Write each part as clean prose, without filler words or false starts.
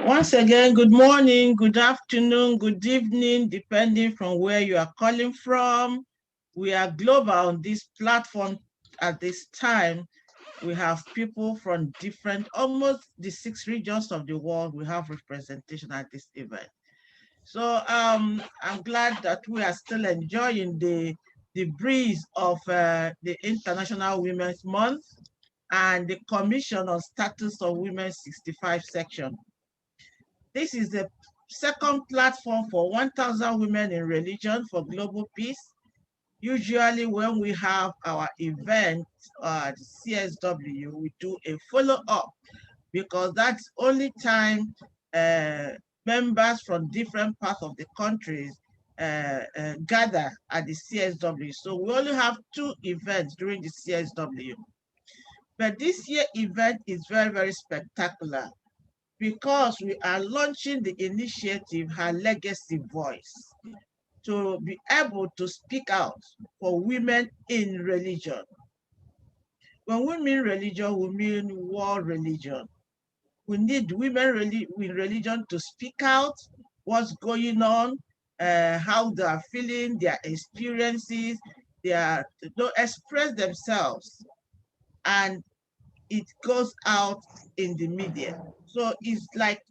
Once again, good morning, good afternoon, good evening, depending from where you are calling from. We are global on this platform at this time. We have people from different, almost the 6 regions of the world. We have representation at this event. So I'm glad that we are still enjoying the breeze of the International Women's Month and the Commission on Status of Women 65 section. This is the second platform for 1,000 women in religion for global peace. Usually when we have our event at CSW, we do a follow-up because that's only time members from different parts of the countries gather at the CSW. So we only have 2 events during the CSW. But this year event is very, very spectacular because we are launching the initiative, Her Legacy Voice, to be able to speak out for women in religion. When we mean religion, we mean world religion. We need women in religion to speak out what's going on, how they are feeling, their experiences, to express themselves. And it goes out in the media. So it's like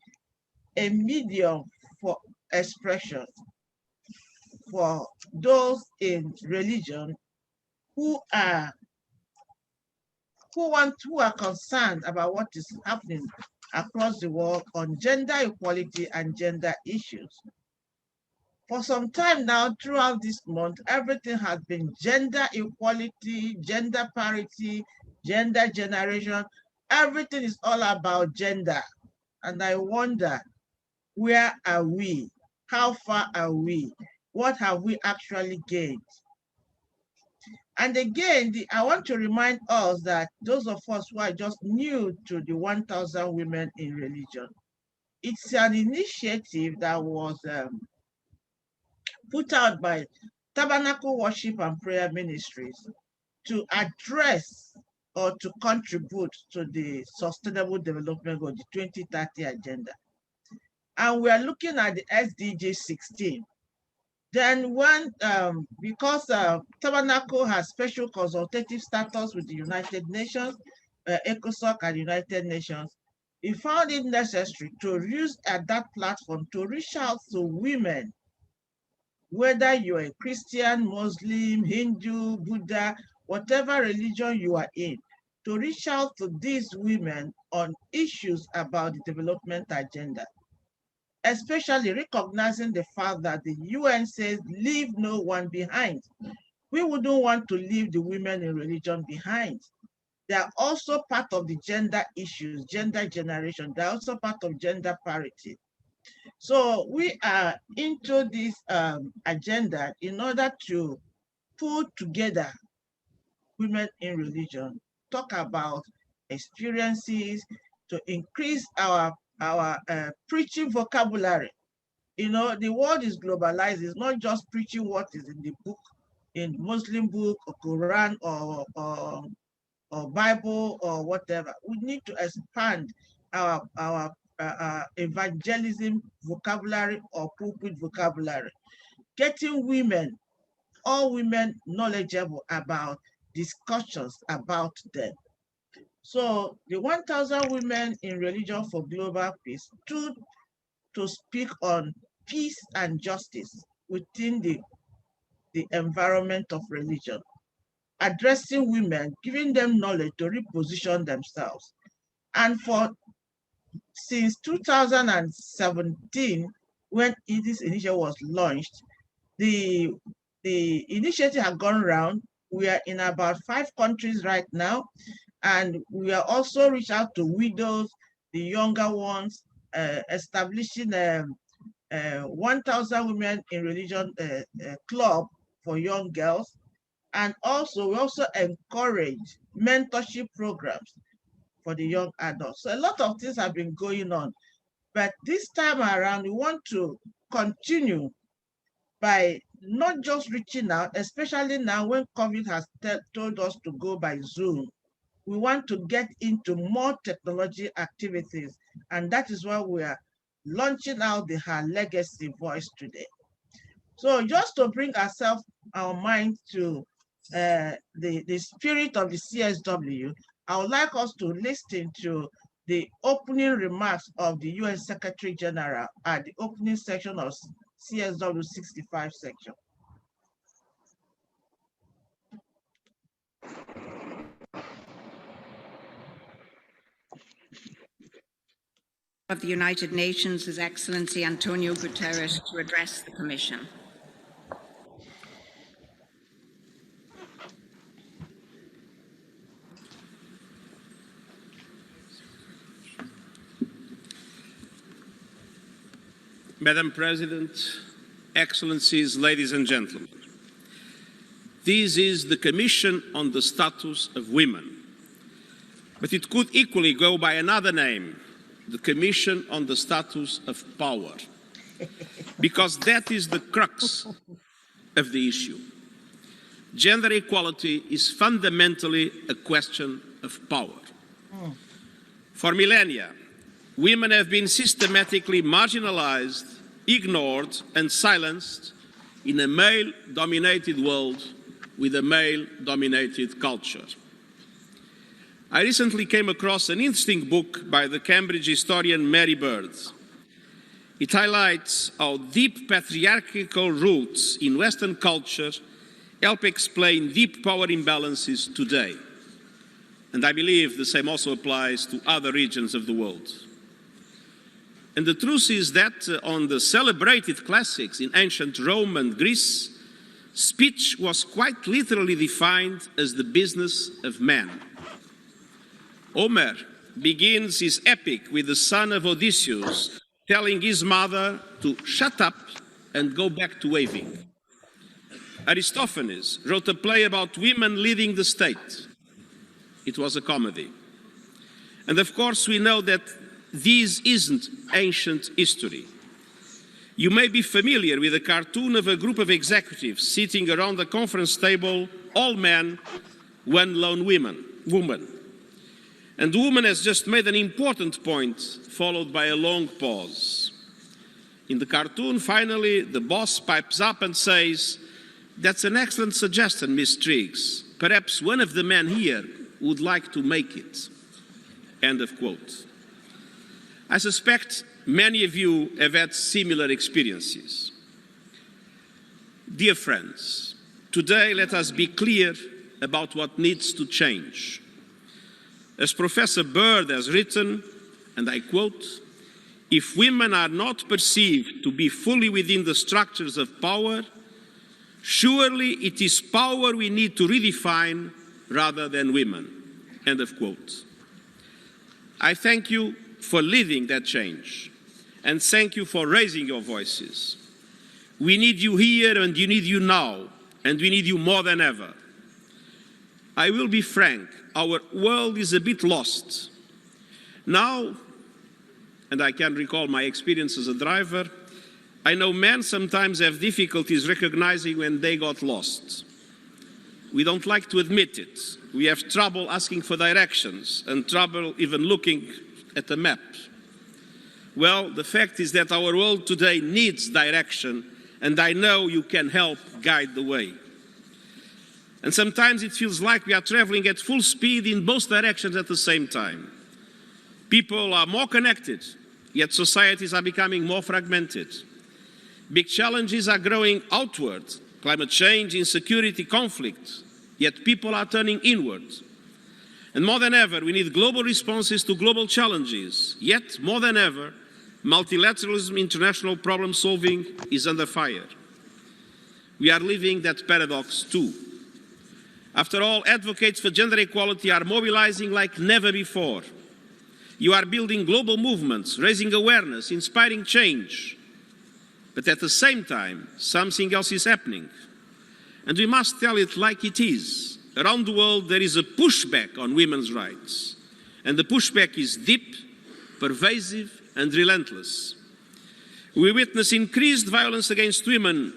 a medium for expression for those in religion who are who are concerned about what is happening across the world on gender equality and gender issues. For some time now, throughout this month, everything has been gender equality, gender parity, gender generation. Everything is all about gender. And I wonder, where are we? How far are we? What have we actually gained? And again, I want to remind us that those of us who are just new to the 1,000 women in religion, it's an initiative that was put out by Tabernacle Worship and Prayer Ministries to address or to contribute to the Sustainable Development Goal, the 2030 Agenda. And we are looking at the SDG 16. Then because Tabernacle has special consultative status with the United Nations, ECOSOC and United Nations, he found it necessary to use that platform to reach out to women, whether you're a Christian, Muslim, Hindu, Buddha, whatever religion you are in, to reach out to these women on issues about the development agenda, especially recognizing the fact that the UN says, leave no one behind. We wouldn't want to leave the women in religion behind. They are also part of the gender issues, gender generation. They're also part of gender parity. So we are into this agenda in order to put together women in religion, talk about experiences, to increase our preaching vocabulary. You know, the world is globalized. It's not just preaching what is in the book, in Muslim book or Quran or Bible or whatever. We need to expand our evangelism vocabulary or pulpit vocabulary, getting women, all women, knowledgeable about discussions about them. So the 1,000 women in religion for global peace stood to speak on peace and justice within the environment of religion, addressing women, giving them knowledge to reposition themselves. And since 2017, when this initiative was launched, the initiative had gone around. We are in about 5 countries right now, and we are also reach out to widows, the younger ones, establishing 1,000 women in religion club for young girls. And also, we also encourage mentorship programs for the young adults. So a lot of things have been going on. But this time around, we want to continue by not just reaching out, especially now when COVID has told us to go by Zoom. We want to get into more technology activities. And that is why we are launching out her legacy voice today. So just to bring our mind to the spirit of the CSW, I would like us to listen to the opening remarks of the UN Secretary General at the opening section of CSW 65 section. Of the United Nations, His Excellency Antonio Guterres, to address the Commission. Madam President, Excellencies, ladies and gentlemen, this is the Commission on the Status of Women, but it could equally go by another name, the Commission on the Status of Power, because that is the crux of the issue. Gender equality is fundamentally a question of power. For millennia, women have been systematically marginalized, ignored, and silenced in a male-dominated world with a male-dominated culture. I recently came across an interesting book by the Cambridge historian Mary Bird. It highlights how deep patriarchal roots in Western culture help explain deep power imbalances today. And I believe the same also applies to other regions of the world. And the truth is that on the celebrated classics in ancient Rome and Greece, speech was quite literally defined as the business of men. Homer begins his epic with the son of Odysseus telling his mother to shut up and go back to waving. Aristophanes wrote a play about women leading the state. It was a comedy. And of course we know that this isn't ancient history. You may be familiar with a cartoon of a group of executives sitting around a conference table, all men, one lone woman. And the woman has just made an important point, followed by a long pause. In the cartoon, finally, the boss pipes up and says, "That's an excellent suggestion, Miss Triggs. Perhaps one of the men here would like to make it." End of quote. I suspect many of you have had similar experiences. Dear friends, today let us be clear about what needs to change. As Professor Bird has written, and I quote, "If women are not perceived to be fully within the structures of power, surely it is power we need to redefine rather than women." End of quote. I thank you for leading that change, and thank you for raising your voices. We need you here, and we need you now, and we need you more than ever. I will be frank, our world is a bit lost. Now, and I can recall my experience as a driver, I know men sometimes have difficulties recognizing when they got lost. We don't like to admit it. We have trouble asking for directions and trouble even looking at the map. Well, the fact is that our world today needs direction, and I know you can help guide the way. And sometimes it feels like we are traveling at full speed in both directions at the same time. People are more connected, yet societies are becoming more fragmented. Big challenges are growing outward, climate change, insecurity, conflict, yet people are turning inward. And more than ever, we need global responses to global challenges, yet more than ever, multilateralism, international problem solving is under fire. We are living that paradox too. After all, advocates for gender equality are mobilizing like never before. You are building global movements, raising awareness, inspiring change. But at the same time, something else is happening. And we must tell it like it is. Around the world, there is a pushback on women's rights. And the pushback is deep, pervasive, and relentless. We witness increased violence against women,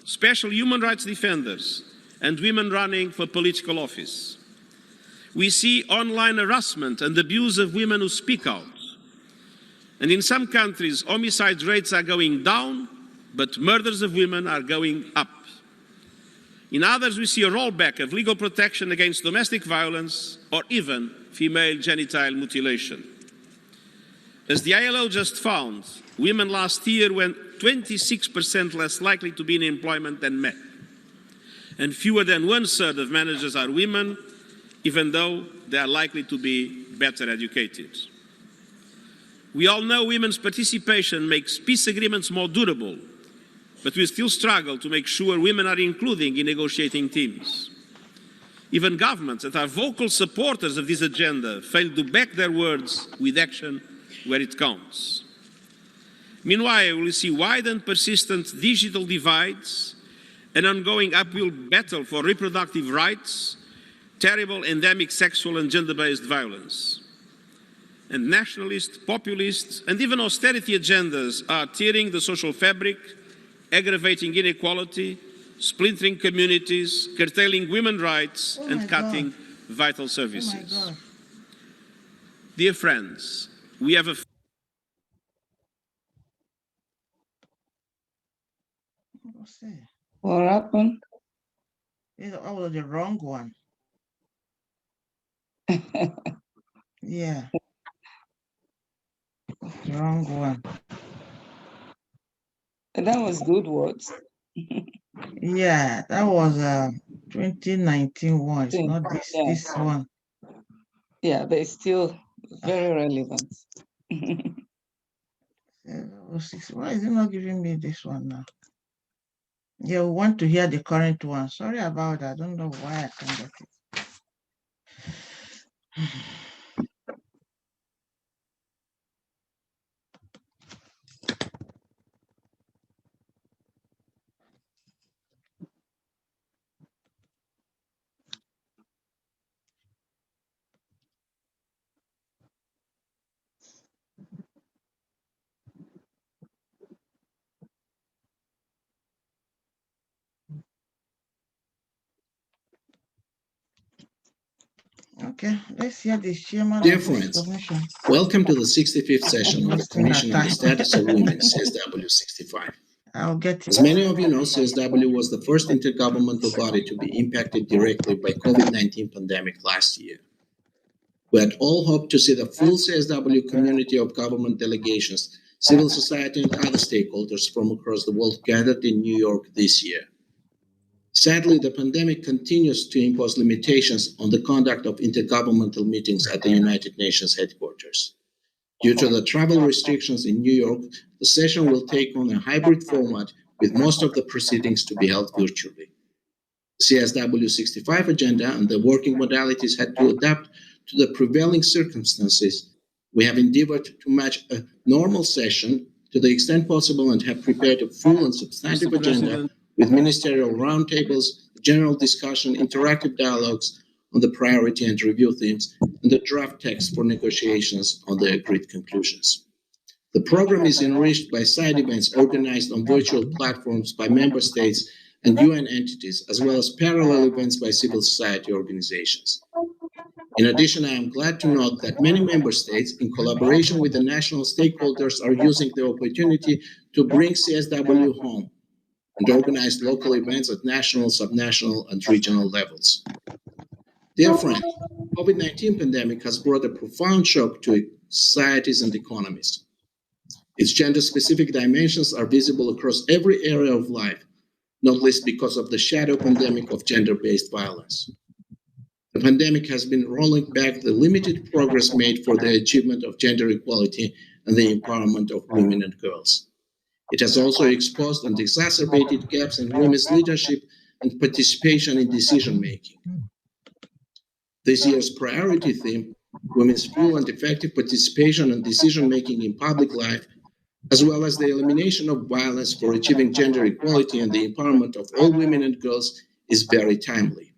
especially human rights defenders, and women running for political office. We see online harassment and abuse of women who speak out. And in some countries, homicide rates are going down, but murders of women are going up. In others, we see a rollback of legal protection against domestic violence or even female genital mutilation. As the ILO just found, women last year were 26% less likely to be in employment than men. And fewer than 1/3 of managers are women, even though they are likely to be better educated. We all know women's participation makes peace agreements more durable, but we still struggle to make sure women are included in negotiating teams. Even governments that are vocal supporters of this agenda fail to back their words with action where it counts. Meanwhile, we see wide and persistent digital divides, an ongoing uphill battle for reproductive rights, terrible endemic sexual and gender-based violence. And nationalist, populist, and even austerity agendas are tearing the social fabric, aggravating inequality, splintering communities, curtailing women's rights, and cutting vital services. Dear friends, we have a What happened? That was the wrong one. Yeah. Wrong one. That was good words. Yeah, that was 2019 one. It's not this one. Yeah, but it's still very relevant. Why is it not giving me this one now? Yeah, we want to hear the current one. Sorry about that. I don't know why I can't get it. Okay, let's hear the chairman. Dear friends, welcome to the 65th session of the Commission on the Status of Women, CSW 65. I'll get it. As many of you know, CSW was the first intergovernmental body to be impacted directly by COVID-19 pandemic last year. We had all hoped to see the full CSW community of government delegations, civil society, and other stakeholders from across the world gathered in New York this year. Sadly, the pandemic continues to impose limitations on the conduct of intergovernmental meetings at the United Nations headquarters. Due to the travel restrictions in New York, the session will take on a hybrid format with most of the proceedings to be held virtually. The CSW 65 agenda and the working modalities had to adapt to the prevailing circumstances. We have endeavored to match a normal session to the extent possible and have prepared a full and substantive agenda with ministerial roundtables, general discussion, interactive dialogues on the priority and review themes, and the draft text for negotiations on the agreed conclusions. The program is enriched by side events organized on virtual platforms by member states and UN entities, as well as parallel events by civil society organizations. In addition, I am glad to note that many member states, in collaboration with the national stakeholders, are using the opportunity to bring CSW home and organize local events at national, subnational, and regional levels. Dear friends, COVID-19 pandemic has brought a profound shock to societies and economies. Its gender-specific dimensions are visible across every area of life, not least because of the shadow pandemic of gender-based violence. The pandemic has been rolling back the limited progress made for the achievement of gender equality and the empowerment of women and girls. It has also exposed and exacerbated gaps in women's leadership and participation in decision-making. This year's priority theme, women's full and effective participation and decision-making in public life, as well as the elimination of violence for achieving gender equality and the empowerment of all women and girls, is very timely.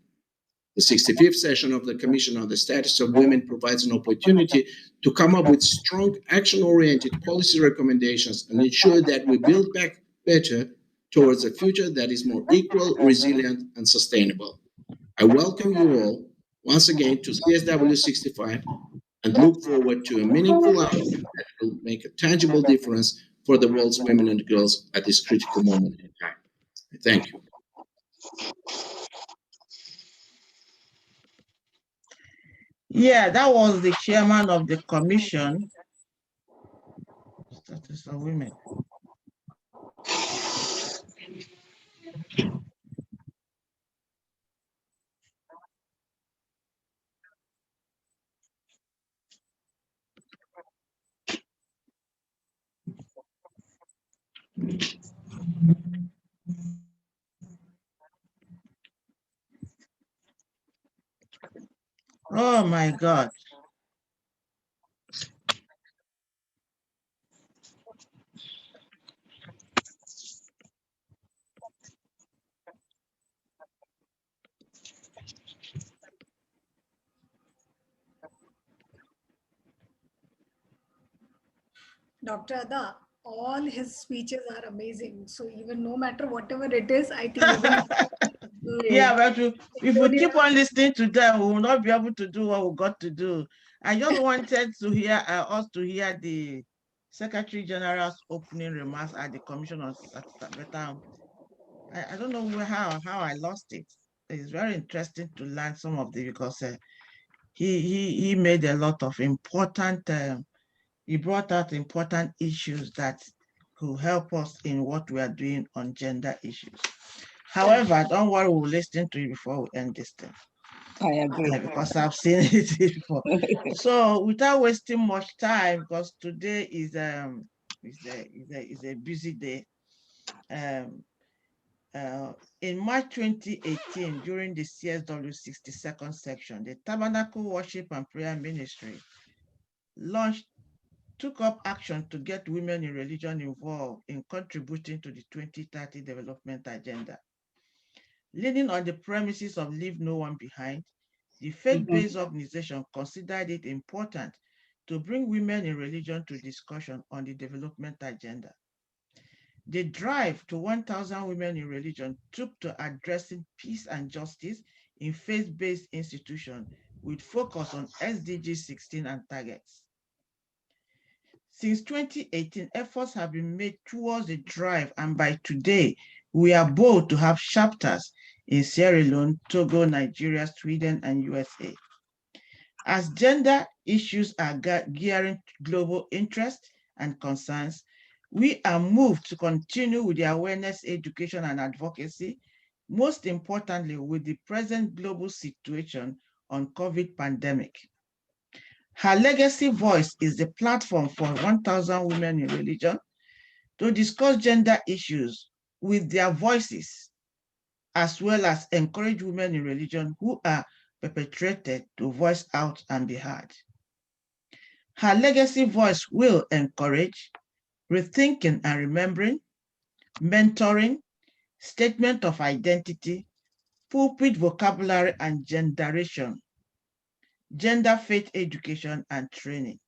The 65th session of the Commission on the Status of Women provides an opportunity to come up with strong, action-oriented policy recommendations and ensure that we build back better towards a future that is more equal, resilient, and sustainable. I welcome you all once again to CSW 65 and look forward to a meaningful outcome that will make a tangible difference for the world's women and girls at this critical moment in time. Thank you. Yeah, that was the chairman of the commission. Status of women. Oh my God. Dr. Ada, all his speeches are amazing. So even no matter whatever it is, I think even Yeah, but if we keep Estonia- on listening to them, we will not be able to do what we got to do. I just wanted to hear us to hear the Secretary General's opening remarks at the Commission on Better. I don't know how I lost it. It's very interesting to learn some of the because he made a lot of important. He brought out important issues that could help us in what we are doing on gender issues. However, don't worry, we'll listen to it before we end this thing. I agree. Because I've seen it before. So without wasting much time, because today is a busy day. In March 2018, during the CSW 62nd section, the Tabernacle Worship and Prayer Ministry took up action to get women in religion involved in contributing to the 2030 development agenda. Leaning on the premises of Leave No One Behind, the faith-based organization considered it important to bring women in religion to discussion on the development agenda. The drive to 1,000 women in religion took to addressing peace and justice in faith-based institutions with focus on SDG 16 and targets. Since 2018, efforts have been made towards the drive, and by today, we are bold to have chapters in Sierra Leone, Togo, Nigeria, Sweden, and USA. As gender issues are gearing global interest and concerns, we are moved to continue with the awareness, education, and advocacy, most importantly with the present global situation on COVID pandemic. Her legacy voice is the platform for 1,000 women in religion to discuss gender issues with their voices, as well as encourage women in religion who are perpetrated to voice out and be heard. Her legacy voice will encourage rethinking and remembering, mentoring, statement of identity, pulpit vocabulary and genderation, gender faith education and training.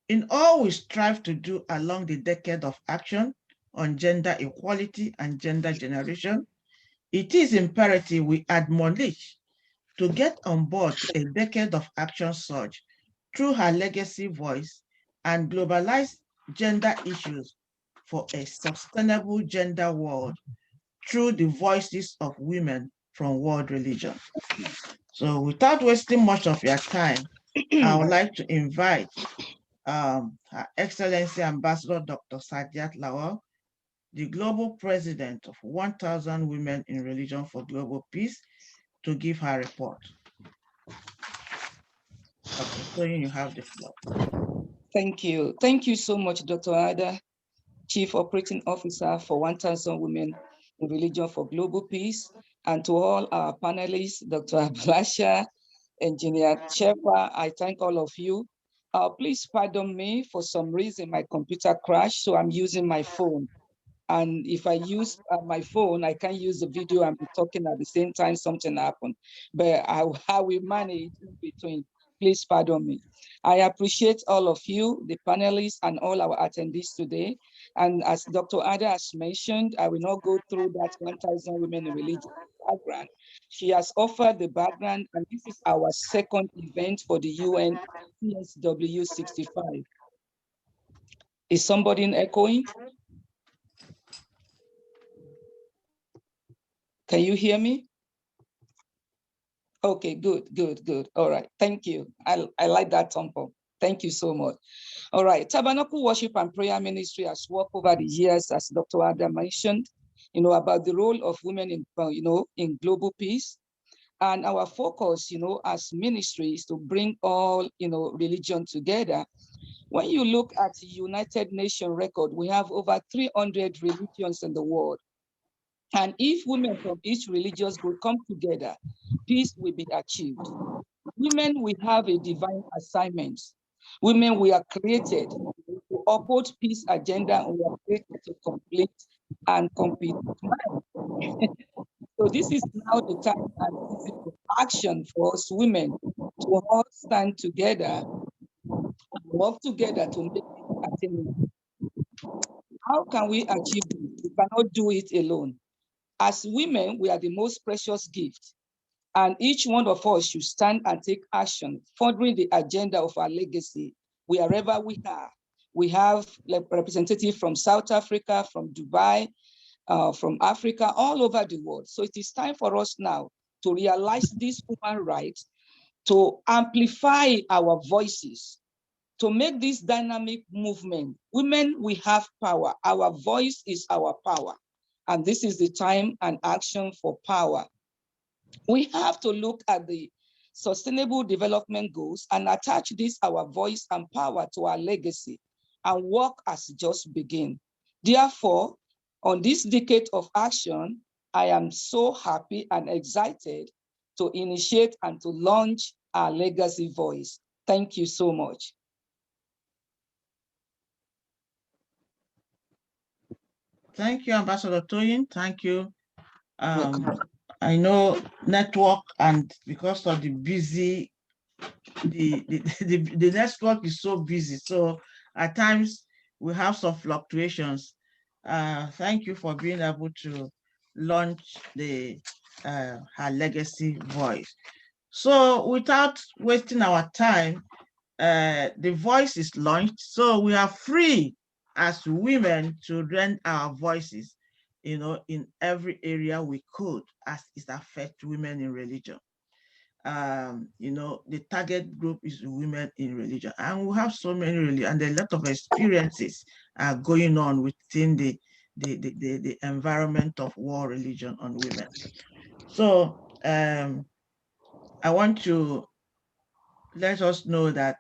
In all we strive to do along the decade of action on gender equality and gender generation, it is imperative we admonish to get on board a decade of action surge through her legacy voice and globalize gender issues for a sustainable gender world through the voices of women from world religion. So without wasting much of your time, I would like to invite Her Excellency Ambassador Dr. Sadiat Lawal, the Global President of 1,000 Women in Religion for Global Peace, to give her report. Okay, so you have the floor. Thank you. Thank you so much, Dr. Ada, Chief Operating Officer for 1,000 Women in Religion for Global Peace, and to all our panelists, Dr. Ablasha, Engineer Shepa, I thank all of you. Please pardon me, for some reason my computer crashed, so I'm using my phone. And if I use my phone, I can't use the video and be talking at the same time, something happened. But I will manage in between. Please pardon me. I appreciate all of you, the panelists and all our attendees today. And as Dr. Ada has mentioned, I will not go through that 1,000 women in religion background. She has offered the background, and this is our second event for the UN CSW 65. Is somebody echoing? Can you hear me? Okay, good. All right, thank you. I like that tempo. Thank you so much. All right, Tabernacle Worship and Prayer Ministry has worked over the years, as Dr. Ada mentioned, about the role of women in, in global peace. And our focus, as ministry is to bring all, religion together. When you look at the United Nations record, we have over 300 religions in the world. And if women from each religious group come together, peace will be achieved. Women, we have a divine assignment. Women, we are created to uphold peace agenda, and we are created to complete and compete. So this is now the time and season of action for us women to all stand together and work together to make it attainable. How can we achieve this? We cannot do it alone. As women, we are the most precious gift, and each one of us should stand and take action, furthering the agenda of our legacy wherever we are. We have representatives from South Africa, from Dubai, from Africa, all over the world. So it is time for us now to realize this human right, to amplify our voices, to make this dynamic movement. Women, we have power. Our voice is our power. And this is the time and action for power. We have to look at the Sustainable Development Goals and attach this, our voice and power, to our legacy, and work as just begin. Therefore, on this decade of action, I am so happy and excited to initiate and to launch our legacy voice. Thank you so much. Thank you, Ambassador Toyin. Thank you. I know network, and because of the busy, the network is so busy. So at times we have some fluctuations. Thank you for being able to launch the her legacy voice. So without wasting our time, the voice is launched. So we are free as women to lend our voices, in every area we could, as it affects women in religion. The target group is women in religion, and we have so many really, and a lot of experiences are going on within the environment of war religion on women. So I want to let us know that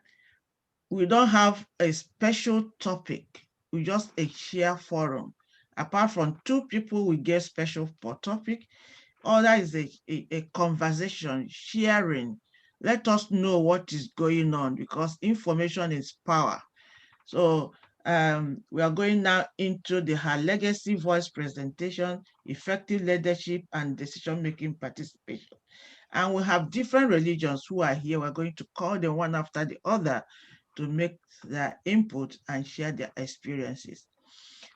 we don't have a special topic. We just a share forum. Apart from two people, we get special for topic. Other is a conversation, sharing. Let us know what is going on, because information is power. So we are going now into the Her Legacy Voice presentation, effective leadership and decision-making participation. And we have different religions who are here. We're going to call them one after the other to make their input and share their experiences.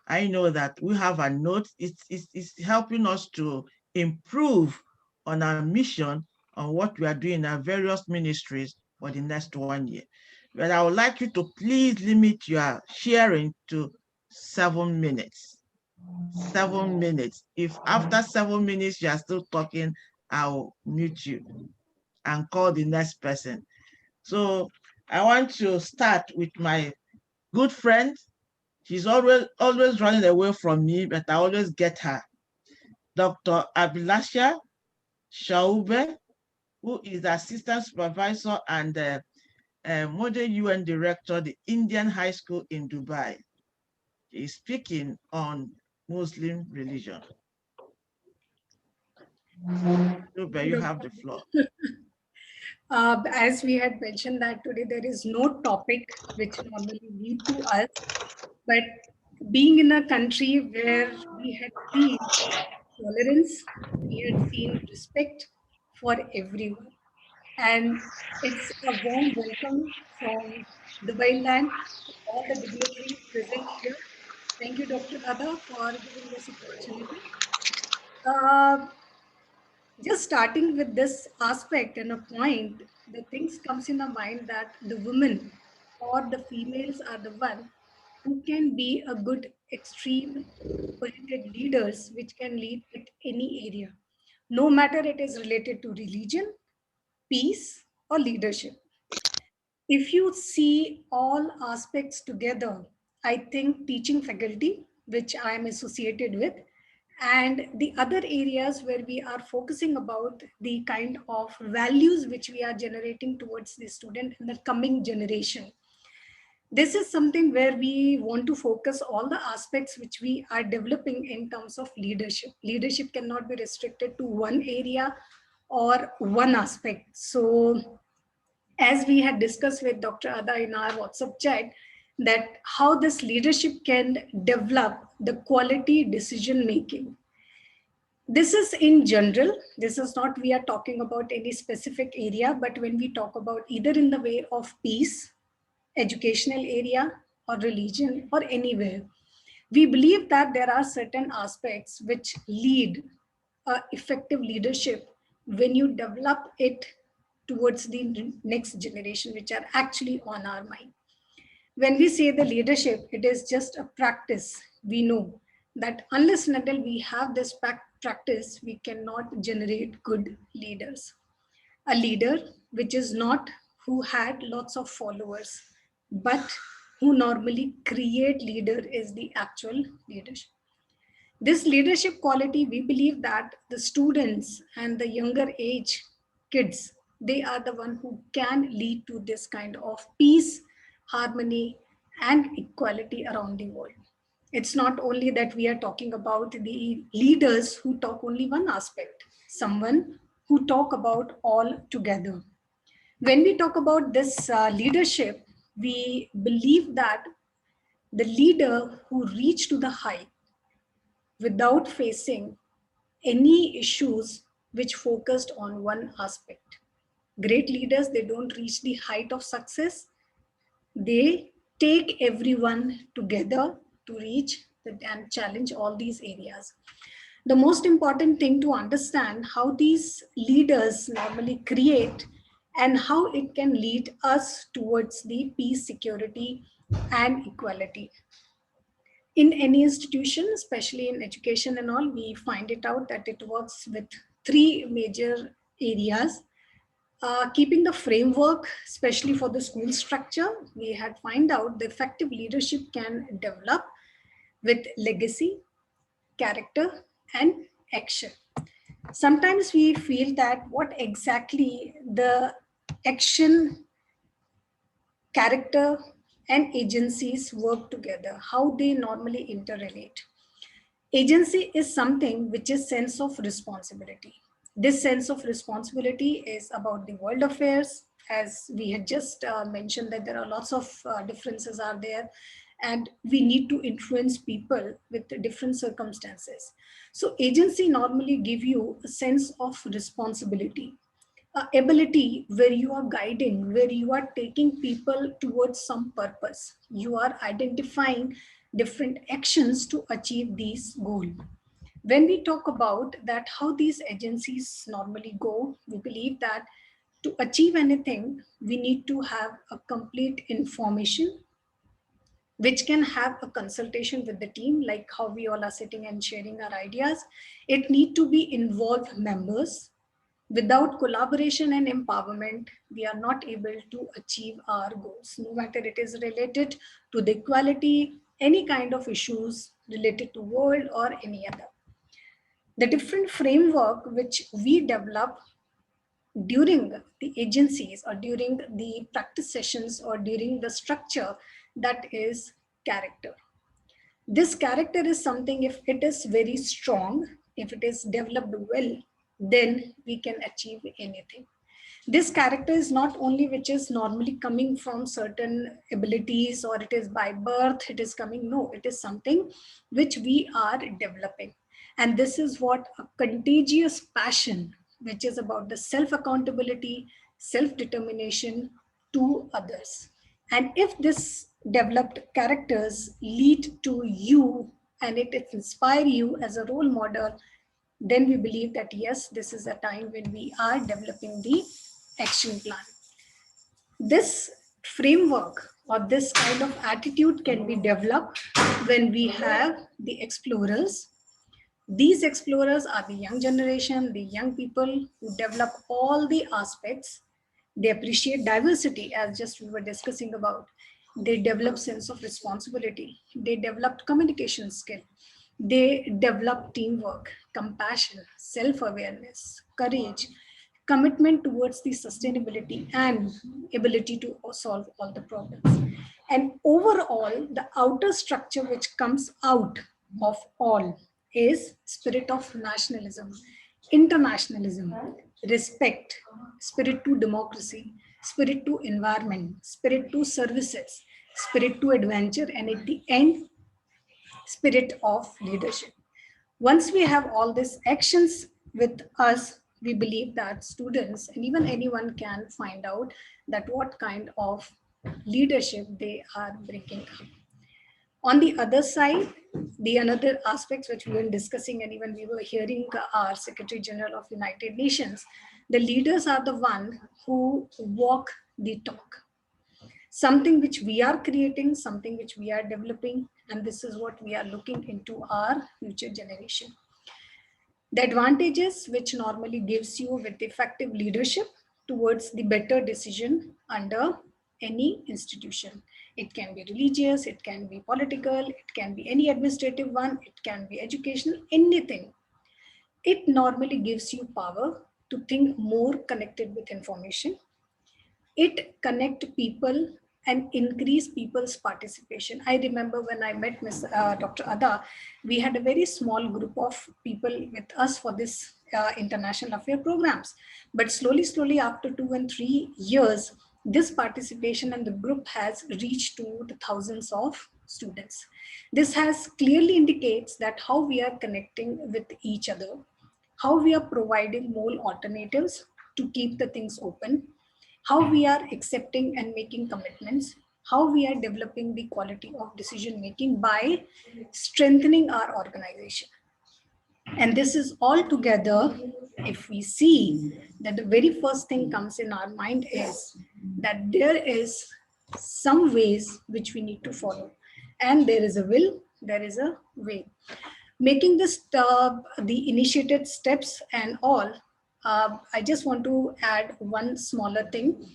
I know that we have a note. It's helping us to improve on our mission, on what we are doing in our various ministries for the next 1 year. But I would like you to please limit your sharing to 7 minutes. 7 minutes. If after 7 minutes you are still talking, I'll mute you and call the next person. So I want to start with my good friend. She's always running away from me, but I always get her. Dr. Abilasha Shaube, who is the Assistant Supervisor and Model UN Director, the Indian High School in Dubai. She is speaking on Muslim religion. Shaube, you have the floor. As we had mentioned that today there is no topic which normally lead to us, but being in a country where we had seen tolerance, we had seen respect for everyone. And it's a warm welcome from Dubai land to all the dignitaries present here. Thank you, Dr. Ada, for giving this opportunity. Uh, just starting with this aspect and a point, the things comes in the mind that the women or the females are the one who can be a good extreme spirited leaders which can lead at any area, no matter it is related to religion, peace, or leadership. If you see all aspects together, I think teaching faculty, which I am associated with, and the other areas where we are focusing about the kind of values which we are generating towards the student in the coming generation. This is something where we want to focus all the aspects which we are developing in terms of leadership. Leadership cannot be restricted to one area or one aspect. So as we had discussed with Dr. Ada in our WhatsApp chat, that how this leadership can develop the quality decision making. This is in general, this is not we are talking about any specific area, but when we talk about either in the way of peace, educational area, or religion, or anywhere, we believe that there are certain aspects which lead effective leadership when you develop it towards the next generation, which are actually on our mind. When we say the leadership, it is just a practice. We know that unless and until we have this practice, we cannot generate good leaders. A leader which is not who had lots of followers, but who normally create leader is the actual leadership. This leadership quality, we believe that the students and the younger age kids, they are the one who can lead to this kind of peace, harmony, and equality around the world. It's not only that we are talking about the leaders who talk only one aspect, someone who talk about all together. When we talk about this leadership, we believe that the leader who reach to the height without facing any issues which focused on one aspect. Great leaders, they don't reach the height of success. They take everyone together to reach and challenge all these areas. The most important thing to understand how these leaders normally create and how it can lead us towards the peace, security, and equality. In any institution, especially in education and all, we find it out that it works with three major areas. Keeping the framework, especially for the school structure, we had find out the effective leadership can develop with legacy, character, and action. Sometimes we feel that what exactly the action, character, and agencies work together, how they normally interrelate. Agency is something which is sense of responsibility. This sense of responsibility is about the world affairs, as we had just mentioned that there are lots of differences are there, and we need to influence people with different circumstances. So agency normally give you a sense of responsibility, ability where you are guiding, where you are taking people towards some purpose. You are identifying different actions to achieve these goals. When we talk about that, how these agencies normally go, we believe that to achieve anything, we need to have a complete information, which can have a consultation with the team, like how we all are sitting and sharing our ideas. It need to be involved members. Without collaboration and empowerment, we are not able to achieve our goals, no matter it is related to the equality, any kind of issues related to world or any other. The different framework which we develop during the agencies or during the practice sessions or during the structure, that is character. This character is something, if it is very strong, if it is developed well, then we can achieve anything. This character is not only which is normally coming from certain abilities or it is by birth, it is coming, no, it is something which we are developing. And this is what a contagious passion, which is about the self-accountability, self-determination to others. And if this developed characters lead to you and it inspire you as a role model, then we believe that yes, this is a time when we are developing the action plan. This framework or this kind of attitude can be developed when we have the explorers. These explorers are the young generation, the young people who develop all the aspects. They appreciate diversity, as just we were discussing about. They develop sense of responsibility. They develop communication skill. They develop teamwork, compassion, self-awareness, courage, commitment towards the sustainability and ability to solve all the problems. And overall, the outer structure which comes out of all is spirit of nationalism, internationalism, respect, spirit to democracy, spirit to environment, spirit to services, spirit to adventure, and at the end, spirit of leadership. Once we have all these actions with us, we believe that students and even anyone can find out that what kind of leadership they are bringing up. On the other side, the another aspects which we were discussing and even we were hearing our Secretary General of United Nations, the leaders are the one who walk the talk. Something which we are creating, something which we are developing, and this is what we are looking into our future generation. The advantages which normally gives you with effective leadership towards the better decision under any institution. It can be religious, it can be political, it can be any administrative one, it can be educational, anything. It normally gives you power to think more connected with information. It connect people and increase people's participation. I remember when I met Dr. Ada, we had a very small group of people with us for this international affair programs. But slowly, after 2 and 3 years, this participation and the group has reached to the thousands of students. This has clearly indicates that how we are connecting with each other, how we are providing more alternatives to keep the things open, how we are accepting and making commitments, how we are developing the quality of decision making by strengthening our organization. And this is all together, if we see that the very first thing comes in our mind is that there is some ways which we need to follow. And there is a will, there is a way. Making this the initiated steps and all, I just want to add one smaller thing.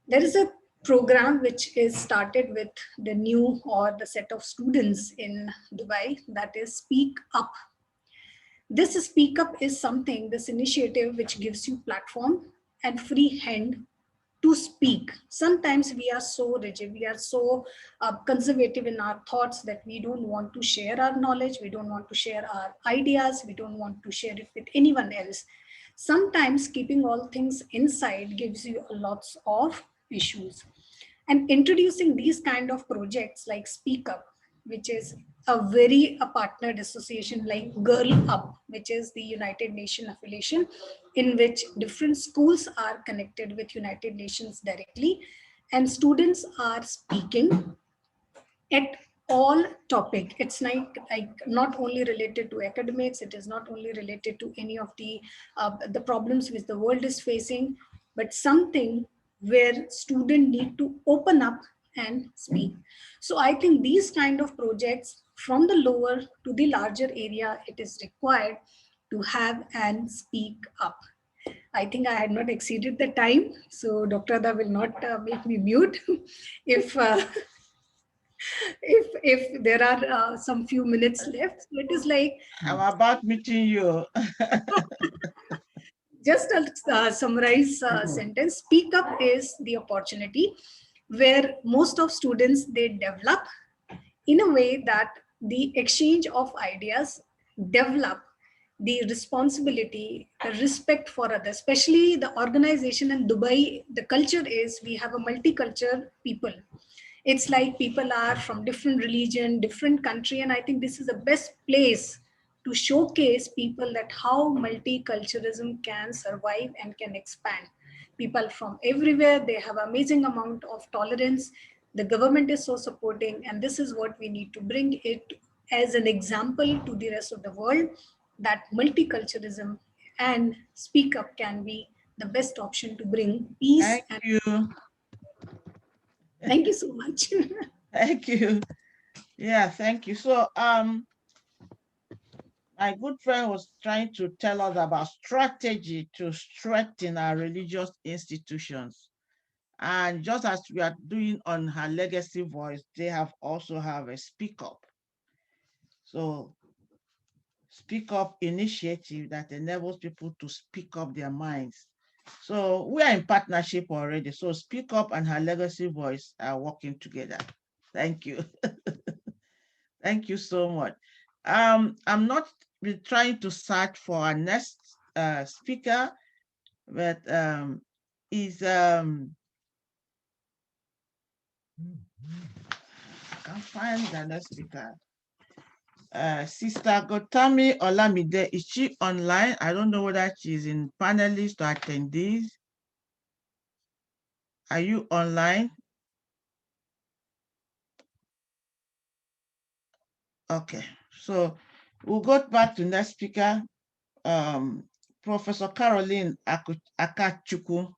There is a program which is started with the new or the set of students in Dubai, that is Speak Up. This Speak Up is something, this initiative which gives you platform and free hand to speak. Sometimes we are so rigid, we are so conservative in our thoughts that we don't want to share our knowledge, we don't want to share our ideas, we don't want to share it with anyone else. Sometimes keeping all things inside gives you lots of issues. And introducing these kind of projects like Speak Up, which is a partnered association like Girl Up, which is the United Nations affiliation, in which different schools are connected with United Nations directly, and students are speaking at all topic. It's like not only related to academics, it is not only related to any of the problems which the world is facing, but something where students need to open up and speak. So I think these kind of projects from the lower to the larger area, it is required to have and speak up. I think I had not exceeded the time, so Dr. Ada will not make me mute if if there are some few minutes left. So it is like I'm about meeting you. just a summarize sentence. Speak Up is the opportunity where most of students, they develop in a way that the exchange of ideas develop the responsibility, the respect for others, especially the organization in Dubai. The culture is we have a multicultural people. It's like people are from different religion, different country, and I think this is the best place to showcase people that how multiculturalism can survive and can expand. People from everywhere, they have amazing amount of tolerance. the government is so supporting, and this is what we need to bring it as an example to the rest of the world, that multiculturalism and speak up can be the best option to bring peace. Thank you. Thank you so much. Thank you. Yeah, thank you. So my good friend was trying to tell us about strategy to strengthen our religious institutions. And just as we are doing on her legacy voice, they have also have a speak up. So speak up initiative that enables people to speak up their minds. So we are in partnership already. So speak up and her legacy voice are working together. Thank you. Thank you so much. I'm not trying to search for our next speaker, but is I can't find the next speaker. Sister Gotami Olamide, is she online? I don't know whether she's in panelists or attendees. Are you online? Okay, so we'll go back to next speaker, Professor Caroline Akachukwu,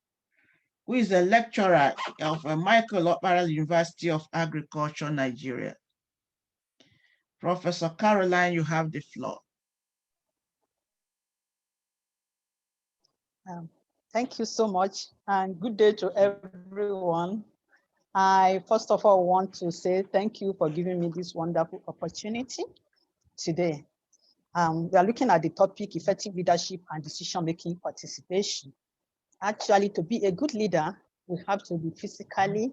who is a lecturer of Michael Okpara University of Agriculture, Nigeria. Professor Caroline, you have the floor. Thank you so much, and good day to everyone. I first of all want to say thank you for giving me this wonderful opportunity today. We are looking at the topic, effective leadership and decision-making participation. Actually, to be a good leader, we have to be physically,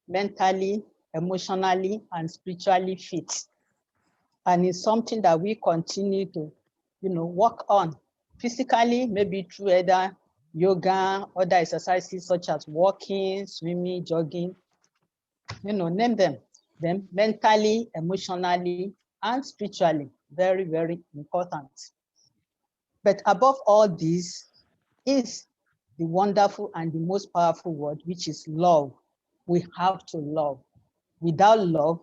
mentally, emotionally, and spiritually fit. And it's something that we continue to, work on. Physically, maybe through either yoga, other exercises such as walking, swimming, jogging, name them. Then mentally, emotionally, and spiritually, very, very important. But above all this is the wonderful and the most powerful word, which is love. We have to love. Without love,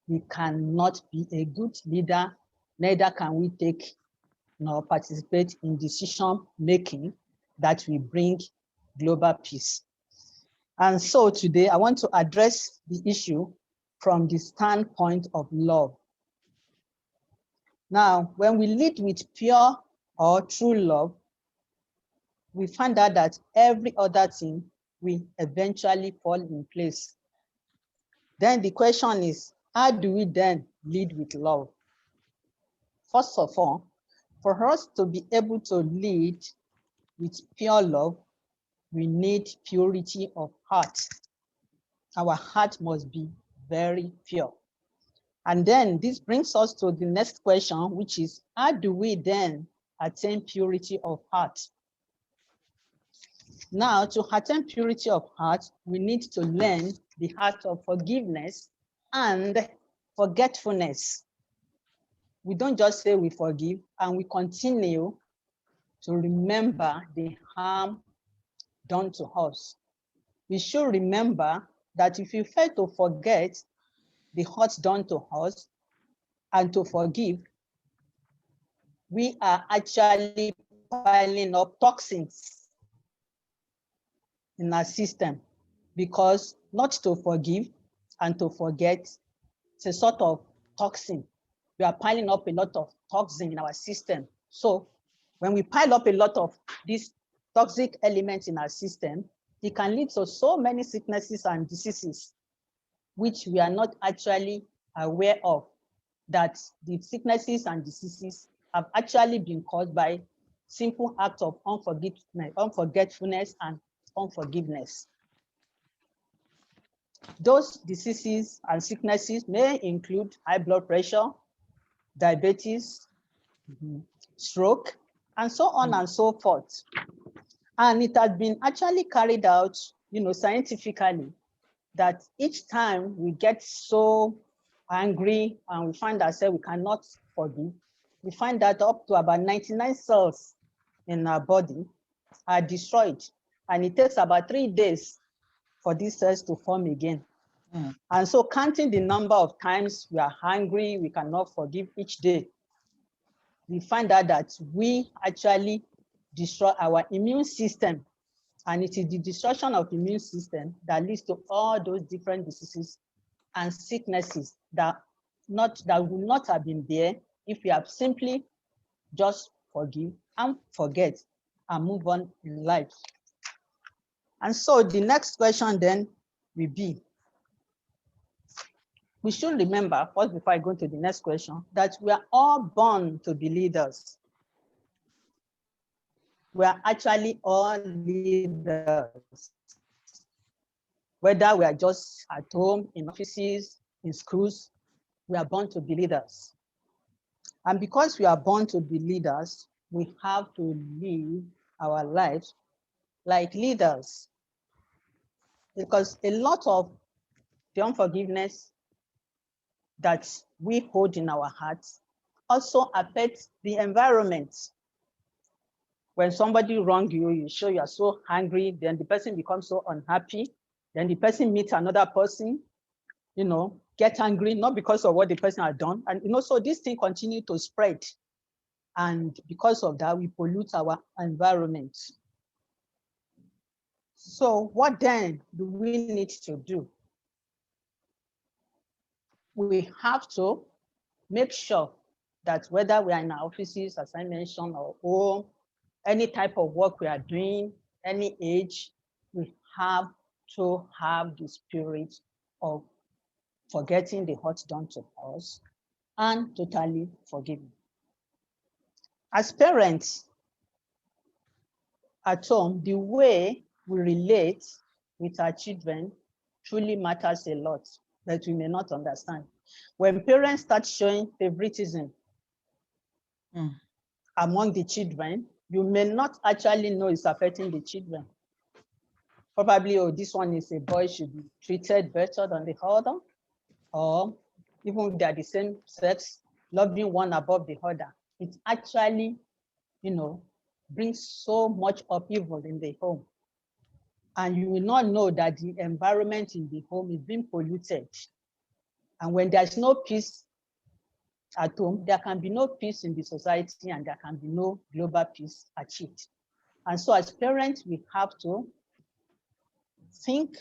we cannot be a good leader, neither can we take nor participate in decision making that will bring global peace. And so today I want to address the issue from the standpoint of love. Now, when we lead with pure or true love, we find out that every other thing will eventually fall in place. Then the question is, how do we then lead with love? First of all, for us to be able to lead with pure love, we need purity of heart. Our heart must be very pure. And then this brings us to the next question, which is, how do we then attain purity of heart? Now, to attain purity of heart, we need to learn the art of forgiveness and forgetfulness. We don't just say we forgive and we continue to remember the harm done to us. We should remember that if you fail to forget the hurt done to us and to forgive, we are actually piling up toxins in our system, because not to forgive and to forget, it's a sort of toxin. We are piling up a lot of toxin in our system. So when we pile up a lot of these toxic elements in our system, it can lead to so many sicknesses and diseases, which we are not actually aware of, that the sicknesses and diseases have actually been caused by simple acts of unforgetfulness and unforgiveness. Those diseases and sicknesses may include high blood pressure, diabetes, stroke, and so on and so forth. And it has been actually carried out, scientifically, that each time we get so angry and we find ourselves we cannot forgive, we find that up to about 99 cells in our body are destroyed. And it takes about 3 days for these cells to form again. And so counting the number of times we are hungry, we cannot forgive each day, we find out that we actually destroy our immune system. And it is the destruction of the immune system that leads to all those different diseases and sicknesses that would not have been there if we have simply just forgive and forget and move on in life. And so the next question then will be, we should remember, first before I go to the next question, that we are all born to be leaders. We are actually all leaders. Whether we are just at home, in offices, in schools, we are born to be leaders. And because we are born to be leaders, we have to live our lives like leaders. Because a lot of the unforgiveness that we hold in our hearts also affects the environment. When somebody wrongs you, you show you are so angry, then the person becomes so unhappy, then the person meets another person, get angry, not because of what the person had done. And so this thing continues to spread. And because of that, we pollute our environment. So what then do we need to do? We have to make sure that whether we are in our offices, as I mentioned, or home, any type of work we are doing, any age, we have to have the spirit of forgetting the hurt done to us and totally forgiving. As parents at home, the way we relate with our children truly matters a lot that we may not understand. When parents start showing favoritism among the children, you may not actually know it's affecting the children. Probably, oh, this one is a boy, should be treated better than the other, or even if they are the same sex, loving one above the other. It actually, brings so much upheaval in the home. And you will not know that the environment in the home is being polluted. And when there's no peace at home, there can be no peace in the society, and there can be no global peace achieved. And so as parents, we have to think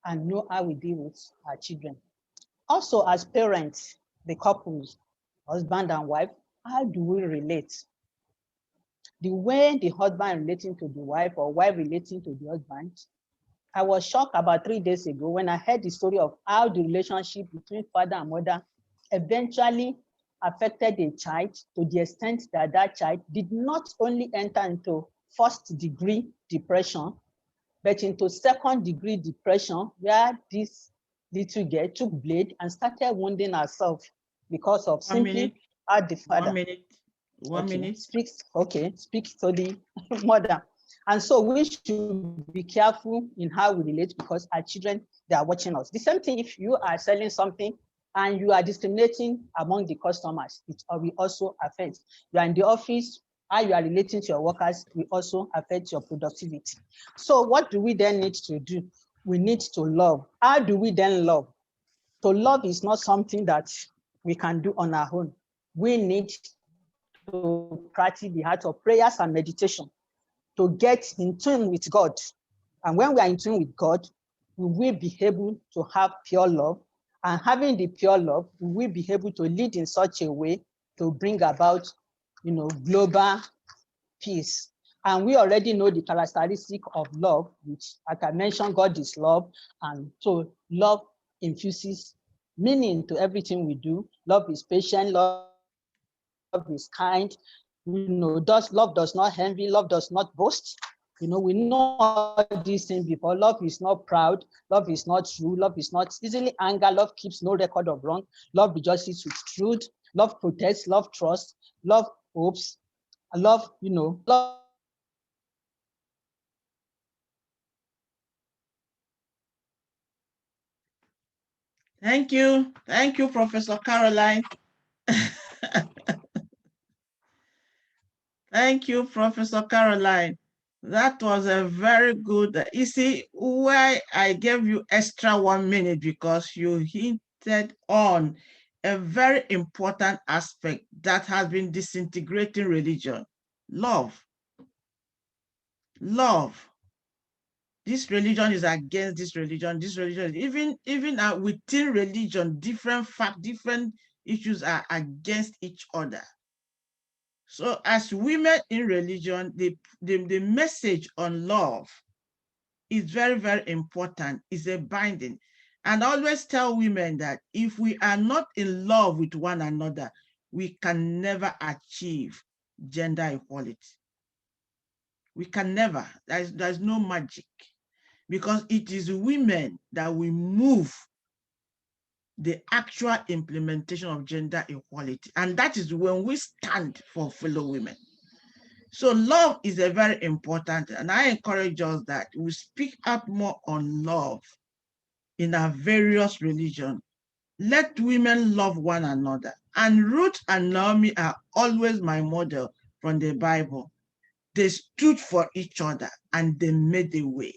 and know how we deal with our children. Also, as parents, the couples, husband and wife, how do we relate? The way the husband relating to the wife or wife relating to the husband, I was shocked about 3 days ago when I heard the story of how the relationship between father and mother eventually affected a child to the extent that that child did not only enter into first-degree depression, but into second-degree depression, where this little girl took blade and started wounding herself because of simply how the father. 1 minute. Speak to the mother. And so we should be careful in how we relate, because our children, they are watching us. The same thing if you are selling something and you are discriminating among the customers, it will also affect. You are in the office, how you are relating to your workers will also affect your productivity. So what do we then need to do? We need to love. How do we then love? To love is not something that we can do on our own. We need to practice the art of prayers and meditation to get in tune with God. And when we are in tune with God, we will be able to have pure love. And having the pure love, we will be able to lead in such a way to bring about, global peace. And we already know the characteristic of love, which, like I mentioned, God is love. And so love infuses meaning to everything we do. Love is patient, love is kind. Love does not envy, love does not boast. We know all these things before. Love is not proud, love is not true, love is not easily angered, love keeps no record of wrong, love rejoices with truth, love protects, love trusts, love hopes, love, love. Thank you, Professor Caroline. Thank you, Professor Caroline. That was a very good, you see, why I gave you extra 1 minute because you hinted on a very important aspect that has been disintegrating religion. Love. Love. This religion is against this religion. This religion, even within religion, different issues are against each other. So as women in religion, the message on love is very, very important. It's a binding. And I always tell women that if we are not in love with one another, we can never achieve gender equality. We can never. There's no magic, because it is women that will move the actual implementation of gender equality. And that is when we stand for fellow women. So love is a very important, and I encourage us that we speak out more on love in our various religions. Let women love one another. And Ruth and Naomi are always my model from the Bible. They stood for each other and they made a way.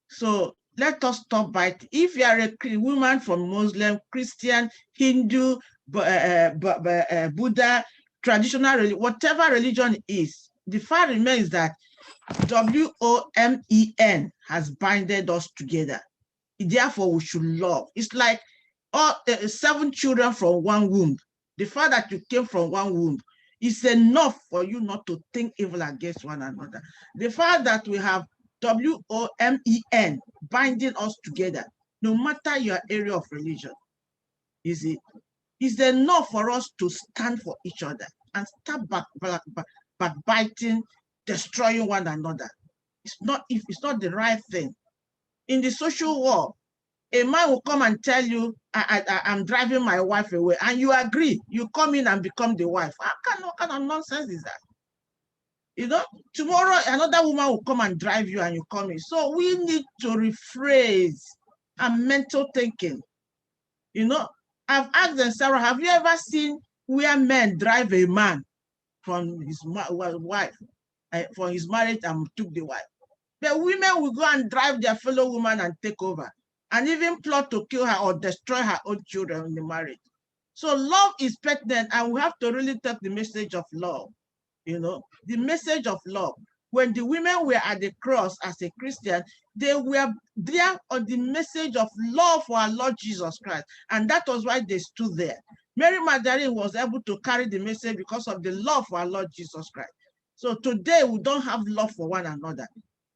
So let us stop by. If you are a woman from Muslim, Christian, Hindu, Buddha, traditional, whatever religion is, the fact remains that WOMEN has binded us together. Therefore, we should love. It's like 7 children from one womb. The fact that you came from one womb is enough for you not to think evil against one another. The fact that we have WOMEN binding us together, no matter your area of religion, is enough for us to stand for each other and start backbiting, destroying one another. It's not the right thing. In the social world, a man will come and tell you, I'm driving my wife away, and you agree. You come in and become the wife. What kind of nonsense is that? You know, tomorrow another woman will come and drive you and you come in. So we need to rephrase our mental thinking. You know, I've asked them, Sarah, have you ever seen where men drive a man from his wife, for his marriage, and took the wife? The women will go and drive their fellow woman and take over, and even plot to kill her or destroy her own children in the marriage. So love is pertinent, and we have to really take the message of love. You know, the message of love. When the women were at the cross as a Christian, they were there on the message of love for our Lord Jesus Christ. And that was why they stood there. Mary Magdalene was able to carry the message because of the love for our Lord Jesus Christ. So today we don't have love for one another.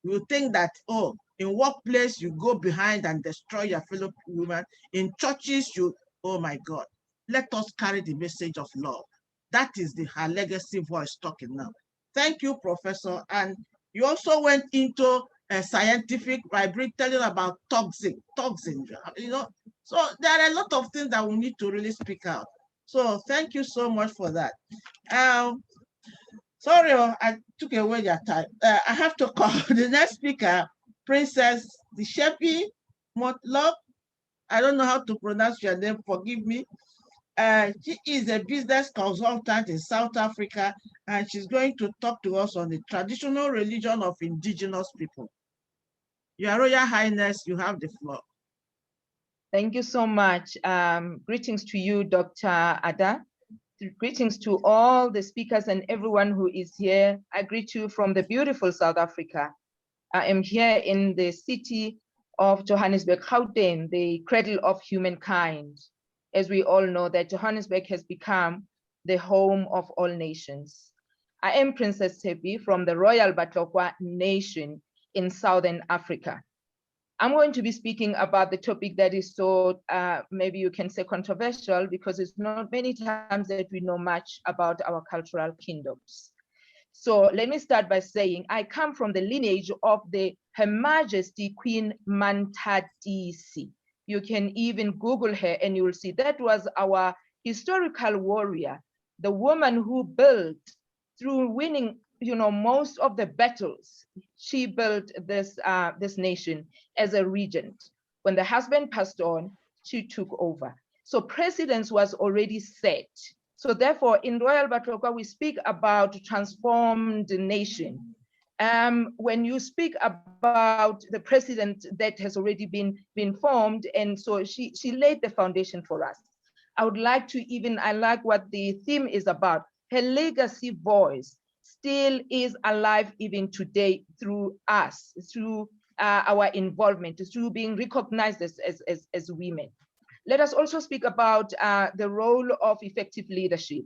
We think that, oh, in workplace, you go behind and destroy your fellow women. In churches, oh my God, let us carry the message of love. That is her legacy voice talking now. Thank you, Professor. And you also went into a scientific by telling about toxin, you know. So there are a lot of things that we need to really speak out. So thank you so much for that. Sorry, I took away your time. I have to call the next speaker, Princess Dishepi Motlop. I don't know how to pronounce your name, forgive me. She is a business consultant in South Africa, and she's going to talk to us on the traditional religion of indigenous people. Your Royal Highness, you have the floor. Thank you so much. Greetings to you, Dr. Ada. Greetings to all the speakers and everyone who is here. I greet you from the beautiful South Africa. I am here in the city of Johannesburg, Gauteng, the cradle of humankind. As we all know that Johannesburg has become the home of all nations. I am Princess Tepi from the Royal Batlokwa Nation in Southern Africa. I'm going to be speaking about the topic that is so, maybe you can say controversial, because it's not many times that we know much about our cultural kingdoms. So let me start by saying I come from the lineage of Her Majesty Queen Mantadisi. You can even Google her and you will see that was our historical warrior, the woman who built through winning, you know, most of the battles. She built this nation as a regent. When the husband passed on, she took over. So precedence was already set. So therefore, in Royal Batlokwa, we speak about transformed nation. When you speak about the precedent that has already been formed, and so she laid the foundation for us. I would like to I like what the theme is about. Her legacy voice still is alive even today through us, through our involvement, through being recognized as women. Let us also speak about the role of effective leadership.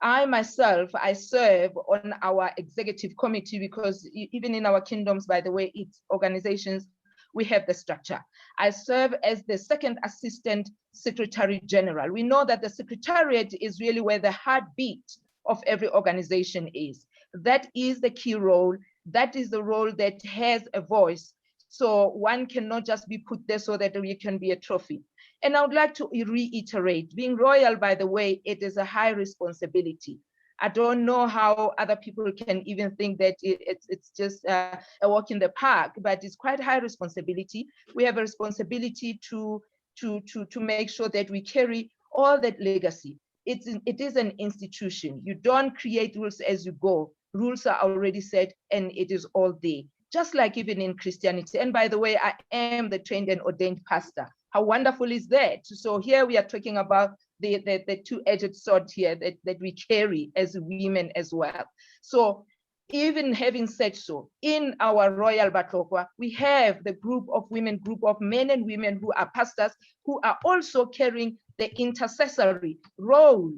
I myself, I serve on our executive committee because even in our kingdoms, by the way, it's organizations, we have the structure. I serve as the second assistant secretary general. We know that the secretariat is really where the heartbeat of every organization is. That is the key role. That is the role that has a voice. So one cannot just be put there so that we can be a trophy. And I would like to reiterate, being royal, by the way, it is a high responsibility. I don't know how other people can even think that it's just a walk in the park, but it's quite high responsibility. We have a responsibility to make sure that we carry all that legacy. It is an institution. You don't create rules as you go. Rules are already set and it is all there. Just like even in Christianity. And by the way, I am the trained and ordained pastor. How wonderful is that? So here we are talking about the two-edged sword here that we carry as women as well. So even having said so, in our Royal Batokwa, we have the group of men and women who are pastors, who are also carrying the intercessory role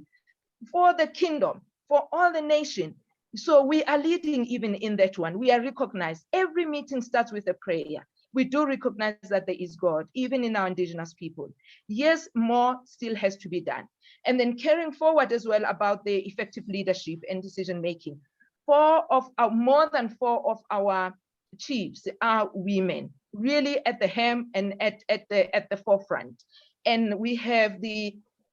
for the kingdom, for all the nation. So we are leading even in that one. We are recognized. Every meeting starts with a prayer. We do recognize that there is God, even in our indigenous people. Yes, more still has to be done. And then carrying forward as well about the effective leadership and decision-making. More than 4 of our chiefs are women, really at the helm and at the forefront. And we have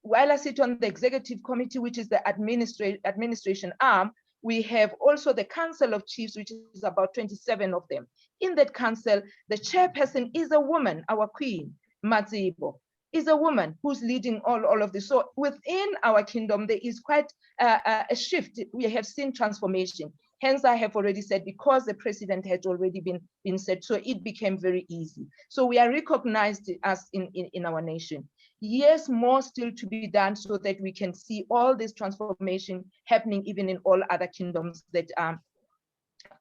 while I sit on the executive committee, which is the administration arm, we have also the Council of Chiefs, which is about 27 of them. In that council, the chairperson is a woman, our queen, Mazibo, is a woman who's leading all of this. So within our kingdom, there is quite a shift. We have seen transformation. Hence, I have already said, because the president had already been said, so it became very easy. So we are recognized as in our nation. Yes, more still to be done so that we can see all this transformation happening even in all other kingdoms that are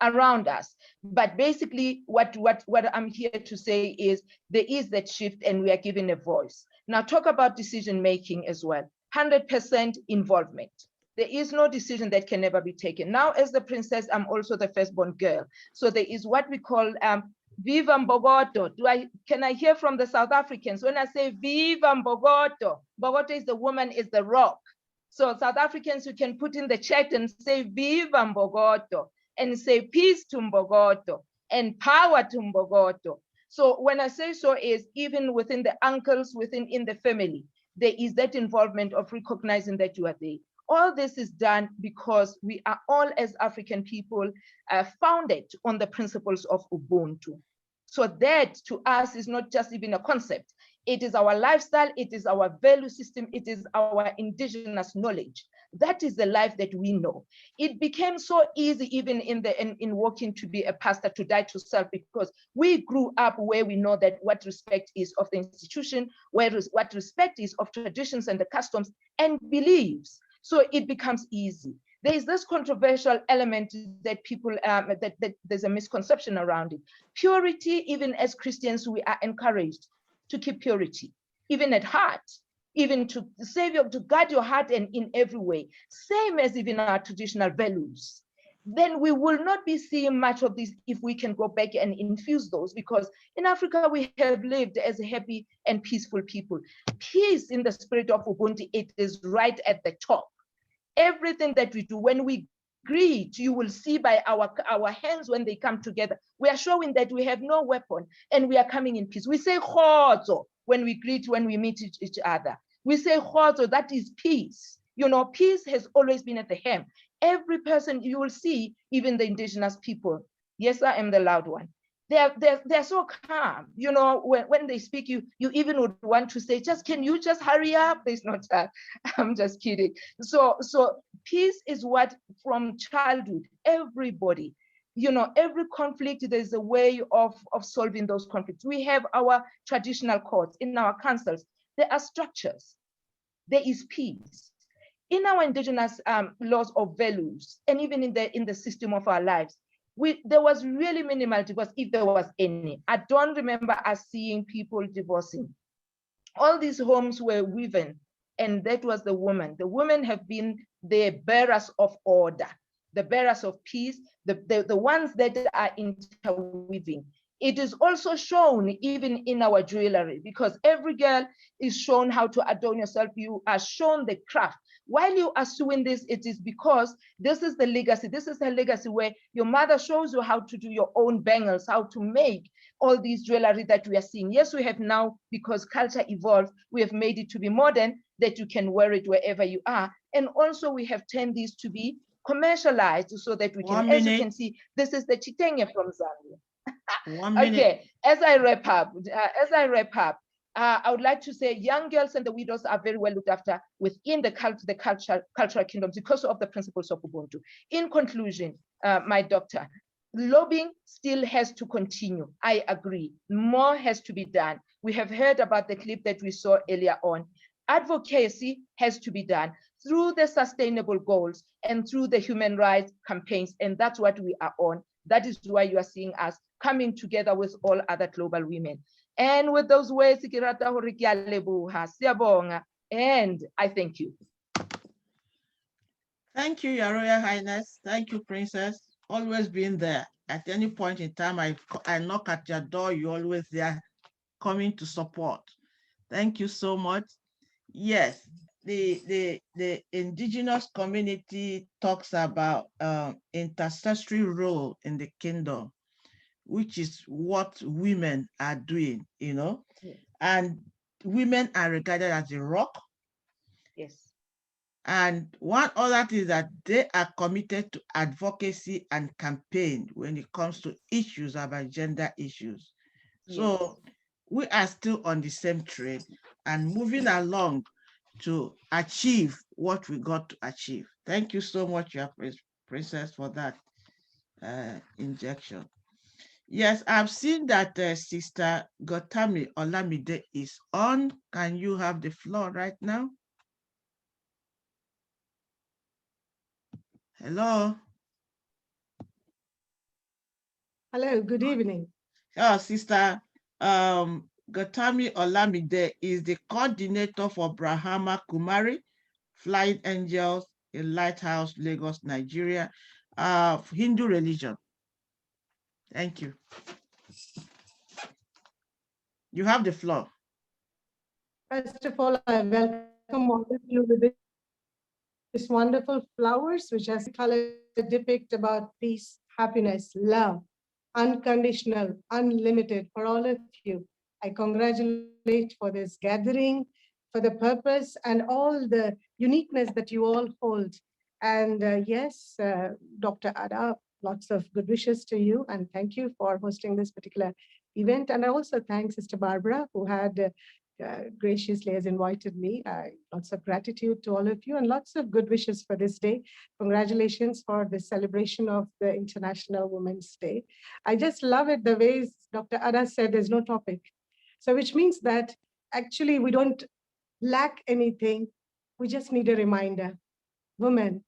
around us. But basically, what I'm here to say is there is that shift and we are given a voice. Now talk about decision making as well. 100% involvement. There is no decision that can never be taken. Now, as the princess, I'm also the firstborn girl. So there is what we call Viva Mbogoto. Can I hear from the South Africans? When I say Viva Mbogoto, Mbogoto is the woman, is the rock. So South Africans, you can put in the chat and say Viva Mbogoto and say peace to Mbogoto and power to Mbogoto. So when I say so is even within the uncles, in the family, there is that involvement of recognizing that you are there. All this is done because we are all, as African people, founded on the principles of Ubuntu. So that to us is not just even a concept. It is our lifestyle, it is our value system, it is our indigenous knowledge. That is the life that we know. It became so easy even in walking to be a pastor, to die to self, because we grew up where we know that what respect is of the institution, what respect is of traditions and the customs and beliefs. So it becomes easy. There is this controversial element that people, that there's a misconception around it. Purity, even as Christians, we are encouraged to keep purity, even at heart, even to save to guard your heart and in every way, same as even our traditional values. Then we will not be seeing much of this if we can go back and infuse those, because in Africa, we have lived as a happy and peaceful people. Peace in the spirit of Ubuntu, it is right at the top. Everything that we do, when we greet, you will see by our hands when they come together, we are showing that we have no weapon and we are coming in peace. We say khozo when we greet, when we meet each other. We say khozo, that is peace. You know, peace has always been at the helm. Every person you will see, even the indigenous people. Yes, I am the loud one. They're so calm. You know, when they speak, you even would want to say, can you just hurry up? There's no time. I'm just kidding. So peace is what from childhood, everybody, you know, every conflict, there's a way of solving those conflicts. We have our traditional courts, in our councils, there are structures, there is peace. In our indigenous laws of values, and even in the system of our lives, there was really minimal divorce, if there was any. I don't remember us seeing people divorcing. All these homes were woven, and that was the woman. The women have been the bearers of order, the bearers of peace, the ones that are interweaving. It is also shown even in our jewelry, because every girl is shown how to adorn yourself. You are shown the craft. While you are doing this, it is because this is the legacy. This is a legacy where your mother shows you how to do your own bangles, how to make all these jewelry that we are seeing. Yes, we have now, because culture evolved, we have made it to be modern, that you can wear it wherever you are. And also we have turned these to be commercialized so that we can, as you can see, this is the chitenge from Zambia. Okay, as I wrap up, I would like to say young girls and the widows are very well looked after within the cultural kingdoms because of the principles of Ubuntu. In conclusion, my doctor, lobbying still has to continue. I agree. More has to be done. We have heard about the clip that we saw earlier on. Advocacy has to be done through the sustainable goals and through the human rights campaigns, and that's what we are on. That is why you are seeing us coming together with all other global women. And with those words, and I thank you. Thank you, Your Royal Highness. Thank you, Princess. Always being there. At any point in time, I knock at your door, you're always there coming to support. Thank you so much. Yes, the indigenous community talks about intercessory role in the kingdom, which is what women are doing, you know, and women are regarded as a rock. Yes. And one other thing is that they are committed to advocacy and campaign when it comes to issues about gender issues. Yes. So we are still on the same train and moving along to achieve what we got to achieve. Thank you so much, Your Princess, for that injection. Yes, I've seen that Sister Gotami Olamide is on. Can you have the floor right now? Hello. Hello, good evening. Sister Gotami Olamide is the coordinator for Brahma Kumari Flying Angels in Lighthouse, Lagos, Nigeria, Hindu religion. Thank you. You have the floor. First of all, I welcome all of you with this wonderful flowers, which has color depict about peace, happiness, love, unconditional, unlimited for all of you. I congratulate for this gathering, for the purpose and all the uniqueness that you all hold. And yes, Dr. Ada, lots of good wishes to you and thank you for hosting this particular event. And I also thank Sister Barbara, who had graciously has invited me. Lots of gratitude to all of you and lots of good wishes for this day. Congratulations for the celebration of the International Women's Day. I just love it the way Dr. Ada said there's no topic. So which means that actually we don't lack anything. We just need a reminder. Women,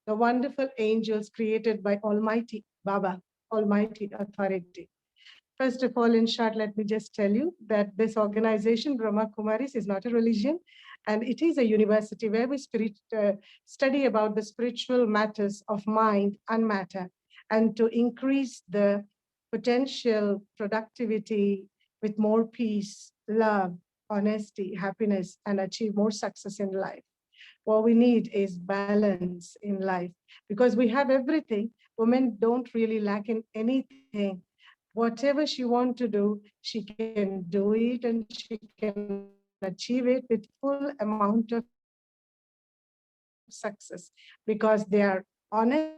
the wonderful angels created by Almighty Baba, Almighty Authority. First of all, in short, let me just tell you that this organization, Brahma Kumaris, is not a religion, and it is a university where we study about the spiritual matters of mind and matter, and to increase the potential productivity with more peace, love, honesty, happiness, and achieve more success in life. What we need is balance in life because we have everything. Women don't really lack in anything. Whatever she wants to do, she can do it and she can achieve it with full amount of success because they are honest.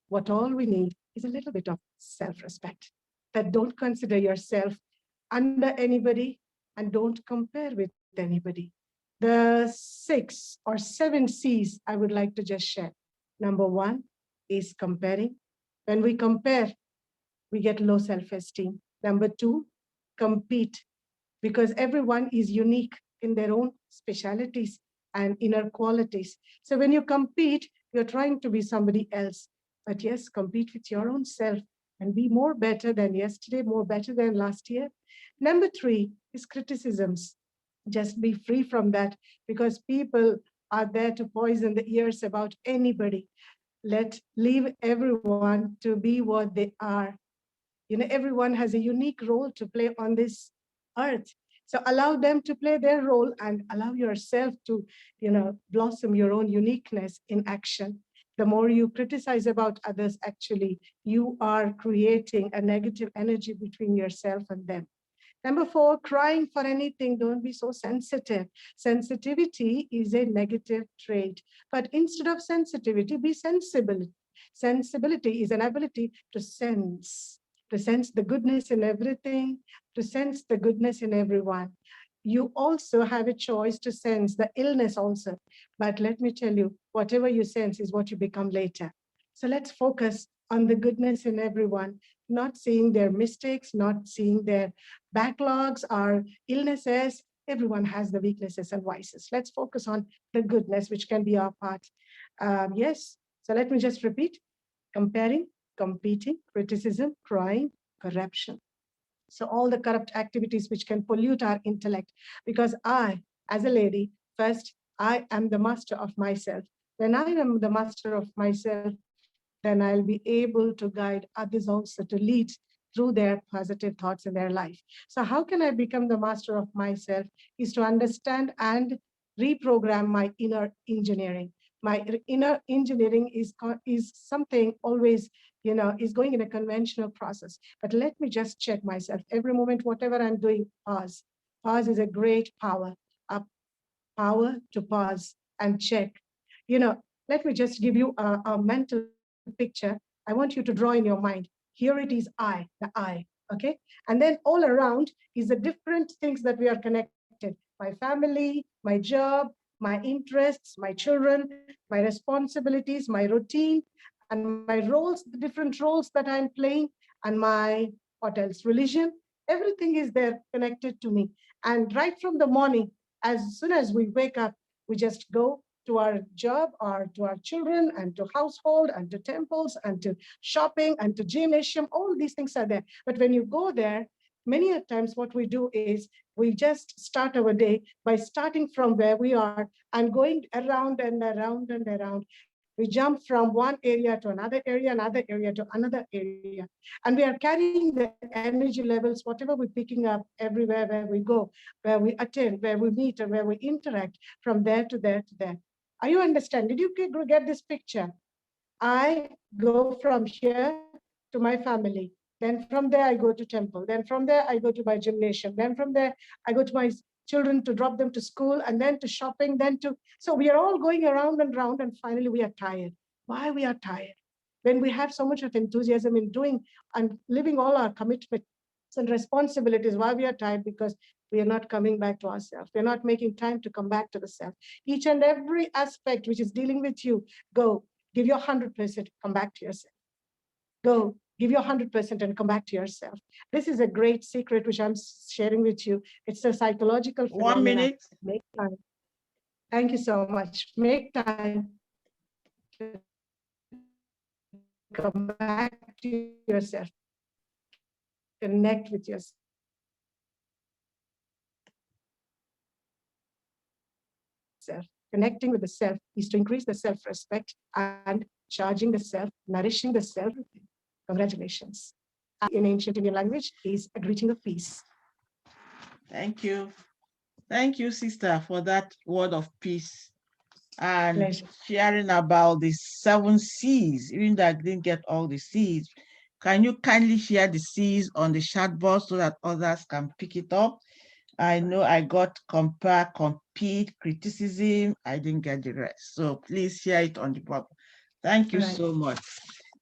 What all we need is a little bit of self-respect. That don't consider yourself under anybody and don't compare with anybody. The 6 or 7 C's I would like to just share. Number 1 is comparing. When we compare, we get low self-esteem. Number 2, compete, because everyone is unique in their own specialities and inner qualities. So when you compete, you're trying to be somebody else. But yes, compete with your own self and be more better than yesterday, more better than last year. Number 3 is criticisms. Just be free from that, because people are there to poison the ears about anybody. Leave everyone to be what they are. Everyone has a unique role to play on this earth. So allow them to play their role and allow yourself to, blossom your own uniqueness in action. The more you criticize about others, actually, you are creating a negative energy between yourself and them. Number 4, crying for anything. Don't be so sensitive. Sensitivity is a negative trait, but instead of sensitivity, be sensible. Sensibility is an ability to sense the goodness in everything, to sense the goodness in everyone. You also have a choice to sense the illness also. But let me tell you, whatever you sense is what you become later. So let's focus on the goodness in everyone, not seeing their mistakes, not seeing their backlogs or illnesses. Everyone has the weaknesses and vices. Let's focus on the goodness, which can be our part. Yes, so let me just repeat: comparing, competing, criticism, crying, corruption. So all the corrupt activities which can pollute our intellect, because I, as a lady, first, I am the master of myself. When I am the master of myself, then I'll be able to guide others also to lead through their positive thoughts in their life. So how can I become the master of myself is to understand and reprogram my inner engineering. My inner engineering is something always, is going in a conventional process. But let me just check myself. Every moment, whatever I'm doing, pause. Pause is a great power. A power to pause and check. Let me just give you a mental picture. I want you to draw in your mind. Here it is I, the I, okay? And then all around is the different things that we are connected. My family, my job, my interests, my children, my responsibilities, my routine, and my roles, the different roles that I'm playing, and my, what else, religion. Everything is there connected to me. And right from the morning, as soon as we wake up, we just go to our job or to our children and to household and to temples and to shopping and to gymnasium. All these things are there. But when you go there, many a times what we do is we just start our day by starting from where we are and going around and around and around. We jump from one area to another area to another area. And we are carrying the energy levels, whatever we're picking up everywhere where we go, where we attend, where we meet, or where we interact, from there to there to there. Are you understand? Did you get this picture? I go from here to my family. Then from there, I go to temple. Then from there, I go to my gymnasium. Then from there, I go to my children to drop them to school, and then to shopping, so we are all going around and around, and finally we are tired. Why we are tired? When we have so much of enthusiasm in doing and living all our commitments and responsibilities, why we are tired? Because we are not coming back to ourselves. We're not making time to come back to the self. Each and every aspect which is dealing with you, go, give your 100%, come back to yourself. Go, give your 100% and come back to yourself. This is a great secret which I'm sharing with you. It's a psychological phenomenon. 1 minute. Make time. Thank you so much. Make time to come back to yourself. Connect with yourself. Connecting with the self is to increase the self-respect and charging the self, nourishing the self. Congratulations. In ancient Indian language is a greeting of peace. Thank you. Thank you, sister, for that word of peace and Pleasure. sharing about the 7 C's, even though I didn't get all the C's. Can you kindly share the C's on the chat box so that others can pick it up? I know I got compare, compete, criticism. I didn't get the rest. So please share it on the board. Thank you so much.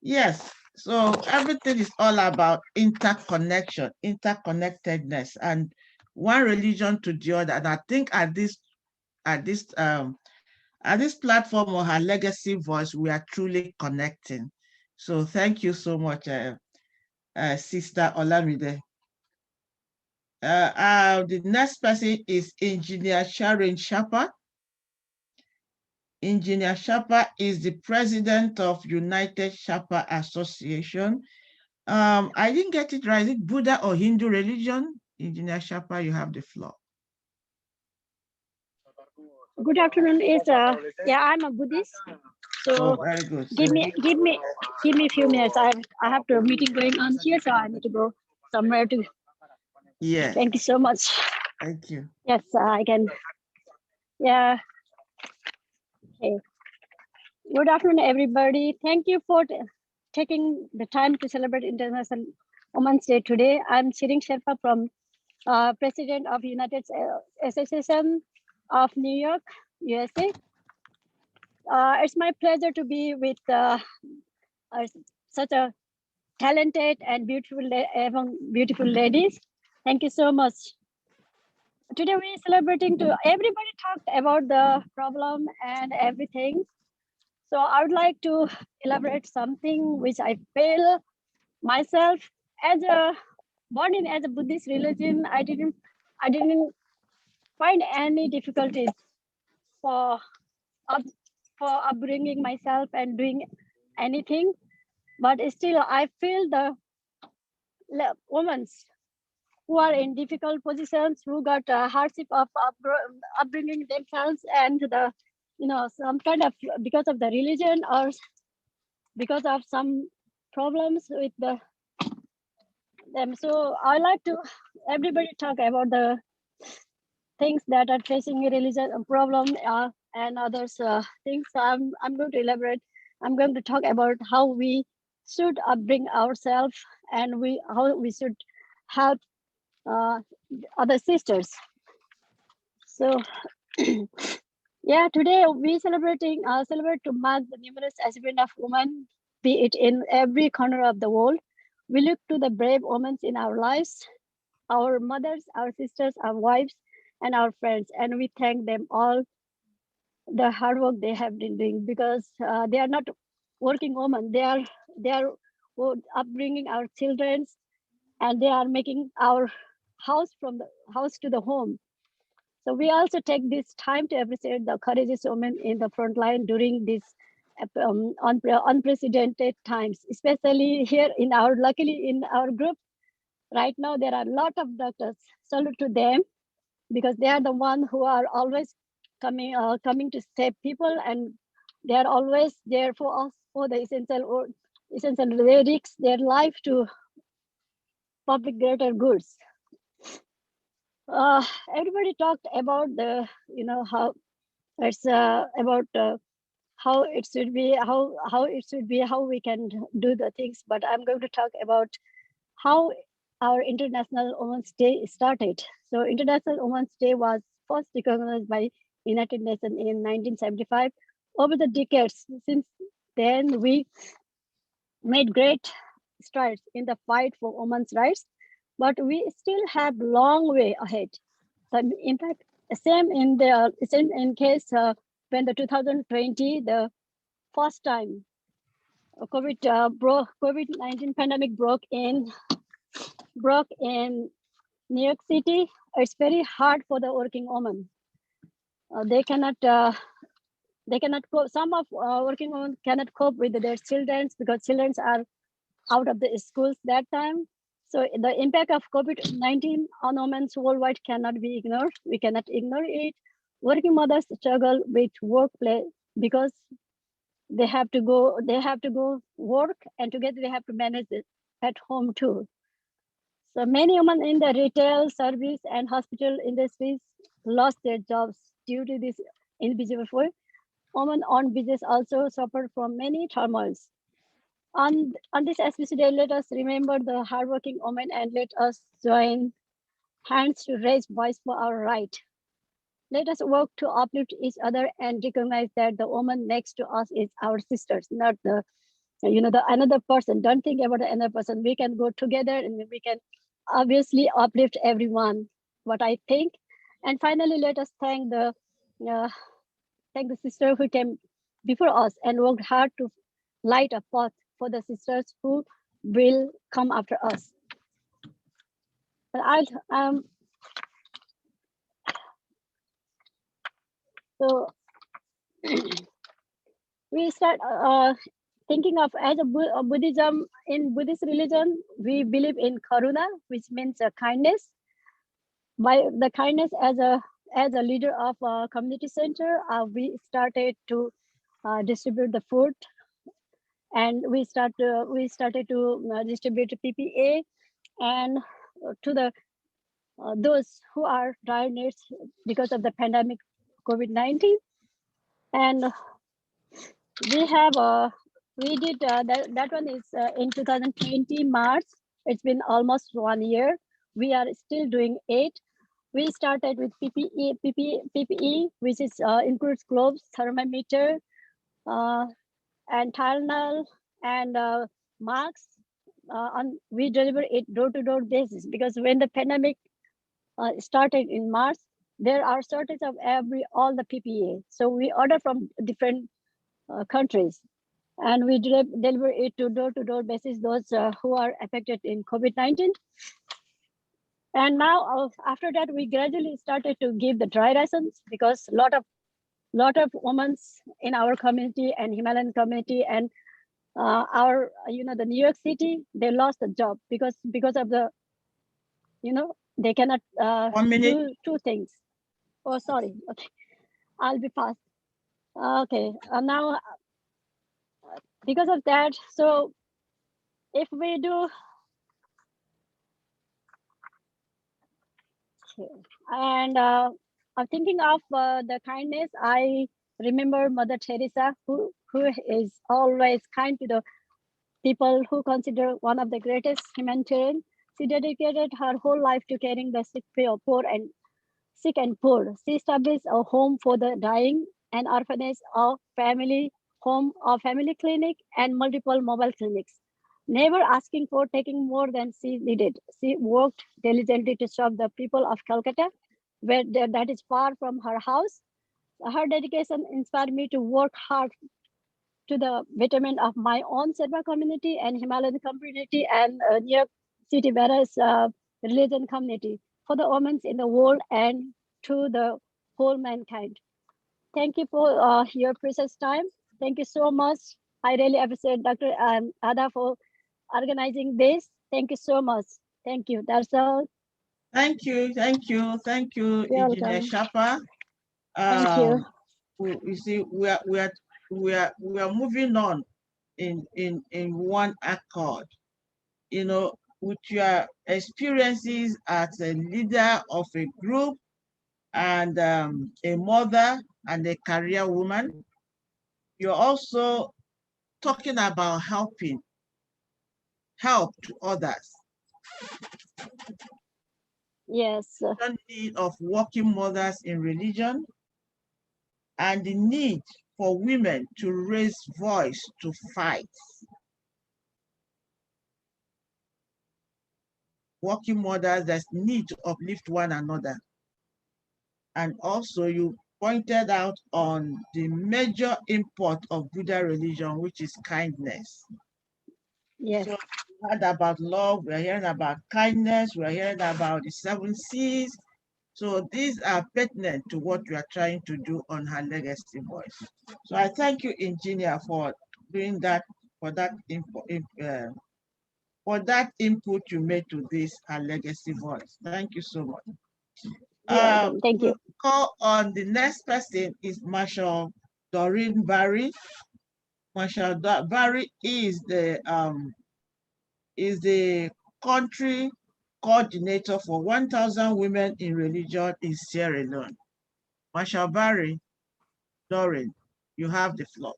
Yes. So everything is all about interconnection, interconnectedness, and one religion to the other. And I think at at this platform or her legacy voice, we are truly connecting. So thank you so much, Sister Olamide. The next person is Engineer Sharon Shapa. Engineer Shapa is the president of United Shapa Association. I didn't get it right. Is it Buddha or Hindu religion? Engineer Shapa, you have the floor. Good afternoon. Yeah, I'm a Buddhist. So very good. give me a few minutes. I have a meeting going on here, so I need to go somewhere to. Yeah. Thank you so much. Thank you. Yes, I can. Yeah. Okay. Good afternoon, everybody. Thank you for taking the time to celebrate International Women's Day today. I'm Shirin Sherpa from President of United Association of New York, USA. It's my pleasure to be with such a talented and beautiful ladies. Thank you so much. Today we're celebrating everybody talked about the problem and everything. So I would like to elaborate something which I feel myself born in as a Buddhist religion. I didn't find any difficulties for upbringing myself and doing anything, but still I feel the women who are in difficult positions, who got hardship of upbringing themselves, and some kind of because of the religion or because of some problems with them. So I like to everybody talk about the things that are facing a religion problem and others things. So I'm going to elaborate. I'm going to talk about how we should upbring ourselves and how we should help other sisters. So yeah, today we celebrate to mark the numerous achievements of women, be it in every corner of the world. We look to the brave women in our lives, our mothers, our sisters, our wives, and our friends, and we thank them all the hard work they have been doing, because they are not working women. They are upbringing our children, and they are making our house from the house to the home. So we also take this time to appreciate the courageous women in the front line during these unprecedented times, especially here luckily in our group. Right now, there are a lot of doctors. Salute to them, because they are the ones who are always coming to save people, and they are always there for us, for the essential. They risk their life to public greater goods. Everybody talked about how it's about how it should be, how we can do the things. But I'm going to talk about how our International Women's Day started. So International Women's Day was first recognized by United Nations in 1975. Over the decades since then, we made great strides in the fight for women's rights, but we still have a long way ahead. So in fact, same in case when the 2020, the first time COVID-19 pandemic broke in New York City. It's very hard for the working women. They cannot cope. Some of working women cannot cope with their children, because children are out of the schools that time. So the impact of COVID-19 on women worldwide cannot be ignored. We cannot ignore it. Working mothers struggle with workplace because they have to go work, and together they have to manage it at home too. So many women in the retail, service, and hospital industries lost their jobs due to this invisible force. Women-owned business also suffered from many turmoils. On this auspicious day, let us remember the hardworking women, and let us join hands to raise voice for our right. Let us work to uplift each other and recognize that the woman next to us is our sisters, not the another person. Don't think about another person. We can go together, and we can obviously uplift everyone, what I think. And finally, let us thank the thank the sister who came before us and worked hard to light a path for the sisters who will come after us. But so we start thinking of as a Buddhism. In Buddhist religion, we believe in karuna, which means kindness. By the kindness as a leader of a community center, we started to distribute the food, and we started to distribute PPA and to the those who are dire needs because of the pandemic COVID-19. And we did that one is in 2020 March. It's been almost 1 year. We are still doing it. We started with PPE, which is includes gloves, thermometer, and Tylenol, and masks. We deliver it door-to-door basis, because when the pandemic started in March, there are shortage of all the PPE. So we order from different countries, and we deliver it to door-to-door basis, those who are affected in COVID-19. And now after that, we gradually started to give the dry rations, because a lot of women in our community and Himalayan community and our the New York City, they lost the job because of the they cannot do two things. Oh, sorry. Okay, I'll be fast. Okay, now because of that, so if we do, and I'm thinking of the kindness. I remember Mother Teresa, who is always kind to the people who consider one of the greatest humanitarian. She dedicated her whole life to caring the sick and poor. She established a home for the dying, an orphanage, a family home, a family clinic, and multiple mobile clinics. Never asking for taking more than she needed. She worked diligently to serve the people of Calcutta, where that is far from her house. Her dedication inspired me to work hard to the betterment of my own Serba community and Himalayan community and New York City various religion community, for the women in the world and to the whole mankind. Thank you for your precious time. Thank you so much. I really appreciate Dr. Ada for organizing this. Thank you so much. Thank you. That's all. Thank you, Engineer Shapa. Thank you. You see, we are moving on in one accord. With your experiences as a leader of a group and a mother and a career woman, you're also talking about help to others. Yes. The need of working mothers in religion and the need for women to raise voice to fight. Working mothers, there's need to uplift one another. And also you pointed out on the major import of Buddha religion, which is kindness. Yes. So we heard about love, we're hearing about kindness, we're hearing about the 7 C's. So these are pertinent to what we are trying to do on Her Legacy Voice. So I thank you, Engineer, for doing that, for that input you made to this Her Legacy Voice. Thank you so much. Thank you. Call on the next person is Marshal Doreen Barry. Marshal Barry is the country coordinator for 1,000 Women in Religion in Sierra Leone. Marshal Barry, Doreen, you have the floor.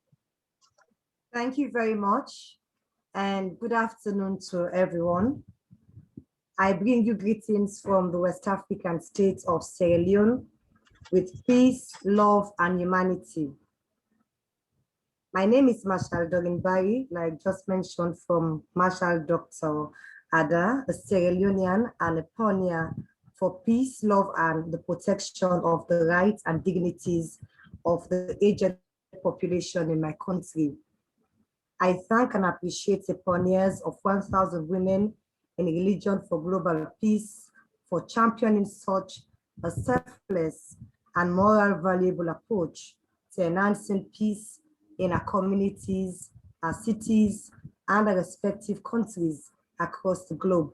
Thank you very much, and good afternoon to everyone. I bring you greetings from the West African state of Sierra Leone with peace, love, and humanity. My name is Marshal Doreen Barry, like just mentioned, from Marshal Dr. Ada, a Sierra Leonean and a pioneer for peace, love, and the protection of the rights and dignities of the aged population in my country. I thank and appreciate the pioneers of 1,000 women in religion for global peace for championing such a selfless and moral valuable approach to enhancing peace in our communities, our cities, and our respective countries across the globe.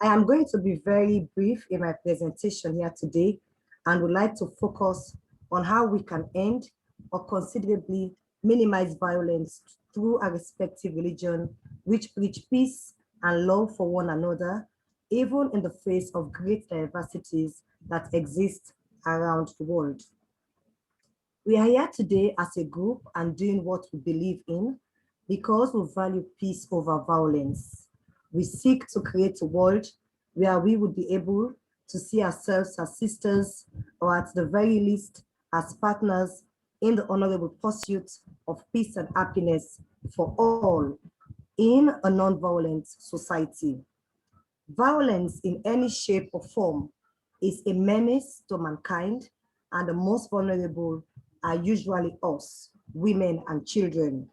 I am going to be very brief in my presentation here today and would like to focus on how we can end or considerably minimize violence through our respective religion, which preach peace and love for one another, even in the face of great diversities that exist around the world. We are here today as a group and doing what we believe in because we value peace over violence. We seek to create a world where we would be able to see ourselves as sisters, or at the very least, as partners in the honorable pursuit of peace and happiness for all in a non-violent society. Violence in any shape or form is a menace to mankind, and the most vulnerable are usually us, women and children.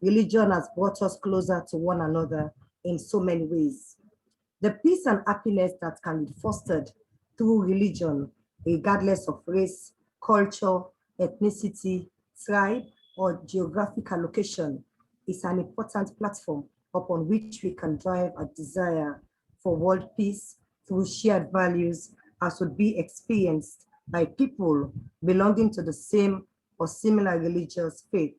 Religion has brought us closer to one another in so many ways. The peace and happiness that can be fostered through religion, regardless of race, culture, ethnicity, tribe, or geographical location, is an important platform upon which we can drive a desire for world peace through shared values as would be experienced by people belonging to the same or similar religious faith.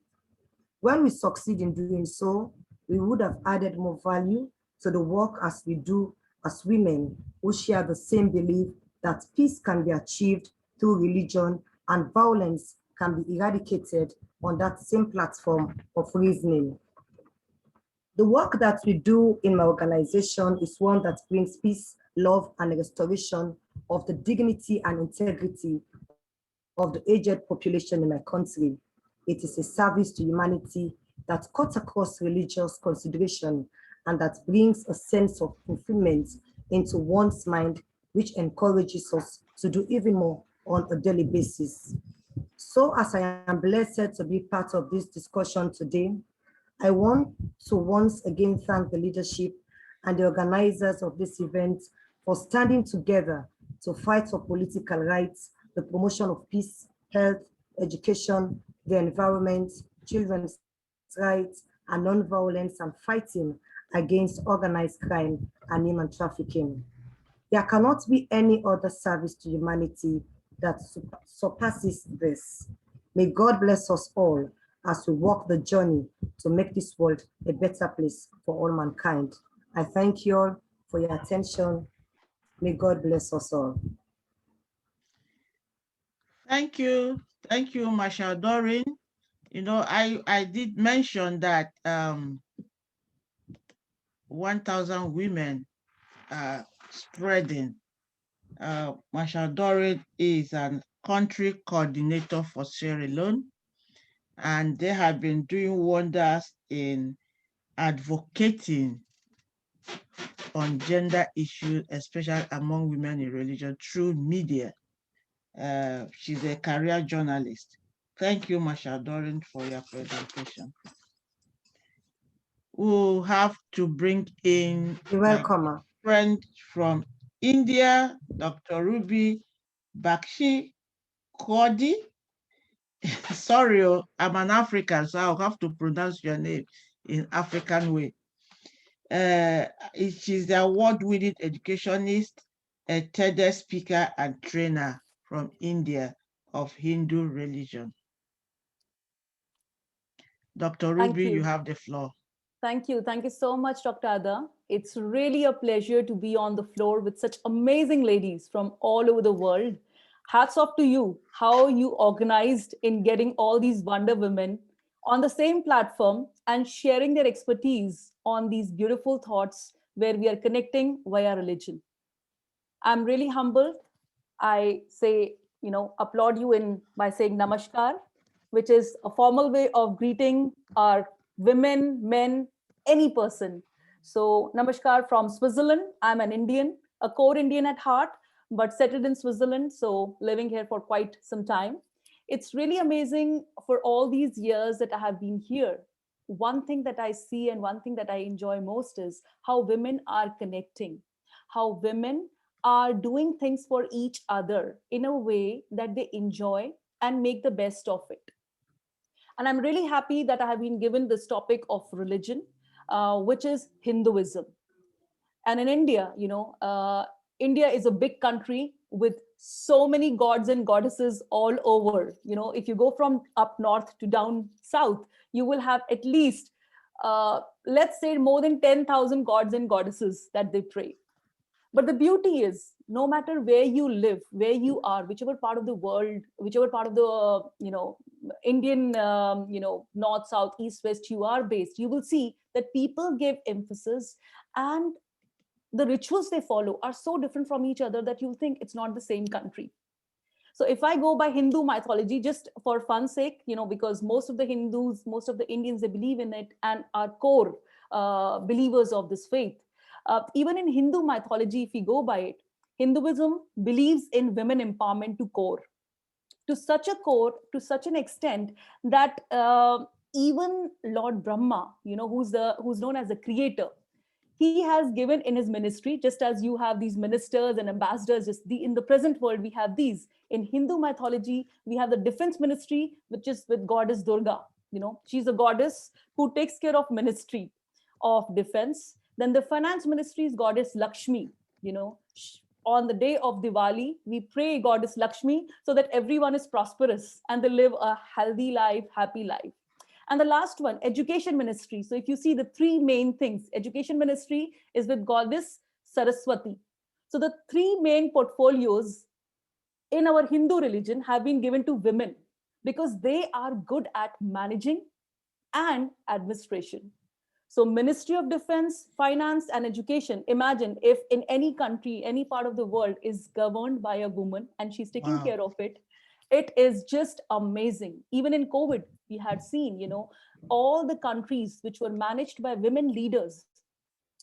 When we succeed in doing so, we would have added more value to the work as we do as women who share the same belief that peace can be achieved through religion and violence can be eradicated on that same platform of reasoning. The work that we do in my organization is one that brings peace, love, and restoration of the dignity and integrity of the aged population in my country. It is a service to humanity that cuts across religious consideration and that brings a sense of fulfillment into one's mind, which encourages us to do even more on a daily basis. So as I am blessed to be part of this discussion today, I want to once again thank the leadership and the organizers of this event for standing together to fight for political rights, the promotion of peace, health, education, the environment, children's rights, and non-violence, and fighting against organized crime and human trafficking. There cannot be any other service to humanity that surpasses this. May God bless us all as we walk the journey to make this world a better place for all mankind. I thank you all for your attention. May God bless us all. Thank you. Thank you, Marshal Dorin. You know, I did mention that 1,000 women are spreading. Marshal Dorin is a country coordinator for Sierra Leone, and they have been doing wonders in advocating on gender issues, especially among women in religion, through media. She's a career journalist. Thank you, Marshal Dorin, for your presentation. We'll have to bring in You're welcome. my friend from India, Dr. Ruby Bakshi Kodi. Sorry, I'm an African, so I'll have to pronounce your name in African way. She's the award-winning educationist, a TED speaker and trainer from India of Hindu religion. Dr. Ruby, you have the floor. Thank you. Thank you so much, Dr. Ada. It's really a pleasure to be on the floor with such amazing ladies from all over the world. Hats off to you, how you organized in getting all these wonder women on the same platform and sharing their expertise on these beautiful thoughts where we are connecting via religion. I'm really humbled. I say, applaud you by saying namaskar, which is a formal way of greeting our women, men, any person. So namaskar from Switzerland. I'm an Indian. a core Indian at heart, but settled in Switzerland, so living here for quite some time. It's really amazing for all these years that I have been here. One thing that I see and one thing that I enjoy most is how women are connecting, how women are doing things for each other in a way that they enjoy and make the best of it. And I'm really happy that I have been given this topic of religion, which is Hinduism. And in India, India is a big country with so many gods and goddesses all over. If you go from up north to down south, you will have at least, let's say, more than 10,000 gods and goddesses that they pray. But the beauty is, no matter where you live, where you are, whichever part of the world, whichever part of the Indian north, south, east, west you are based, you will see that people give emphasis, and the rituals they follow are so different from each other that you'll think it's not the same country. So if I go by Hindu mythology, just for fun's sake, because most of the Hindus, most of the Indians, they believe in it and are core believers of this faith. Even in Hindu mythology, if you go by it, Hinduism believes in women empowerment to core, to such a core, to such an extent that even Lord Brahma, who's known as the creator, he has given in his ministry, just as you have these ministers and ambassadors, in the present world, we have these. In Hindu mythology, we have the defense ministry, which is with goddess Durga. She's a goddess who takes care of ministry of defense. Then the finance ministry is goddess Lakshmi. On the day of Diwali, we pray goddess Lakshmi so that everyone is prosperous and they live a healthy life, happy life. And the last one, education ministry. So if you see the three main things, education ministry is with goddess Saraswati. So the three main portfolios in our Hindu religion have been given to women because they are good at managing and administration. So Ministry of Defense, Finance and Education. Imagine if in any country, any part of the world is governed by a woman and she's taking care of it. It is just amazing. Even in COVID, we had seen, all the countries which were managed by women leaders,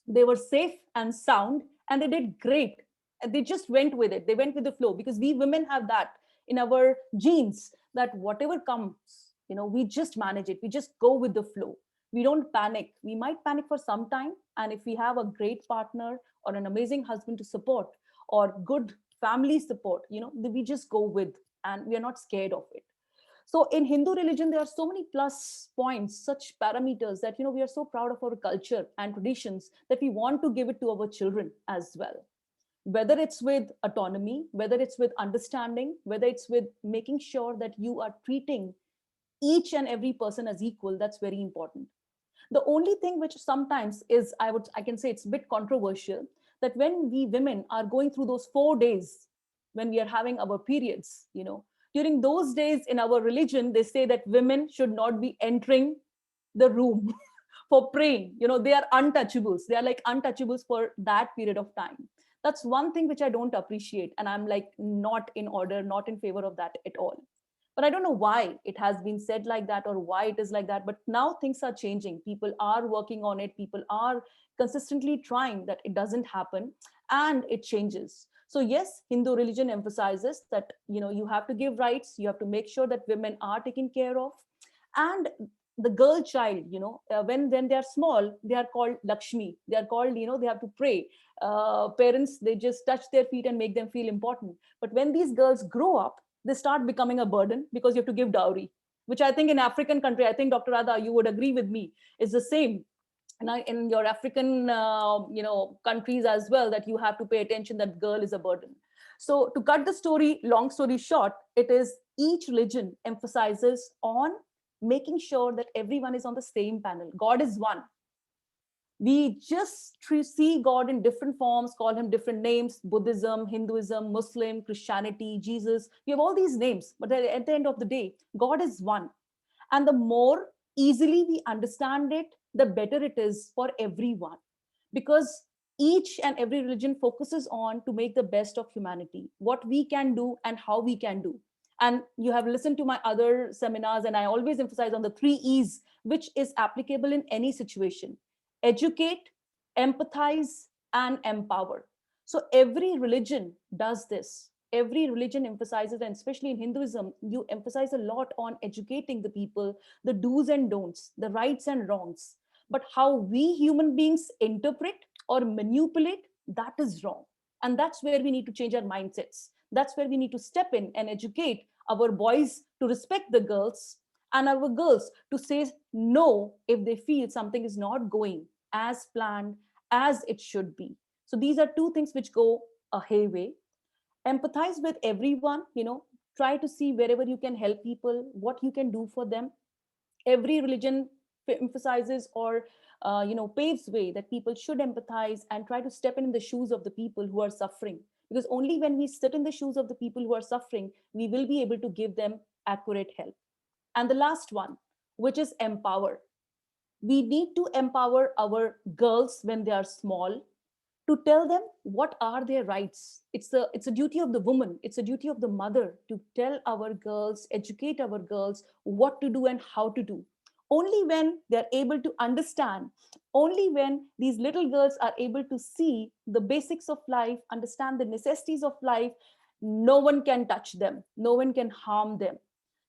they were safe and sound and they did great. And they just went with it. They went with the flow because we women have that in our genes that whatever comes, we just manage it. We just go with the flow. We don't panic. We might panic for some time. And if we have a great partner or an amazing husband to support or good family support, we just go with, and we are not scared of it. So in Hindu religion, there are so many plus points, such parameters that, we are so proud of our culture and traditions that we want to give it to our children as well. Whether it's with autonomy, whether it's with understanding, whether it's with making sure that you are treating each and every person as equal, that's very important. The only thing which sometimes is, I can say it's a bit controversial, that when we women are going through those 4 days, when we are having our periods, during those days in our religion, they say that women should not be entering the room for praying. They are untouchables. They are like untouchables for that period of time. That's one thing which I don't appreciate. And I'm like not in order, not in favor of that at all. But I don't know why it has been said like that or why it is like that. But now things are changing. People are working on it. People are consistently trying that it doesn't happen and it changes. So yes, Hindu religion emphasizes that, you have to give rights. You have to make sure that women are taken care of. And the girl child, when they are small, they are called Lakshmi. They are called, they have to pray. Parents, they just touch their feet and make them feel important. But when these girls grow up, they start becoming a burden because you have to give dowry, which I think in African country, I think Dr. Radha, you would agree with me, is the same. And in your African, countries as well, that you have to pay attention that girl is a burden. So to cut the story, long story short, it is each religion emphasizes on making sure that everyone is on the same panel. God is one. We just see God in different forms, call him different names: Buddhism, Hinduism, Muslim, Christianity, Jesus. We have all these names, but at the end of the day, God is one. And the more easily we understand it, the better it is for everyone. Because each and every religion focuses on to make the best of humanity, what we can do and how we can do. And you have listened to my other seminars, and I always emphasize on the 3 E's, which is applicable in any situation: educate, empathize, and empower. So every religion does this. Every religion emphasizes, and especially in Hinduism, you emphasize a lot on educating the people, the do's and don'ts, the rights and wrongs. But how we human beings interpret or manipulate, that is wrong. And that's where we need to change our mindsets. That's where we need to step in and educate our boys to respect the girls, and our girls to say no if they feel something is not going as planned, as it should be. So these are two things which go a hayway. Empathize with everyone, try to see wherever you can help people, what you can do for them. Every religion emphasizes or paves way that people should empathize and try to step in the shoes of the people who are suffering, because only when we sit in the shoes of the people who are suffering, we will be able to give them accurate help. And the last one, which is empower. We need to empower our girls when they are small, to tell them what are their rights. It's a duty of the woman, it's a duty of the mother to tell our girls, educate our girls what to do and how to do. Only when they're able to understand, only when these little girls are able to see the basics of life, understand the necessities of life, no one can touch them, no one can harm them.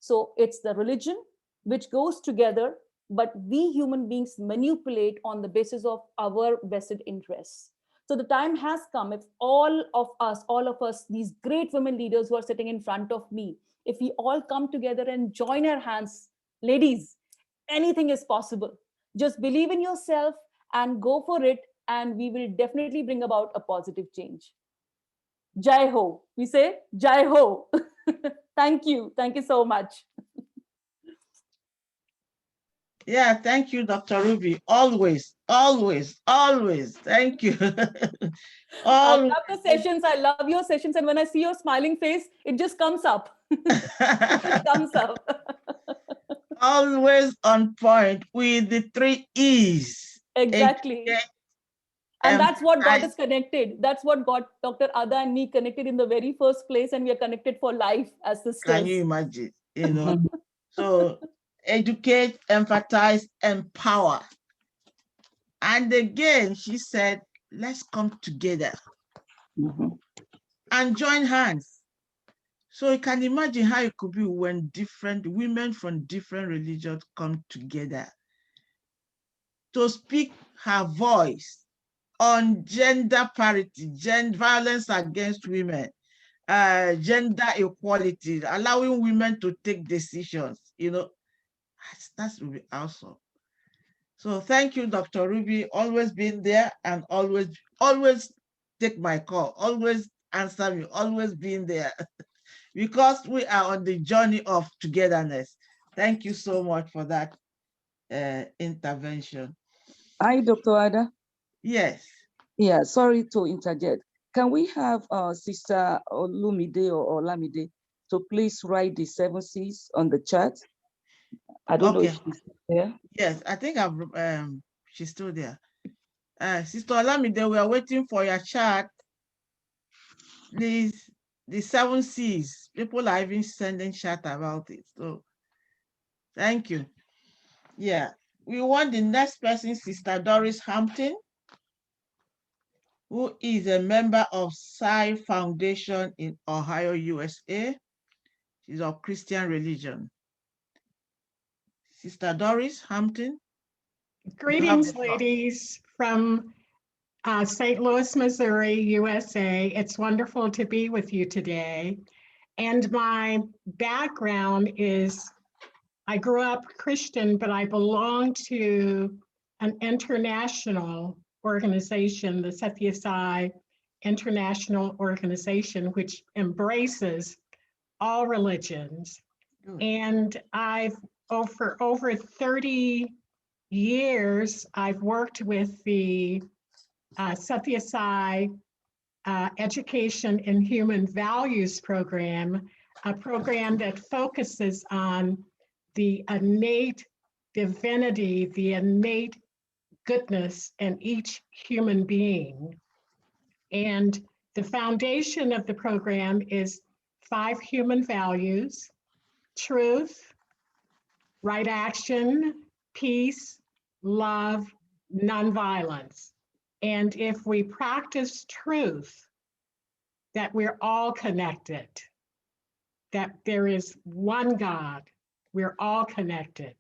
So it's the religion which goes together, but we human beings manipulate on the basis of our vested interests. So the time has come, if all of us, these great women leaders who are sitting in front of me, if we all come together and join our hands, ladies, anything is possible. Just believe in yourself and go for it, and we will definitely bring about a positive change. Jai Ho. We say Jai Ho. Thank you. Thank you so much. Yeah, thank you, Dr. Ruby. Always, always, always. Thank you. I Always. love the sessions. I love your sessions. And when I see your smiling face, it just comes up. It just comes up. Always on point with the 3 E's. Exactly. Educate, And that's what got empathize. us connected. That's what got Dr. Ada and me connected in the very first place. And we are connected for life as sisters. Can you imagine? So educate, empathize, empower. And again, she said, let's come together and join hands. So you can imagine how it could be when different women from different religions come together to speak her voice on gender parity, violence against women, gender equality, allowing women to take decisions. That would be awesome. So thank you, Dr. Ruby, always being there and always take my call, always answer me, always being there, because we are on the journey of togetherness. Thank you so much for that intervention. Hi, Dr. Ada. Yes. Yeah, sorry to interject. Can we have Sister Olumide or Olamide to please write the 7 C's on the chat? I don't know if she's there. Yes, I think she's still there. Sister Olamide, we are waiting for your chat. Please, the 7 C's. People are even sending chat about it. So thank you. Yeah. We want the next person, Sister Doris Hampton, who is a member of Psi Foundation in Ohio, USA. She's of Christian religion. Sister Doris Hampton. Greetings, ladies, from St. Louis, Missouri, USA. It's wonderful to be with you today. And my background is, I grew up Christian, but I belong to an international organization, the Satya Sai International Organization, which embraces all religions. And I've, for over 30 years, I've worked with the Satya Sai Education in Human Values program, a program that focuses on the innate divinity, the innate goodness in each human being. And the foundation of the program is 5 human values: truth, right action, peace, love, nonviolence. And if we practice truth, that we're all connected, that there is one God, we're all connected,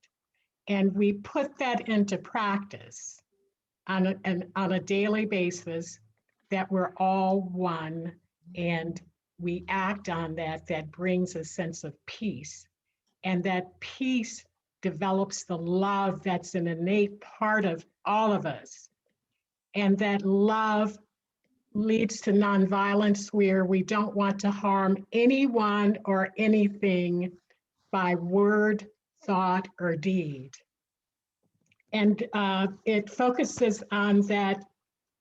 and we put that into practice on a daily basis, that we're all one, and we act on that, that brings a sense of peace. And that peace develops the love that's an innate part of all of us. And that love leads to nonviolence, where we don't want to harm anyone or anything by word, thought, or deed. And it focuses on that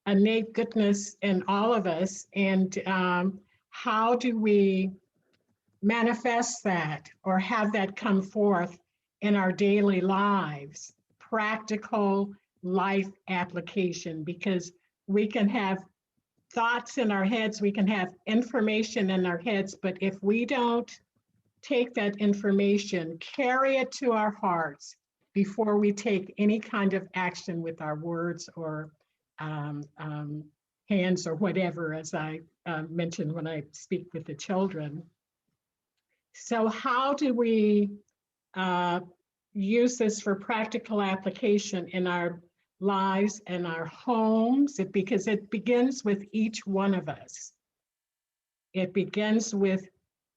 innate goodness in all of us, and how do we manifest that or have that come forth in our daily lives, practical life application, because we can have thoughts in our heads, we can have information in our heads, but if we don't take that information, carry it to our hearts before we take any kind of action with our words or hands or whatever, as I mentioned when I speak with the children. So how do we use this for practical application in our lives and our homes? Because it begins with each one of us. It begins with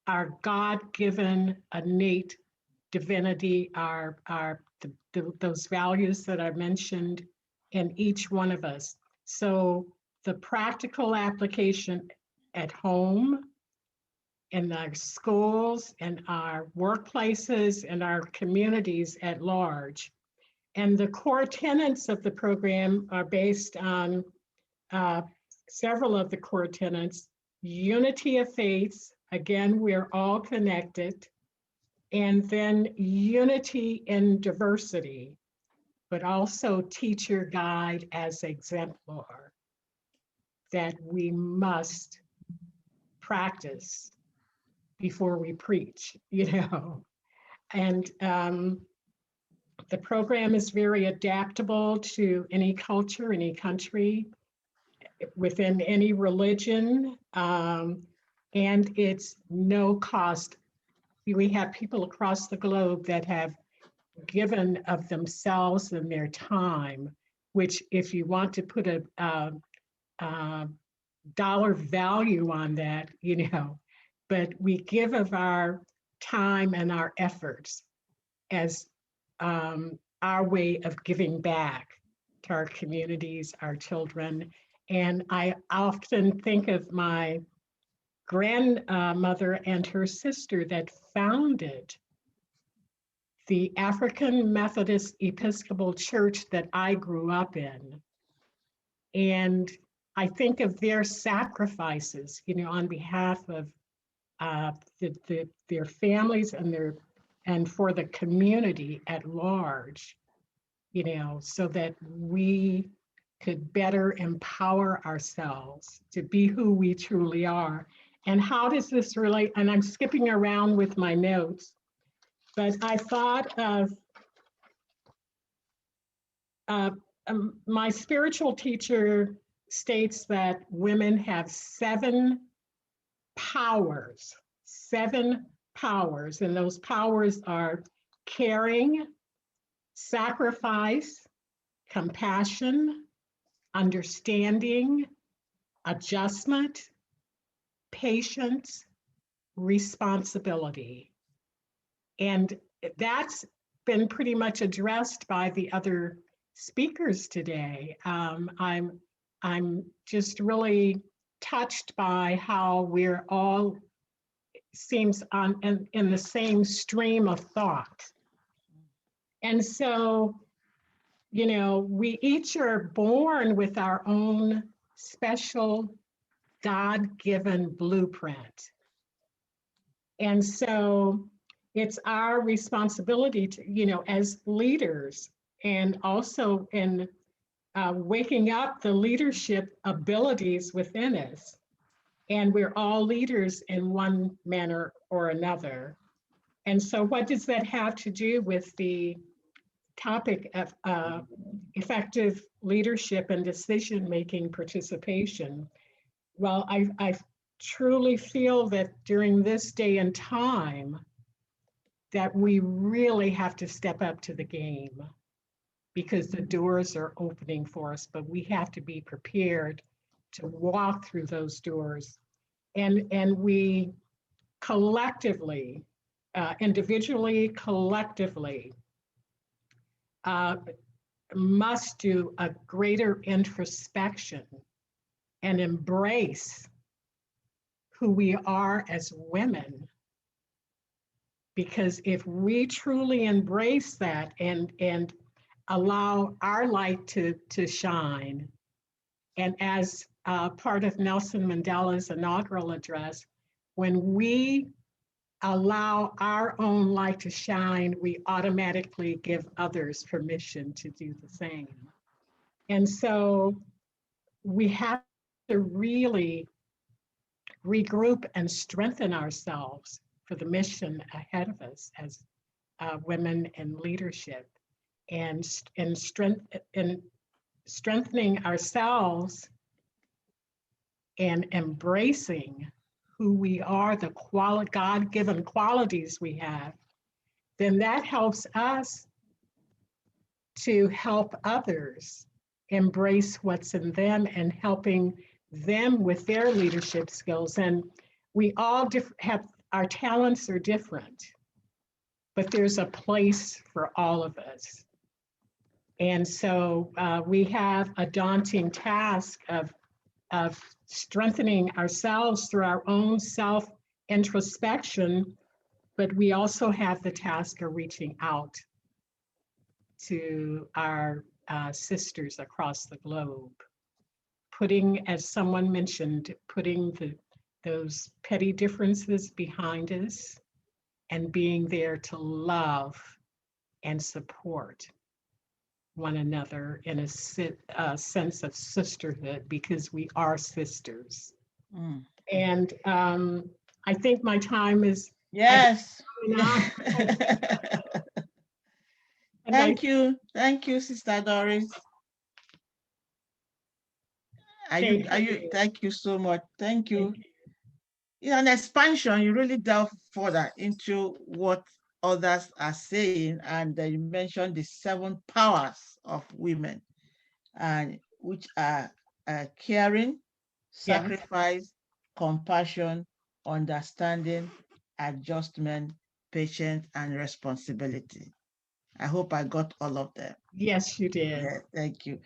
our God-given innate divinity, those values that I mentioned in each one of us. So the practical application at home, in our schools, in our workplaces, in our communities at large. And the core tenets of the program are based on several of the core tenets: unity of faith, again, we're all connected, and then unity in diversity, but also teacher guide as exemplar, that we must practice before we preach, And the program is very adaptable to any culture, any country, within any religion, and it's no cost. We have people across the globe that have given of themselves and their time, which, if you want to put a dollar value on that, but we give of our time and our efforts as our way of giving back to our communities, our children. And I often think of my grandmother and her sister that founded the African Methodist Episcopal Church that I grew up in. And I think of their sacrifices, on behalf of their families and for the community at large, so that we could better empower ourselves to be who we truly are. And how does this relate? And I'm skipping around with my notes, but I thought of my spiritual teacher states that women have 7 powers, and those powers are caring, sacrifice, compassion, understanding, adjustment, patience, responsibility. And that's been pretty much addressed by the other speakers today. I'm just really touched by how we're all seems in the same stream of thought. And so, we each are born with our own special God-given blueprint. And so it's our responsibility to, as leaders, and also in waking up the leadership abilities within us. And we're all leaders in one manner or another. And so what does that have to do with the topic of effective leadership and decision-making participation. Well, I truly feel that during this day and time that we really have to step up to the game, because the doors are opening for us, but we have to be prepared to walk through those doors. And we collectively, individually, collectively, must do a greater introspection and embrace who we are as women. Because if we truly embrace that and allow our light to shine, and as part of Nelson Mandela's inaugural address, when we allow our own light to shine, we automatically give others permission to do the same. And so we have to really regroup and strengthen ourselves for the mission ahead of us as women in leadership, and strengthening ourselves and embracing who we are, the God-given qualities we have, then that helps us to help others embrace what's in them and helping them with their leadership skills. And we all have, our talents are different, but there's a place for all of us. And so we have a daunting task of strengthening ourselves through our own self-introspection, but we also have the task of reaching out to our sisters across the globe, putting, as someone mentioned, putting those petty differences behind us and being there to love and support one another in a sense of sisterhood, because we are sisters. Mm. And I think my time is. Yes. Thank you, Sister Doris. Thank you so much. Thank you. In an expansion, you really delve further into what others are saying, and you mentioned the 7 powers of women, and which are caring, sacrifice, compassion, understanding, adjustment, patience, and responsibility. I hope I got all of them. Yes, you did. Yeah, thank you.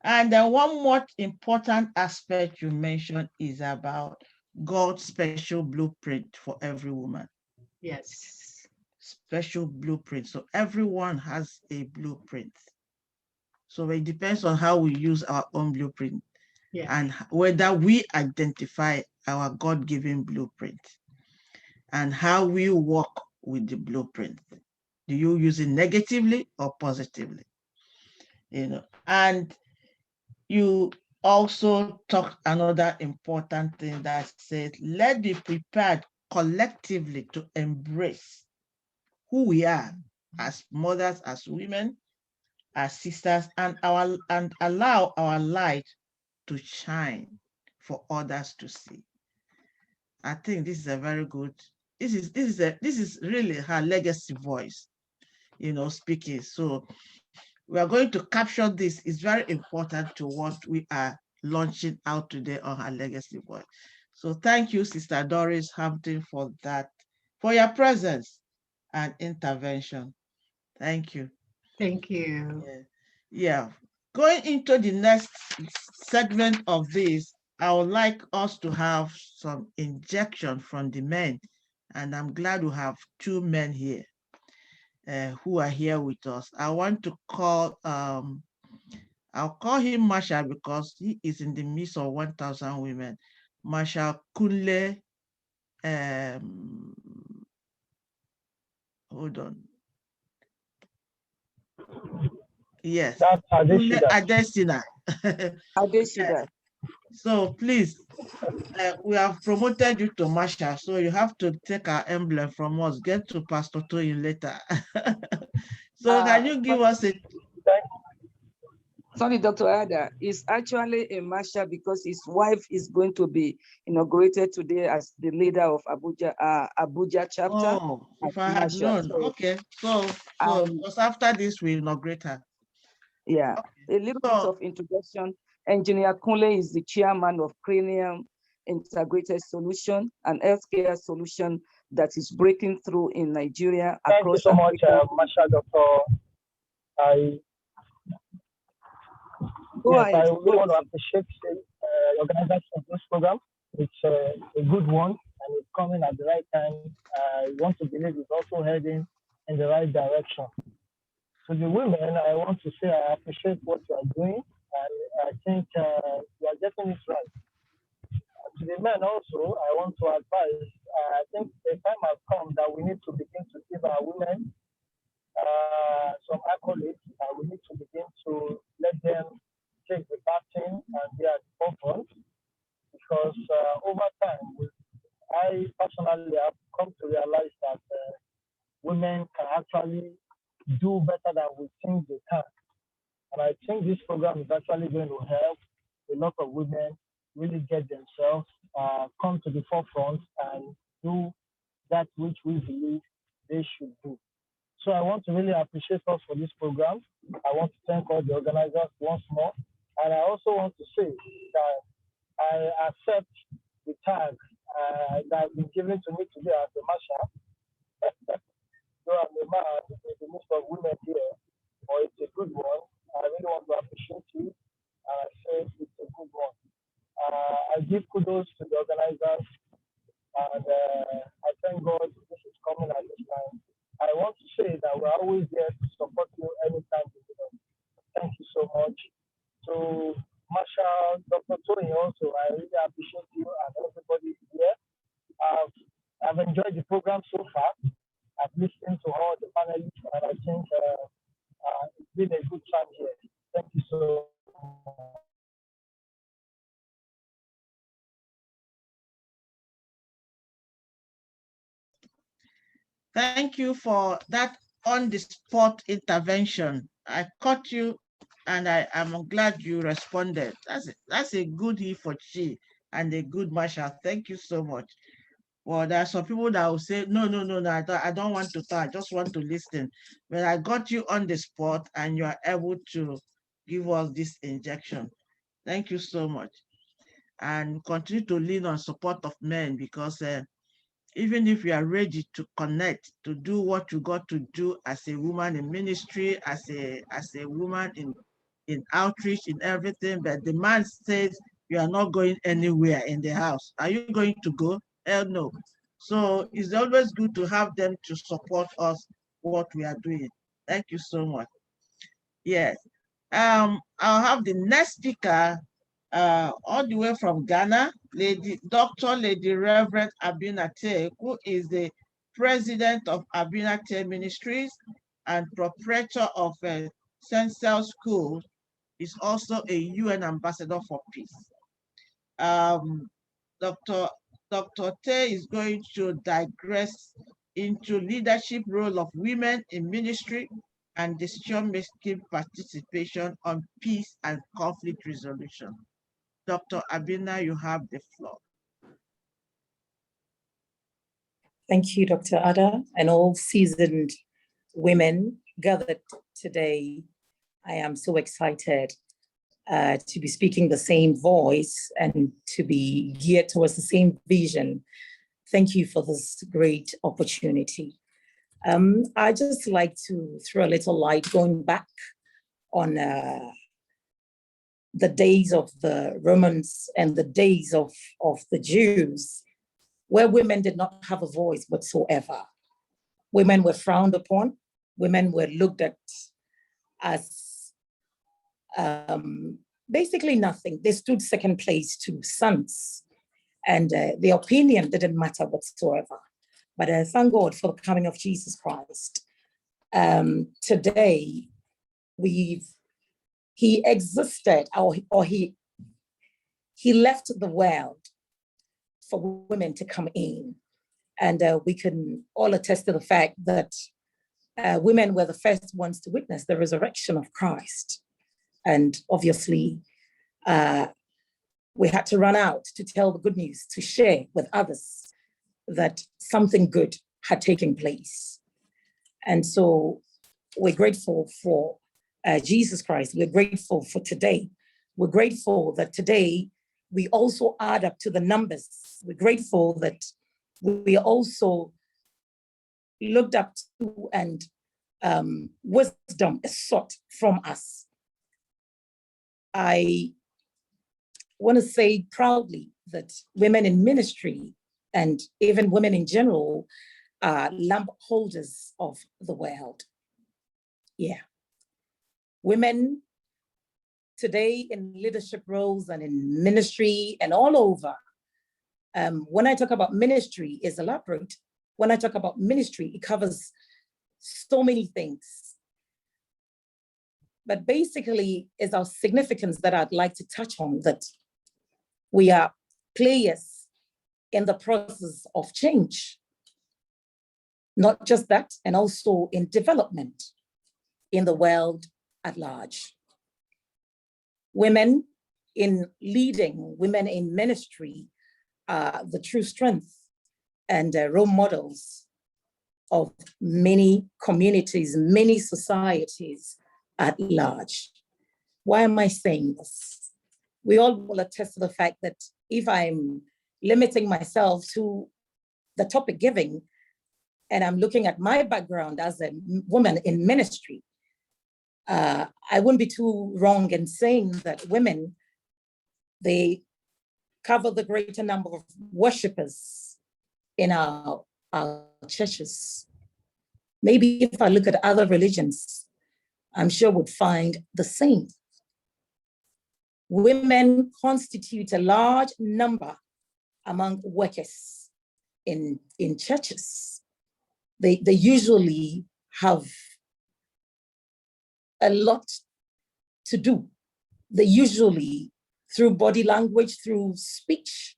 And then one more important aspect you mentioned is about God's special blueprint for every woman. Yes. Special blueprint. So everyone has a blueprint. So it depends on how we use our own blueprint, and whether we identify our God-given blueprint and how we work with the blueprint. Do you use it negatively or positively? And you also talked another important thing that says, let's be prepared collectively to embrace who we are as mothers, as women, as sisters, and allow our light to shine for others to see. I think this is a very good, this is really her legacy voice, speaking. So we are going to capture this. It's very important to what we are launching out today on her legacy voice. So thank you, Sister Doris Hampton, for that, for your presence and intervention. Thank you. Thank you. Yeah. Going into the next segment of this, I would like us to have some injection from the men. And I'm glad we have 2 men here who are here with us. I want to call, I'll call him Marshall because he is in the midst of 1,000 women. Marshall Kunle, hold on. Yes, Adesina. Adesina. So please, we have promoted you to Marshal, so you have to take our emblem from us. Get to Pastor Toyin later. So can you give us a... Sorry, Dr. Ada, is actually a marshal because his wife is going to be inaugurated today as the leader of Abuja chapter. Oh, if I had known. Okay, so because after this we inaugurate her. Yeah, okay. A little bit of introduction. Engineer Kunle is the chairman of Cranium Integrated Solution, an healthcare solution that is breaking through in Nigeria. Thank you so much, Marshal Doctor. I really want to appreciate the organizers of this program. It's a good one, and it's coming at the right time. I want to believe it's also heading in the right direction. To the women, I want to say I appreciate what you are doing, and I think you are getting it right. To the men also, I want to advise, I think the time has come that we need to begin to give our women some accolades. We need to begin to let them take the baton and be at the forefront, because over time, I personally have come to realize that women can actually do better than we think they can. And I think this program is actually going to help a lot of women really get themselves, come to the forefront and do that which we believe they should do. So I want to really appreciate us for this program. I want to thank all the organizers once more. And I also want to say that I accept the tag that has been given to me today as a marshal. Though I'm a man in the midst of women here, or it's a good one, I really want to appreciate you. And I say it's a good one. I give kudos to the organizers, and I thank God this is coming at this time. I want to say that we're always there to support you anytime you need. Thank you so much. To Marshal, Dr. Tony also, I really appreciate you and everybody here. I've enjoyed the program so far. I've listened to all the panelists, and I think it's been a good time here. Thank you so much. Thank you for that on-the-spot intervention. I caught you, and I am glad you responded. That's a good he for she and a good marshal. Thank you so much. Well, there are some people that will say, no, I don't want to talk. I just want to listen. But I got you on the spot, and you are able to give us this injection. Thank you so much. And continue to lean on support of men, because even if you are ready to connect, to do what you got to do as a woman in ministry, as a woman in outreach, in everything, but the man says you are not going anywhere in the house. Are you going to go? Hell no. So it's always good to have them to support us, what we are doing. Thank you so much. Yes. I'll have the next speaker all the way from Ghana, Dr. Lady Reverend Abinate, who is the president of Abinate Ministries and proprietor of Sensel School, is also a UN ambassador for peace. Dr. Tay is going to digress into leadership role of women in ministry and decision-making participation on peace and conflict resolution. Dr. Abina, you have the floor. Thank you, Dr. Ada, and all seasoned women gathered today. I am so excited to be speaking the same voice and to be geared towards the same vision. Thank you for this great opportunity. I just like to throw a little light going back on the days of the Romans and the days of the Jews, where women did not have a voice whatsoever. Women were frowned upon. Women were looked at as basically nothing. They stood second place to sons, and their opinion didn't matter whatsoever. But thank God for the coming of Jesus Christ. Today, he existed, or he left the world for women to come in. And we can all attest to the fact that women were the first ones to witness the resurrection of Christ. And obviously, we had to run out to tell the good news, to share with others that something good had taken place. And so we're grateful for Jesus Christ. We're grateful for today. We're grateful that today we also add up to the numbers. We're grateful that we also looked up to and wisdom is sought from us. I want to say proudly that women in ministry and even women in general are lamp holders of the world. Yeah. Women today in leadership roles and in ministry and all over. When I talk about ministry, is elaborate. When I talk about ministry, it covers so many things. But basically, is our significance that I'd like to touch on, that we are players in the process of change. Not just that, and also in development in the world at large. Women in leading, women in ministry are the true strength and role models of many communities, many societies at large. Why am I saying this? We all will attest to the fact that if I'm limiting myself to the topic giving, and I'm looking at my background as a woman in ministry, I wouldn't be too wrong in saying that women, they cover the greater number of worshipers in our churches. Maybe if I look at other religions, I'm sure would find the same. Women constitute a large number among workers in churches. They usually have a lot to do. They usually, through body language, through speech,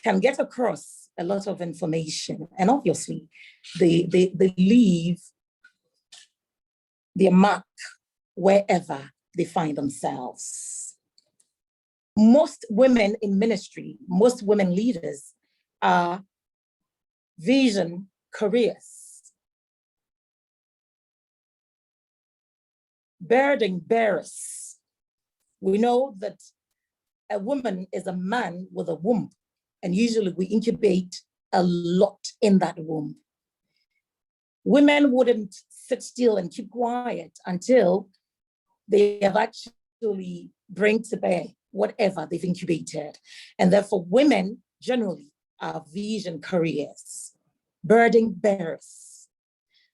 can get across a lot of information. And obviously, they leave their mark wherever they find themselves. Most women in ministry, most women leaders are vision careers. Burden bearers. We know that a woman is a man with a womb, and usually we incubate a lot in that womb. Women wouldn't sit still and keep quiet until they have actually bring to bear whatever they've incubated. And therefore, women generally are vision careers, burden bearers.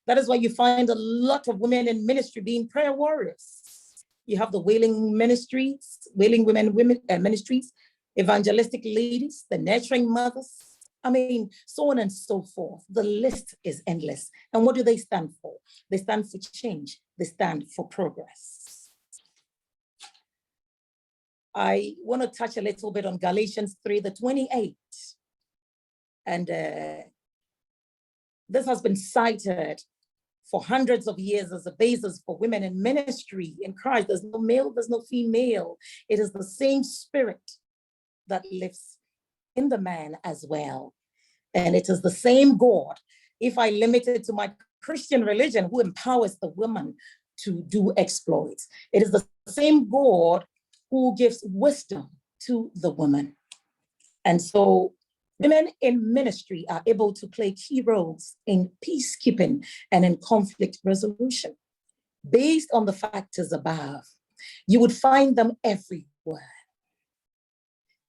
That is why you find a lot of women in ministry being prayer warriors. You have the wailing ministries, wailing women ministries, evangelistic ladies, the nurturing mothers. I mean, so on and so forth. The list is endless. And what do they stand for? They stand for change. They stand for progress. I want to touch a little bit on Galatians 3:28. And this has been cited for hundreds of years as a basis for women in ministry in Christ. There's no male, there's no female. It is the same spirit that lives in the man as well. And it is the same God, if I limit it to my Christian religion, who empowers the woman to do exploits. It is the same God who gives wisdom to the woman. And so women in ministry are able to play key roles in peacekeeping and in conflict resolution. Based on the factors above, you would find them everywhere.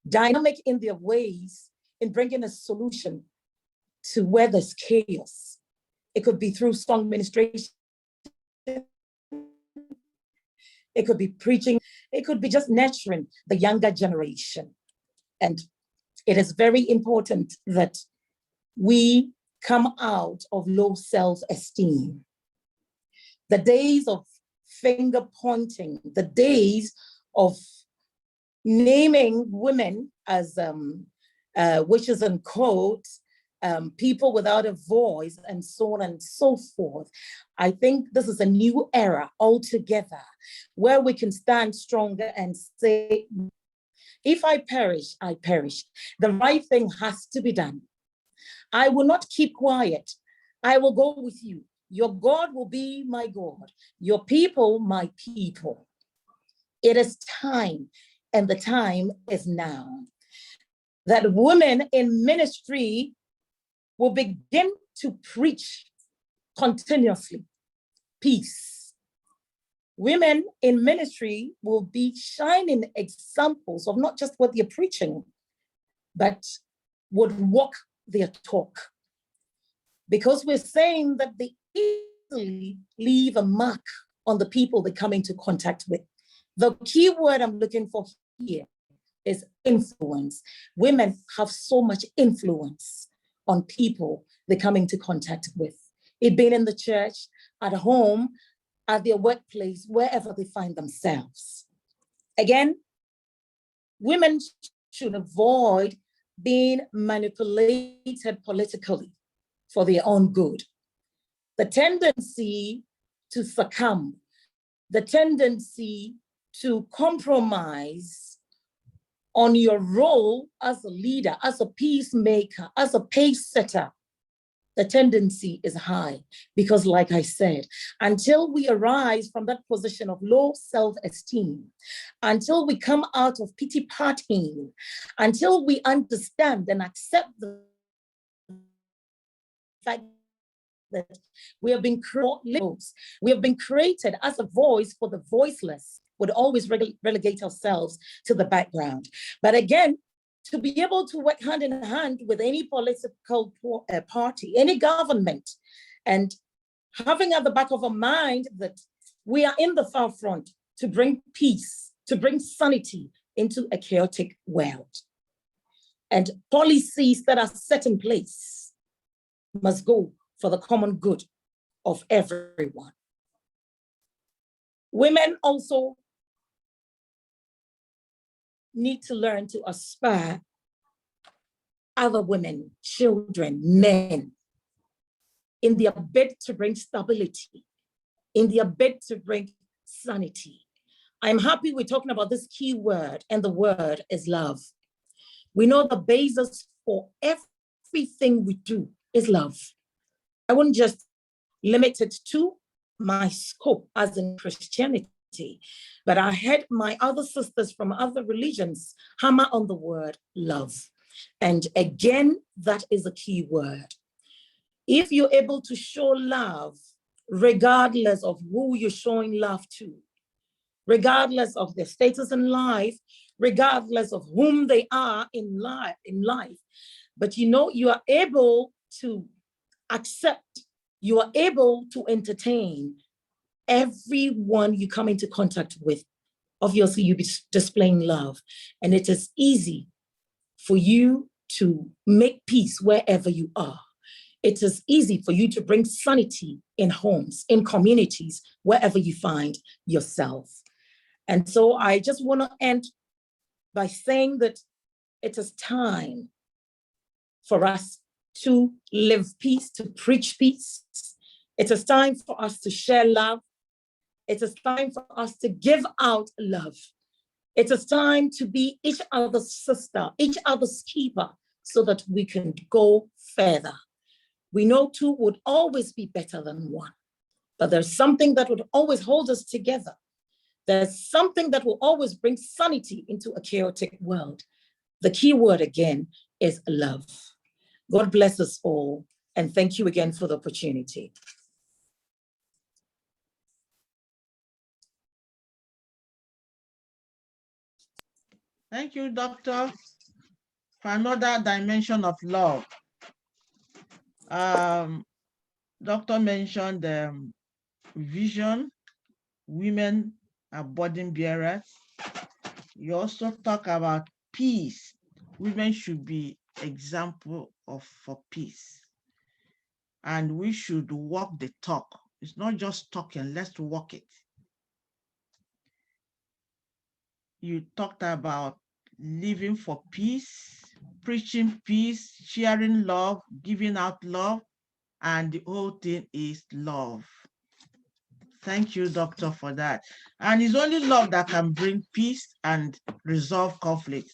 Dynamic in their ways in bringing a solution to where there's chaos. It could be through strong ministration. It could be preaching. It could be just nurturing the younger generation. And it is very important that we come out of low self-esteem. The days of finger pointing, the days of naming women as witches and quotes, people without a voice, and so on and so forth. I think this is a new era altogether where we can stand stronger and say, if I perish, I perish. The right thing has to be done. I will not keep quiet. I will go with you. Your God will be my God. Your people, my people. It is time, and the time is now, that women in ministry will begin to preach continuously peace. Women in ministry will be shining examples of not just what they're preaching, but would walk their talk. Because we're saying that they easily leave a mark on the people they come into contact with. The key word I'm looking for here is influence. Women have so much influence on people they come into contact with. It being in the church, at home, at their workplace, wherever they find themselves. Again, women should avoid being manipulated politically for their own good. The tendency to succumb, the tendency to compromise on your role as a leader, as a peacemaker, as a pace setter, the tendency is high. Because like I said, until we arise from that position of low self-esteem, until we come out of pity partying, until we understand and accept the fact that we have been created as a voice for the voiceless, would always relegate ourselves to the background. But again, to be able to work hand in hand with any political party, any government, and having at the back of our mind that we are in the forefront to bring peace, to bring sanity into a chaotic world. And policies that are set in place must go for the common good of everyone. Women also need to learn to aspire other women, children, men, in their bid to bring stability, in their bid to bring sanity. I'm happy we're talking about this key word, and the word is love. We know the basis for everything we do is love. I wouldn't just limit it to my scope as in Christianity, but I heard my other sisters from other religions hammer on the word love. And again, that is a key word. If you're able to show love, regardless of who you're showing love to, regardless of their status in life, regardless of whom they are in life, but you know, you are able to accept, you are able to entertain everyone you come into contact with. Obviously, you'll be displaying love, and it is easy for you to make peace wherever you are. It is easy for you to bring sanity in homes, in communities, wherever you find yourself. And so I just want to end by saying that it is time for us to live peace, to preach peace. It is time for us to share love. It is time for us to give out love. It is time to be each other's sister, each other's keeper, so that we can go further. We know two would always be better than one, but there's something that would always hold us together. There's something that will always bring sanity into a chaotic world. The key word again is love. God bless us all, and thank you again for the opportunity. Thank you, Doctor, for another dimension of love. Doctor mentioned vision, women are burden bearers. You also talk about peace. Women should be example for peace. And we should walk the talk. It's not just talking, let's walk it. You talked about living for peace, preaching peace, sharing love, giving out love, and the whole thing is love. Thank you, Doctor, for that. And it's only love that can bring peace and resolve conflict.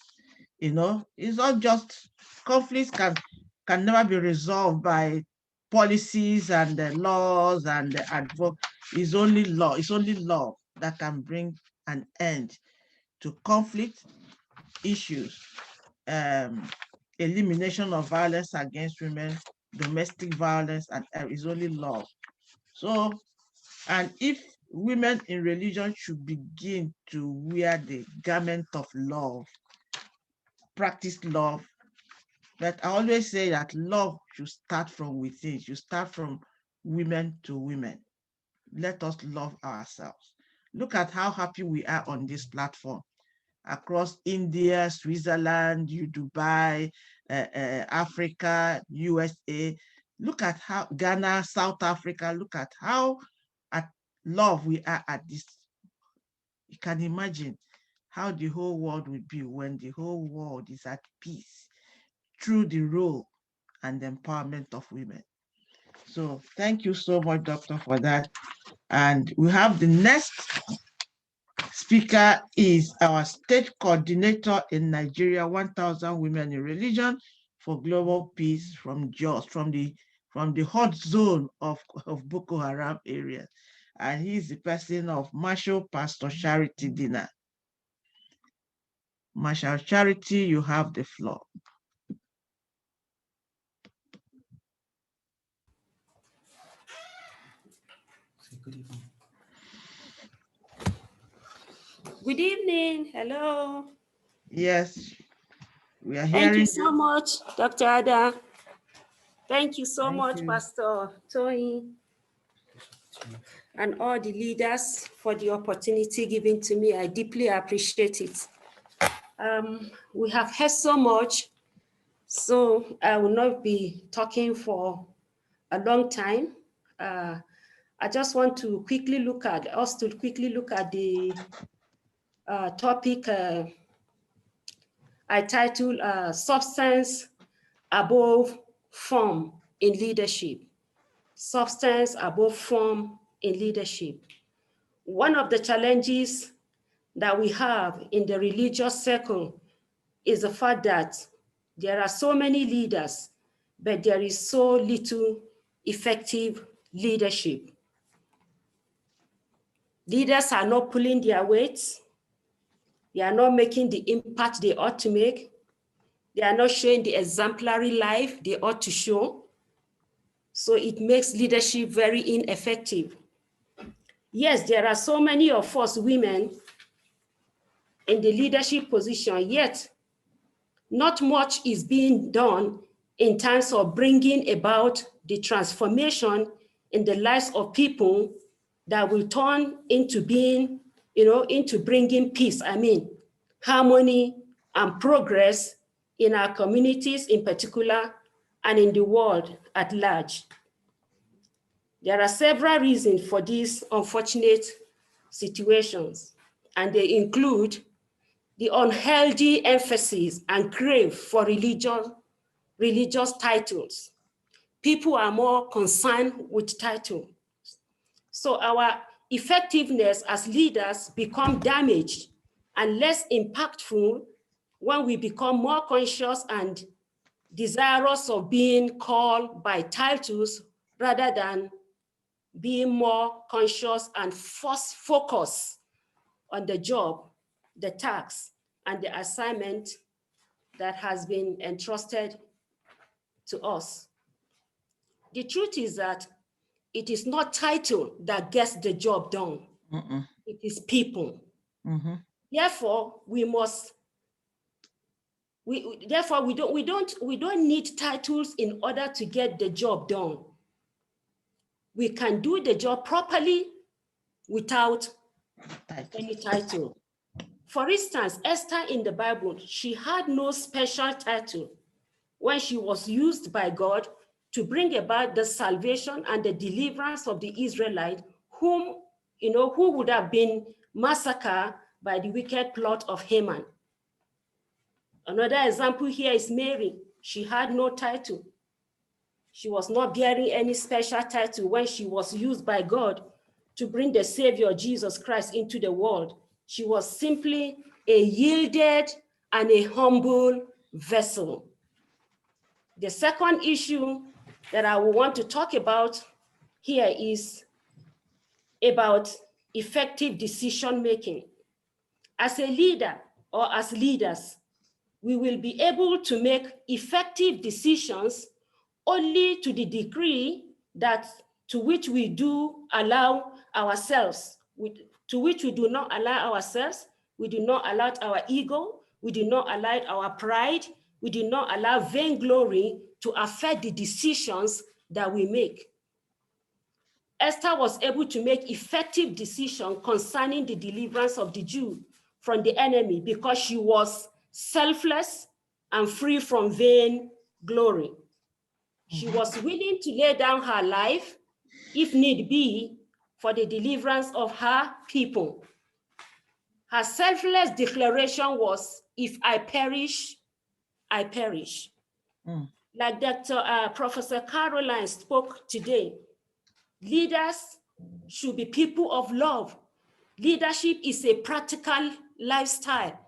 You know, it's not just conflicts can never be resolved by policies and the laws and the advocacy. It's only law. It's only love that can bring an end to conflict issues, elimination of violence against women, domestic violence, and it's only love. So, and if women in religion should begin to wear the garment of love, practice love, but I always say that love should start from within, should start from women to women. Let us love ourselves. Look at how happy we are on this platform. Across India, Switzerland, Dubai, Africa, USA. Look at how Ghana, South Africa, look at how at love we are at this. You can imagine how the whole world will be when the whole world is at peace through the role and the empowerment of women. So thank you so much, Doctor, for that. And we have the next speaker is our state coordinator in Nigeria, 1,000 Women in Religion for Global Peace from Jos, from the hot zone of Boko Haram area. And he's the person of Marshall Pastor Charity Dinner. Marshall Charity, you have the floor. Good evening. Good evening. Hello. Yes, we are Thank hearing you so much, Dr. Ada. Thank you so much, you. Pastor Tony, and all the leaders for the opportunity given to me. I deeply appreciate it. We have heard so much, so I will not be talking for a long time. I just want to quickly look at the topic I titled Substance Above Form in Leadership. Substance above form in leadership. One of the challenges that we have in the religious circle is the fact that there are so many leaders, but there is so little effective leadership. Leaders are not pulling their weight. They are not making the impact they ought to make. They are not showing the exemplary life they ought to show. So it makes leadership very ineffective. Yes, there are so many of us women in the leadership position, yet not much is being done in terms of bringing about the transformation in the lives of people that will turn into being, into bringing peace, harmony and progress in our communities in particular and in the world at large. There are several reasons for these unfortunate situations, and they include the unhealthy emphasis and crave for religious titles. People are more concerned with titles. So our effectiveness as leaders become damaged and less impactful when we become more conscious and desirous of being called by titles rather than being more conscious and focus on the job, the task, and the assignment that has been entrusted to us. The truth is that it is not title that gets the job done. It is people. Therefore, we don't need titles in order to get the job done. We can do the job properly without any title. For instance, Esther in the Bible, she had no special title when she was used by God to bring about the salvation and the deliverance of the Israelites, who would have been massacred by the wicked plot of Haman. Another example here is Mary. She had no title. She was not bearing any special title when she was used by God to bring the Savior Jesus Christ into the world. She was simply a yielded and a humble vessel. The second issue that I will want to talk about here is about effective decision making. As a leader or as leaders, we will be able to make effective decisions only to the degree that to which we do allow ourselves, to which we do not allow ourselves, we do not allow our ego, we do not allow our pride, we do not allow vainglory to affect the decisions that we make. Esther was able to make effective decisions concerning the deliverance of the Jew from the enemy because she was selfless and free from vain glory. She was willing to lay down her life, if need be, for the deliverance of her people. Her selfless declaration was, if I perish, I perish. Like Professor Caroline spoke today, leaders should be people of love. Leadership is a practical lifestyle.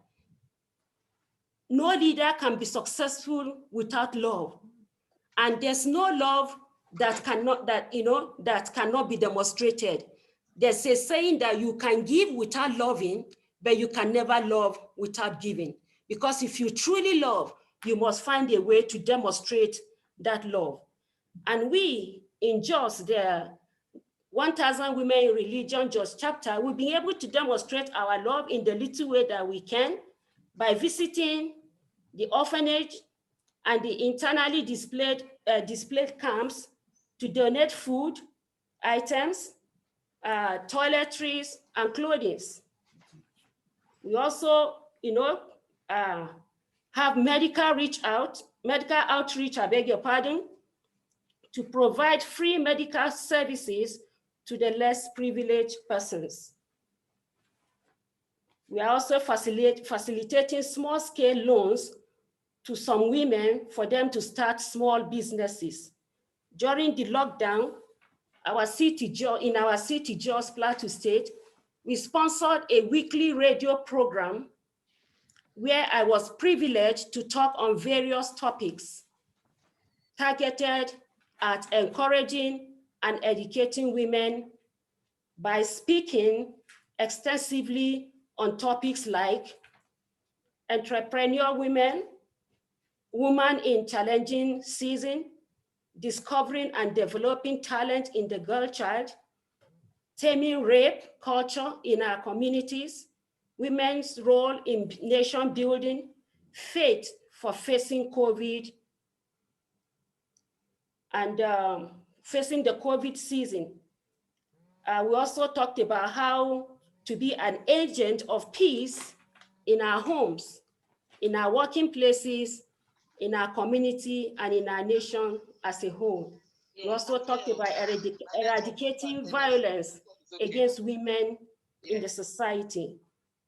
No leader can be successful without love. And there's no love that cannot be demonstrated. There's a saying that you can give without loving, but you can never love without giving. Because if you truly love, you must find a way to demonstrate that love. And we in JOS, the 1,000 Women in Religion JOS chapter, we'll be able to demonstrate our love in the little way that we can by visiting the orphanage and the internally displayed camps to donate food, items, toiletries, and clothing. We also, have medical outreach, I beg your pardon, to provide free medical services to the less privileged persons. We are also facilitating small-scale loans to some women for them to start small businesses. During the lockdown, in our city, JOS Plateau State, we sponsored a weekly radio program where I was privileged to talk on various topics targeted at encouraging and educating women by speaking extensively on topics like entrepreneur women, woman in challenging season, discovering and developing talent in the girl child, taming rape culture in our communities, women's role in nation building, faith for facing COVID, and facing the COVID season. We also talked about how to be an agent of peace in our homes, in our working places, in our community, and in our nation as a whole. We also talked about eradicating violence against women in the society.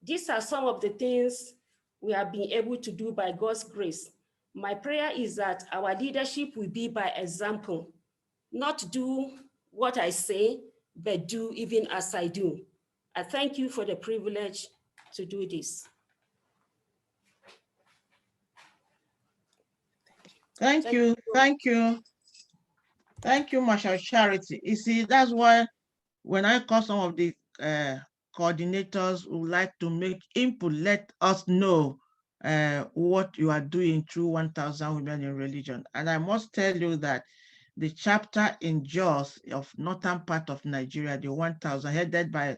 These are some of the things we have been able to do by God's grace. My prayer is that our leadership will be by example, not do what I say, but do even as I do. I thank you for the privilege to do this. Thank you, Marshal Charity. You see, that's why when I call some of the coordinators who like to make input, let us know what you are doing through 1,000 Women in Religion. And I must tell you that the chapter in JOS of northern part of Nigeria, the 1,000, headed by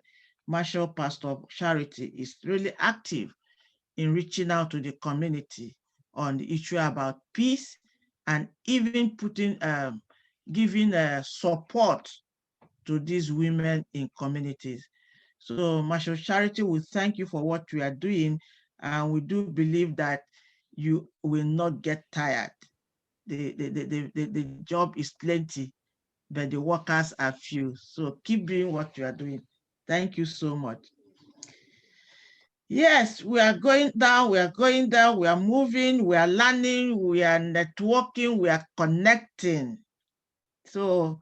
Marshal Pastor Charity, is really active in reaching out to the community on the issue about peace and even giving support to these women in communities. So Marshal Charity, we thank you for what you are doing, and we do believe that you will not get tired. The job is plenty, but the workers are few. So keep doing what you are doing. Thank you so much. Yes, we are going down, we are going down, we are moving, we are learning, we are networking, we are connecting. So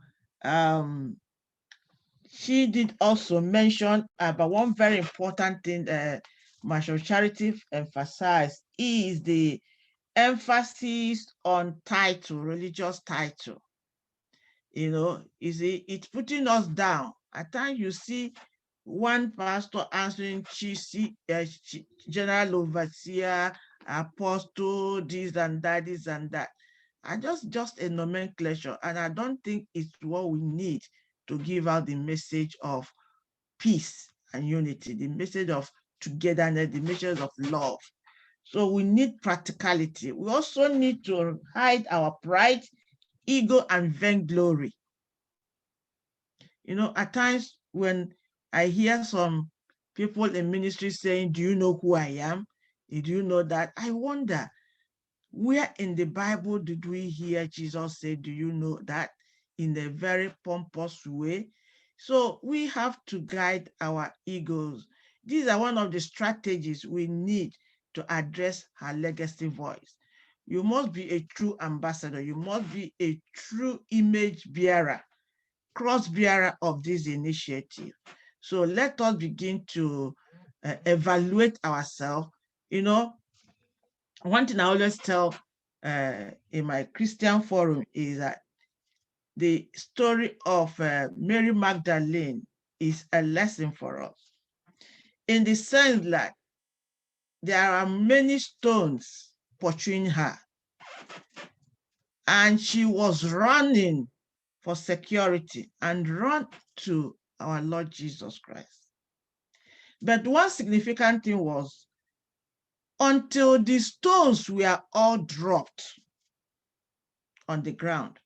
she did also mention about one very important thing Marshall Charity emphasized is the emphasis on title, religious title. You know, it's putting us down. At times you see one pastor answering general overseer, apostle, this and that, this and that. And just a nomenclature. And I don't think it's what we need to give out the message of peace and unity, the message of togetherness, the message of love. So we need practicality. We also need to hide our pride, ego, and vainglory. You know, at times when I hear some people in ministry saying, do you know who I am? Do you know that? I wonder, where in the Bible did we hear Jesus say, do you know that, in a very pompous way? So we have to guide our egos. These are one of the strategies we need to address her legacy voice. You must be a true ambassador. You must be a true image bearer, cross bearer of this initiative. So let us begin to evaluate ourselves. You know, one thing I always tell in my Christian forum is that the story of Mary Magdalene is a lesson for us, in the sense that there are many stones pursuing her, and she was running for security and run to our Lord Jesus Christ. But one significant thing was, until the stones were all dropped on the ground,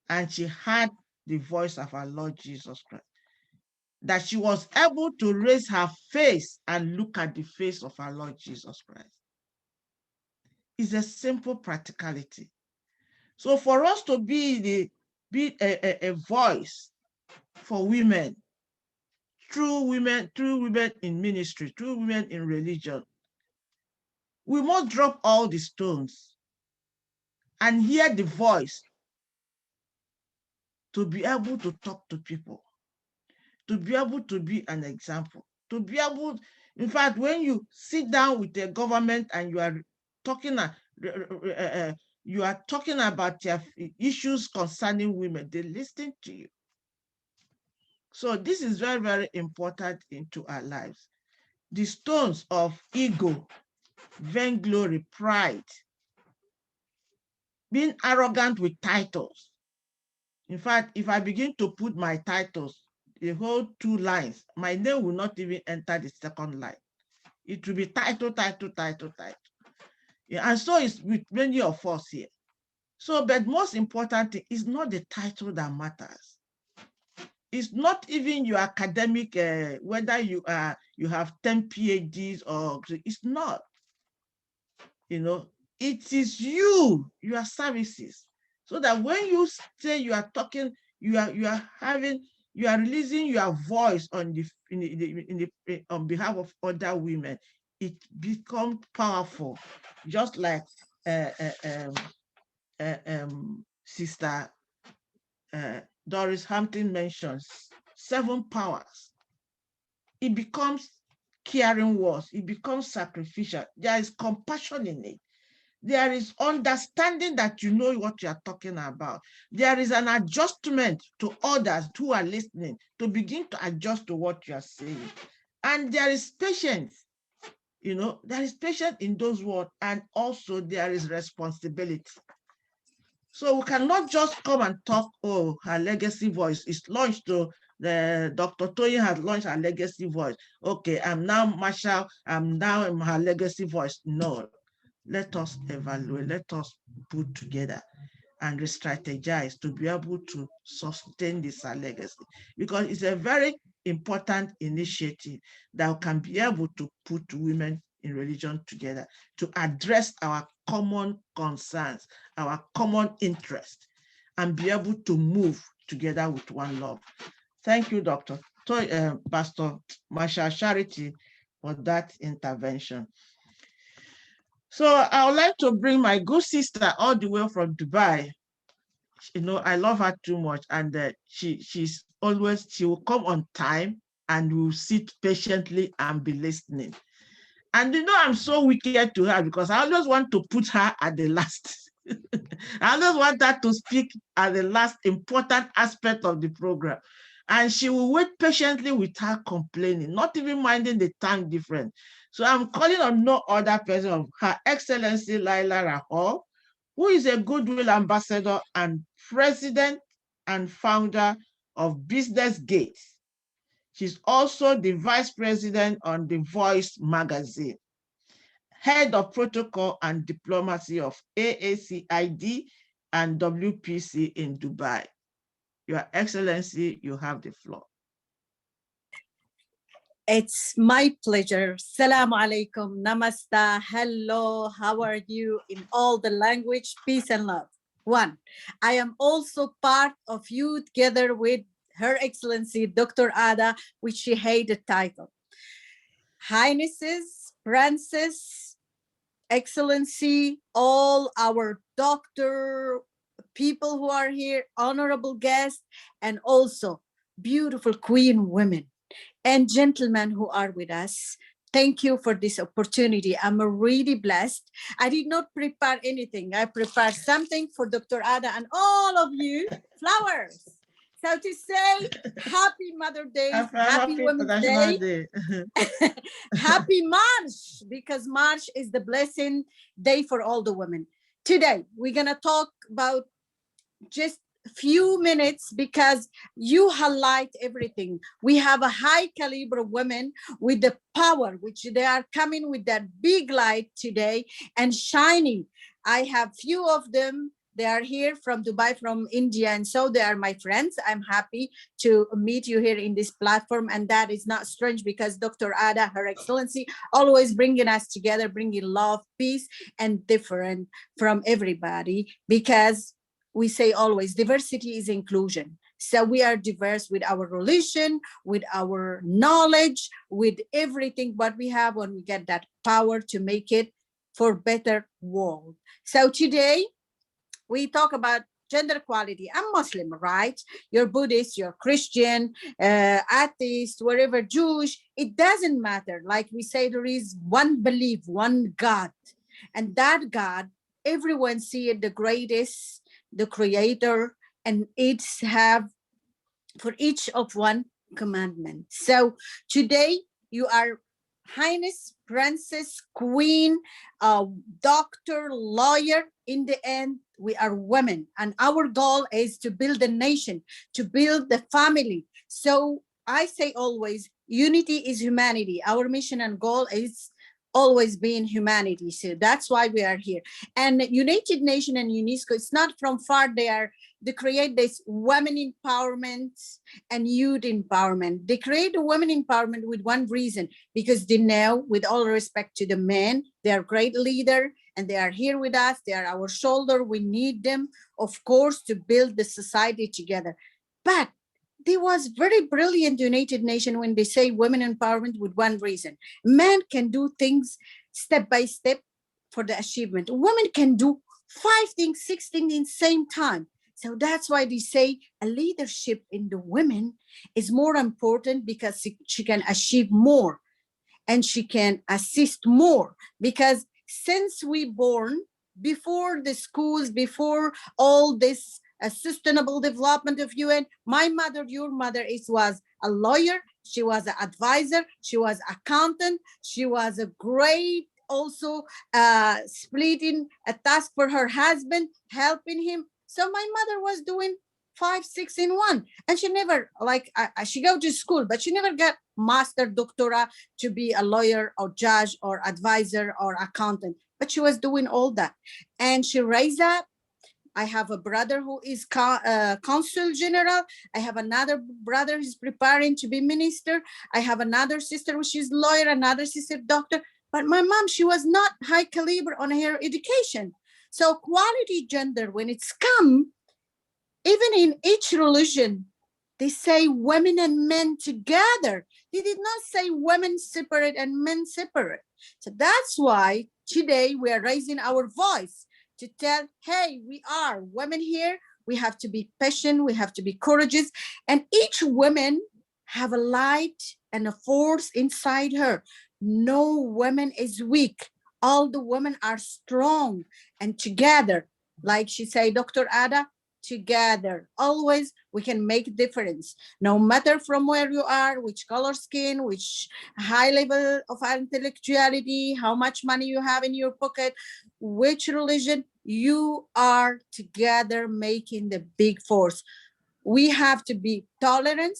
and she heard the voice of our Lord Jesus Christ, that she was able to raise her face and look at the face of our Lord Jesus Christ. It's a simple practicality. So for us to be a voice for women, true women in ministry, true women in religion, we must drop all the stones and hear the voice to be able to talk to people, to be able to be an example, to be able, in fact, when you sit down with the government and you are talking, about your issues concerning women, they listen to you. So this is very, very important into our lives. The stones of ego, vainglory, pride, being arrogant with titles. In fact, if I begin to put my titles, the whole 2 lines, my name will not even enter the second line. It will be title. Yeah, and so it's with many of us here. So, but most important thing is not the title that matters. It's not even your academic, whether you have 10 PhDs or, it's not. You know, it is your services. So that when you say you are talking, you are releasing your voice on on behalf of other women, it becomes powerful. Just like Sister Doris Hampton mentions, 7 powers. It becomes caring words. It becomes sacrificial. There is compassion in it. There is understanding that you know what you are talking about. There is an adjustment to others who are listening to begin to adjust to what you are saying. And there is patience. You know, there is patience in those words, and also there is responsibility. So we cannot just come and talk, oh, her legacy voice is launched to Dr. Toyin has launched her legacy voice. Okay, I'm now Marshall, I'm now in her legacy voice. No, let us evaluate, let us put together and re-strategize to be able to sustain this legacy, because it's a very important initiative that can be able to put women in religion together to address our common concerns, our common interest, and be able to move together with one love. Thank you, Pastor Marshall Charity, for that intervention. So I would like to bring my good sister all the way from Dubai. You know, I love her too much, and she will come on time and will sit patiently and be listening. And you know, I'm so wicked to her because I always want to put her at the last. I always want her to speak at the last important aspect of the program. And she will wait patiently without complaining, not even minding the time difference. So I'm calling on no other person of Her Excellency Laila Rahul, who is a goodwill ambassador and president and founder of Business Gate. She's also the vice president on The Voice magazine, head of protocol and diplomacy of AACID and WPC in Dubai. Your Excellency, you have the floor. It's my pleasure. Assalamu alaikum, namaste, hello, how are you in all the language, peace and love. One, I am also part of you together with Her Excellency Dr. Ada, which she had the title. Highnesses, Princess, Excellency, all our doctor, people who are here, honorable guests, and also beautiful queen women and gentlemen who are with us. Thank you for this opportunity. I'm really blessed. I did not prepare anything. I prepared something for Dr. Ada and all of you, flowers. So to say, happy Mother Day, happy Women's Day, happy March, because March is the blessing day for all the women. Today, we're gonna talk about just few minutes because you highlight everything. We have a high caliber women with the power, which they are coming with that big light today and shining. I have few of them. They are here from Dubai, from India, and so they are my friends. I'm happy to meet you here in this platform, and that is not strange because Dr. Ada, Her Excellency, always bringing us together, bringing love, peace, and different from everybody, because we say always diversity is inclusion. So we are diverse with our religion, with our knowledge, with everything what we have when we get that power to make it for better world. So today we talk about gender equality. I'm Muslim, right? You're Buddhist, you're Christian, atheist, wherever, Jewish, it doesn't matter. Like we say, there is one belief, one God. And that God, everyone see it the greatest, the creator, and it's have for each of one commandment. So today you are Highness, Princess, Queen, doctor, lawyer. In the end, we are women, and our goal is to build a nation, to build the family. So I say always, unity is humanity. Our mission and goal is always being humanity. So that's why we are here. And United Nations and UNESCO, it's not from far. They create this women empowerment and youth empowerment. They create the women empowerment with one reason, because they know, with all respect to the men, they are great leader and they are here with us. They are our shoulder. We need them, of course, to build the society together. But there was very brilliant United Nations when they say women empowerment with one reason. Men can do things step by step for the achievement. Women can do 5 things, 6 things in the same time. So that's why they say a leadership in the women is more important, because she can achieve more and she can assist more. Because since we born, before the schools, before all this sustainable development of UN, my mother, your mother, was a lawyer, she was an advisor, she was accountant, she was a great also splitting a task for her husband, helping him. So my mother was doing 5, 6 in one, and she never, like, she go to school, but she never got master, doctora to be a lawyer or judge or advisor or accountant, but she was doing all that. And she raised up. I have a brother who is consul general. I have another brother who's preparing to be minister. I have another sister who is lawyer, another sister doctor. But my mom, she was not high caliber on her education. So quality gender, when it's come, even in each religion, They say women and men together. They did not say women separate and men separate. So that's why today we are raising our voice to tell, hey, we are women here. We have to be patient. We have to be courageous. And each woman have a light and a force inside her. No woman is weak. All the women are strong, and together, like she said, Dr. Ada, together, always we can make a difference. No matter from where you are, which color skin, which high level of intellectuality, how much money you have in your pocket, which religion, you are together making the big force. We have to be tolerant.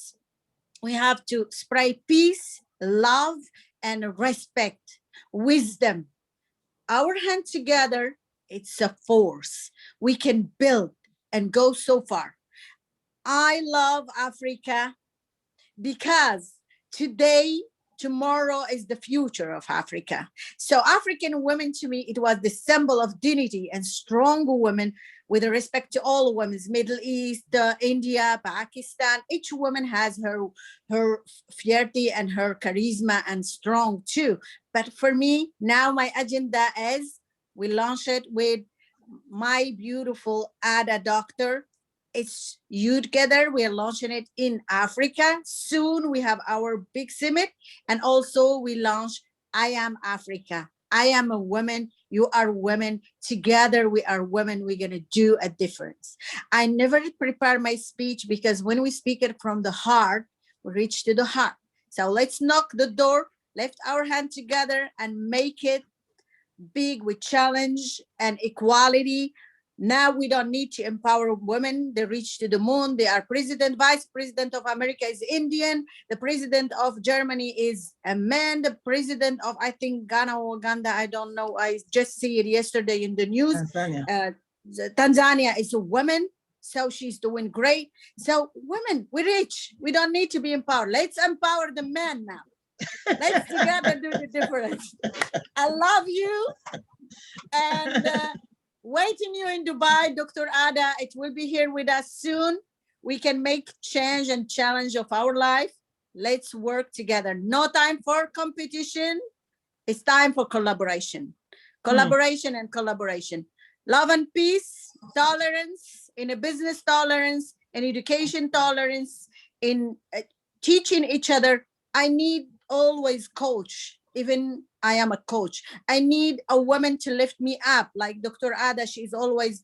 We have to spread peace, love, and respect, wisdom. Our hands together, it's a force. We can build and go so far. I love Africa because today, tomorrow is the future of Africa. So African women, to me, it was the symbol of dignity and strong women with respect to all women, Middle East, India, Pakistan. Each woman has her fierty and her charisma and strong too. But for me, now my agenda is, we launch it with my beautiful Ada doctor. It's you together. We are launching it in Africa. Soon we have our big summit. And also we launch I Am Africa. I am a woman. You are women. Together we are women. We're going to do a difference. I never prepare my speech because when we speak it from the heart, we reach to the heart. So let's knock the door, lift our hand together and make it big with challenge and equality. Now we don't need to empower women. They reach to the moon. They are president, vice president of America is Indian. The president of Germany is a man. The president of, I think, Ghana or Uganda, I don't know. I just see it yesterday in the news. Tanzania. Tanzania is a woman. So she's doing great. So women, we reach. We don't need to be empowered. Let's empower the men now. Let's together do the difference. I love you. And waiting you in Dubai, Dr. Ada. It will be here with us soon. We can make change and challenge of our life. Let's work together. No time for competition. It's time for collaboration. Collaboration and collaboration. Love and peace, tolerance, in a business tolerance, in education tolerance, in teaching each other. I need always coach. Even I am a coach. I need a woman to lift me up. Like Dr. Ada, she's always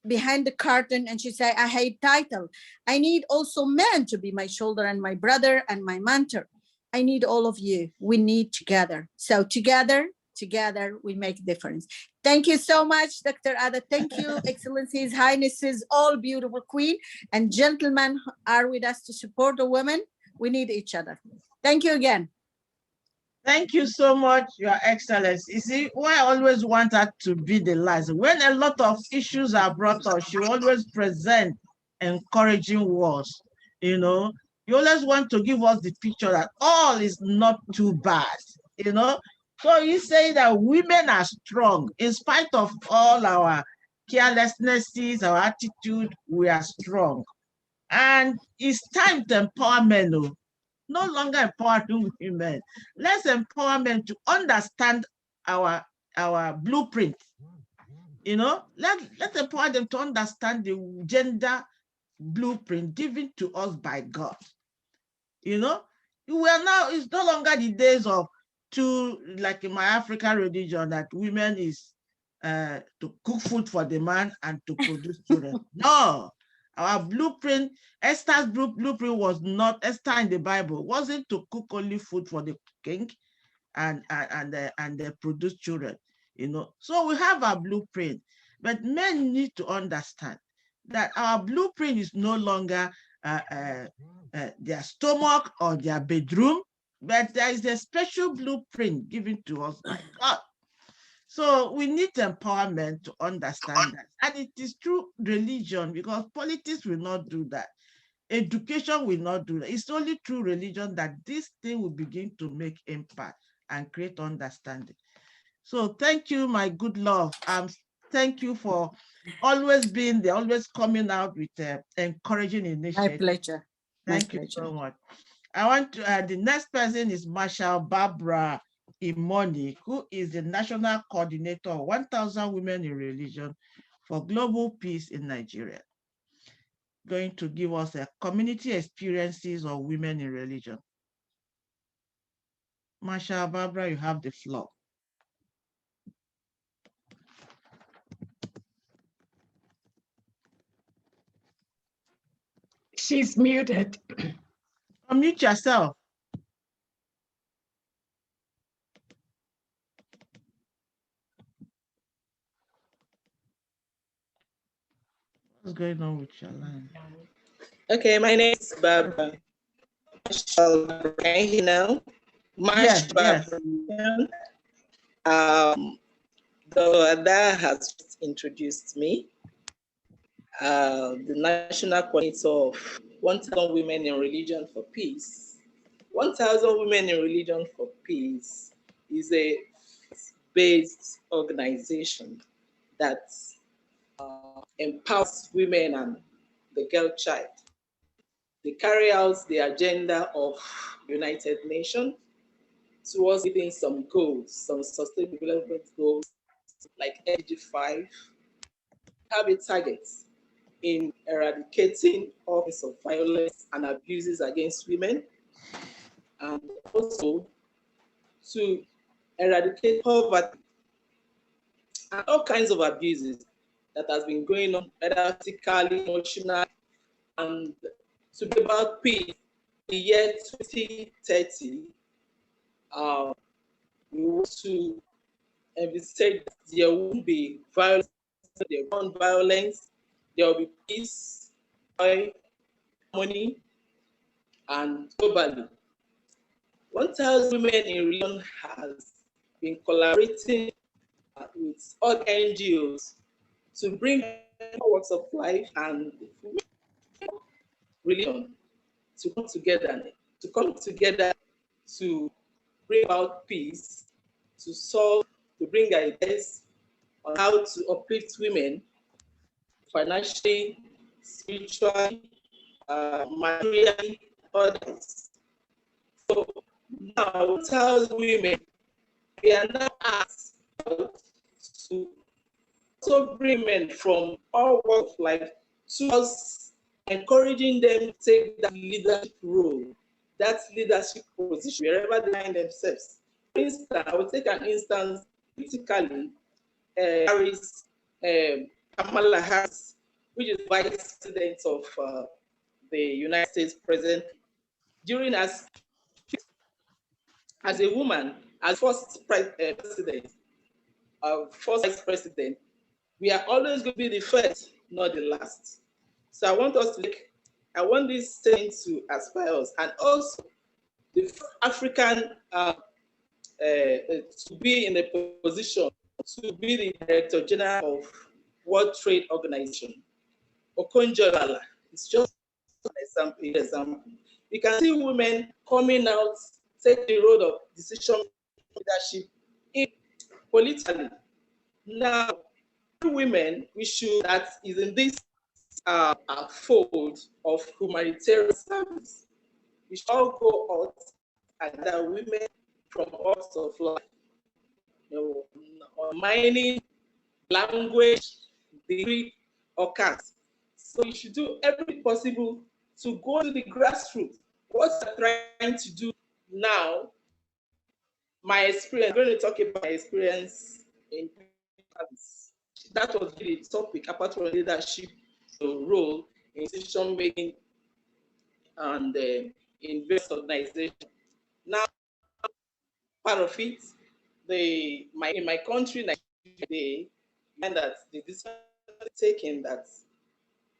behind the curtain and she say, I hate title. I need also men to be my shoulder and my brother and my mentor. I need all of you. We need together. So together we make a difference. Thank you so much, Dr. Ada. Thank you, Excellencies, Highnesses, all beautiful queen and gentlemen are with us to support the women. We need each other. Thank you again. Thank you so much, Your Excellency. You see, why I always want her to be the last. When a lot of issues are brought up, she always present encouraging words. You know, you always want to give us the picture that all is not too bad. You know, so you say that women are strong in spite of all our carelessnesses, our attitude. We are strong, and it's time to empower men. No longer empowering women. Let's empower men to understand our blueprint. You know, let's empower them to understand the gender blueprint given to us by God. You know, we are now, it's no longer the days of like in my African religion, that women is to cook food for the man and to produce children. No. Our blueprint, Esther's blueprint was not, Esther in the Bible wasn't to cook only food for the king and produce children, you know. So we have our blueprint, but men need to understand that our blueprint is no longer their stomach or their bedroom, but there is a special blueprint given to us by God. So we need empowerment to understand that. And it is through religion, because politics will not do that. Education will not do that. It's only through religion that this thing will begin to make impact and create understanding. So thank you, my good love. Thank you for always being there, always coming out with encouraging initiatives. My pleasure. Thank you so much. I want to, the next person is Marshal Barbara Imoni, who is the National Coordinator of 1,000 Women in Religion for Global Peace in Nigeria. Going to give us a community experiences of women in religion. Marshal Barbara, you have the floor. She's muted. Unmute yourself. What's going on with your line? Okay, my name is Barbara. Can you hear now? Yes, yes. Ada has introduced me. The National Coordinator of 1,000 Women in Religion for Peace. 1,000 Women in Religion for Peace is a based organization that empowers women and the girl child. They carry out the agenda of United Nations towards meeting some goals, some sustainable development goals like SDG 5, have a target in eradicating all kinds of violence and abuses against women, and also to eradicate poverty and all kinds of abuses that has been going on, either physically, emotional, and to be about peace. The year 2030, we want to envisage there won't be violence, there won't be violence, there will be peace, joy, harmony, and globally. 1,000 Women in Religion has been collaborating with all NGOs to bring walks of life and religion to come together to bring about peace, to solve, to bring ideas on how to uplift women financially, spiritually, materially, others. So now, 1,000 women, we are now asked to also bring men from all walks of life to us, encouraging them to take that leadership role, that leadership position, wherever they find themselves. For instance, I will take an instance politically, Harris, Kamala Harris, which is Vice President of the United States presently, during as a woman, as first president, first vice president, we are always going to be the first, not the last. So I want us to I want this thing to aspire us, and also the African to be in a position to be the Director General of World Trade Organization. Okonjo-Iweala is just an example. You can see women coming out, take the role of decision leadership politically. Now, women, we should that is in this fold of humanitarian service. We should all go out and that women from all walks of life, on mining, language, degree, or caste. So you should do everything possible to go to the grassroots. What we're trying to do now, my experience, I'm going to talk about my experience in service. That was really the topic, apart from leadership, the role in decision making and in various organizations. Now, part of it, in my country, they find that the decision taken that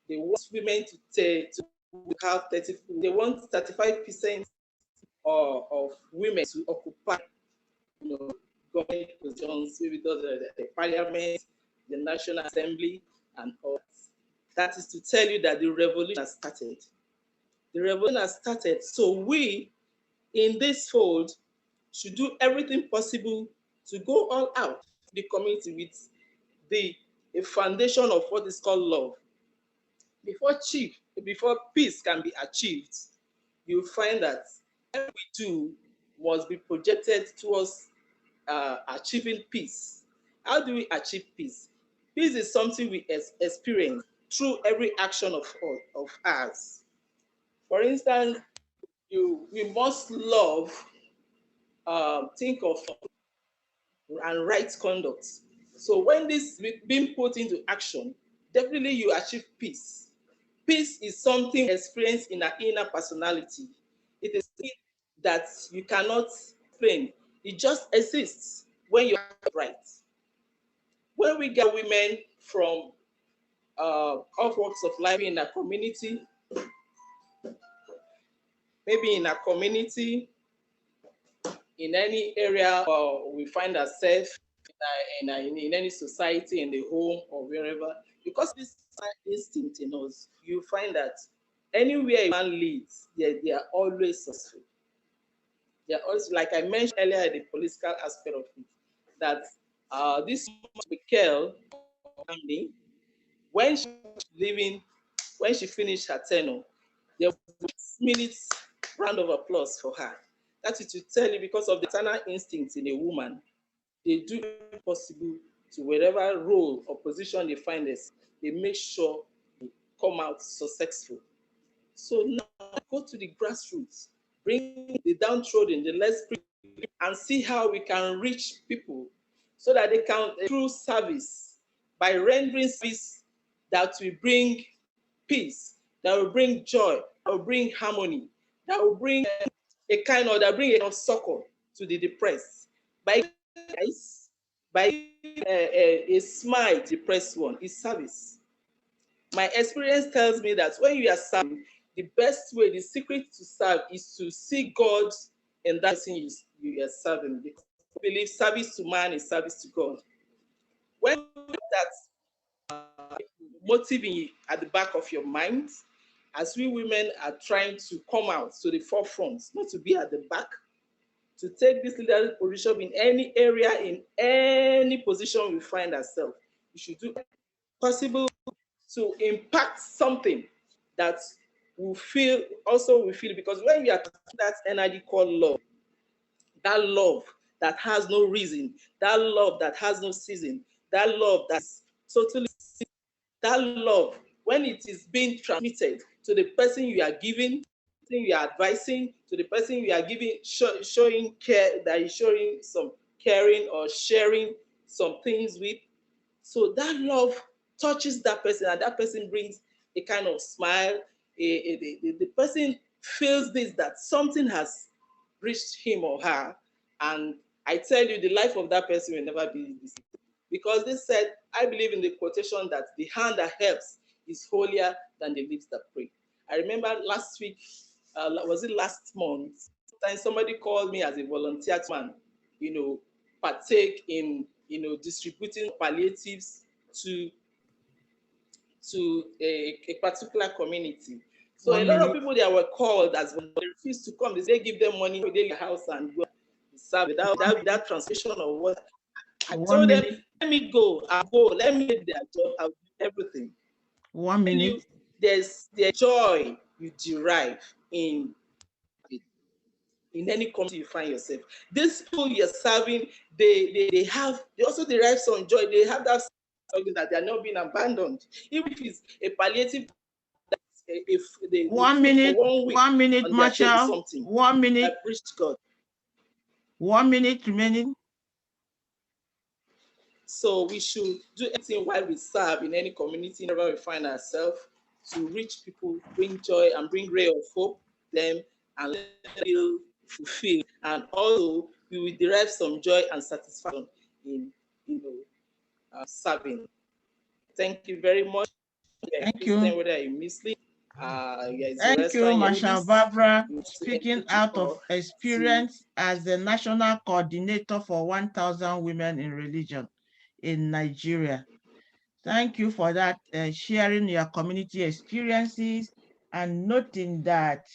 they want women to have 30, they want 35% of women to occupy, government positions, maybe the parliament, the National Assembly, and all. That is to tell you that the revolution has started. The revolution has started. So we, in this fold, should do everything possible to go all out the community with a foundation of what is called love. Before peace can be achieved, you find that everything we do must be projected towards achieving peace. How do we achieve peace? Peace is something we experience through every action of ours. For instance, we must love, think of, and right conduct. So when this is being put into action, definitely you achieve peace. Peace is something experienced in our inner personality. It is something that you cannot explain. It just exists when you are right. When we get women from all walks of life in a community, maybe in a community, in any area we find ourselves, in any society, in the home or wherever, because this instinct in us, you find that anywhere a man leads, they are always successful. They are always, like I mentioned earlier, the political aspect of it, that this Mikel, when she was leaving, when she finished her tenure, there was a minutes round of applause for her. That is to tell you, because of the maternal instincts in a woman, they do everything possible to whatever role or position they find us, they make sure they come out successful. So now go to the grassroots, bring the downtrodden, the less privileged, and see how we can reach people so that they can, through service, by rendering service that will bring peace, that will bring joy, that will bring harmony, that will bring a kind of succor to the depressed. By a smile to the depressed one is service. My experience tells me that when you are serving, the best way, the secret to serve is to see God in that person you are serving. Because I believe service to man is service to God. When that motive at the back of your mind, as we women are trying to come out to the forefront, not to be at the back, to take this leadership position in any area, in any position we find ourselves, we should do possible to impact something that we feel, because when we are that energy called love, that love that has no reason, that love that has no season, that love that's totally, that love, when it is being transmitted to the person you are giving, you are advising, to the person you are giving, showing care, that is showing some caring or sharing some things with. So that love touches that person, and that person brings a kind of smile. The person feels this, that something has reached him or her. And I tell you, the life of that person will never be the same. Because they said, I believe in the quotation that the hand that helps is holier than the lips that pray. I remember last week, was it last month? Somebody called me as a volunteer man, partake in, distributing palliatives to a particular community. So a lot of people that were called as they refused to come. They give them money to their house and go serve without translation or what. I told them, let me go. I'll go. Let me get their job. I'll do everything. 1 minute. There's the joy you derive in any community you find yourself. These people you're serving, they also derive some joy. They have that something that they are not being abandoned. Even if it's a palliative, if they 1 minute, 1 minute, Marshall. 1 minute. I preached God. 1 minute remaining. So we should do anything while we serve in any community, wherever we find ourselves, to reach people, bring joy and bring ray of hope them, and let them feel fulfilled. And also we will derive some joy and satisfaction in serving. Thank you very much. Thank you. Whether you mislead, thank you, Marshall Barbara, speaking out of experience as the national coordinator for 1,000 Women in Religion in Nigeria. Thank you for that, sharing your community experiences and noting that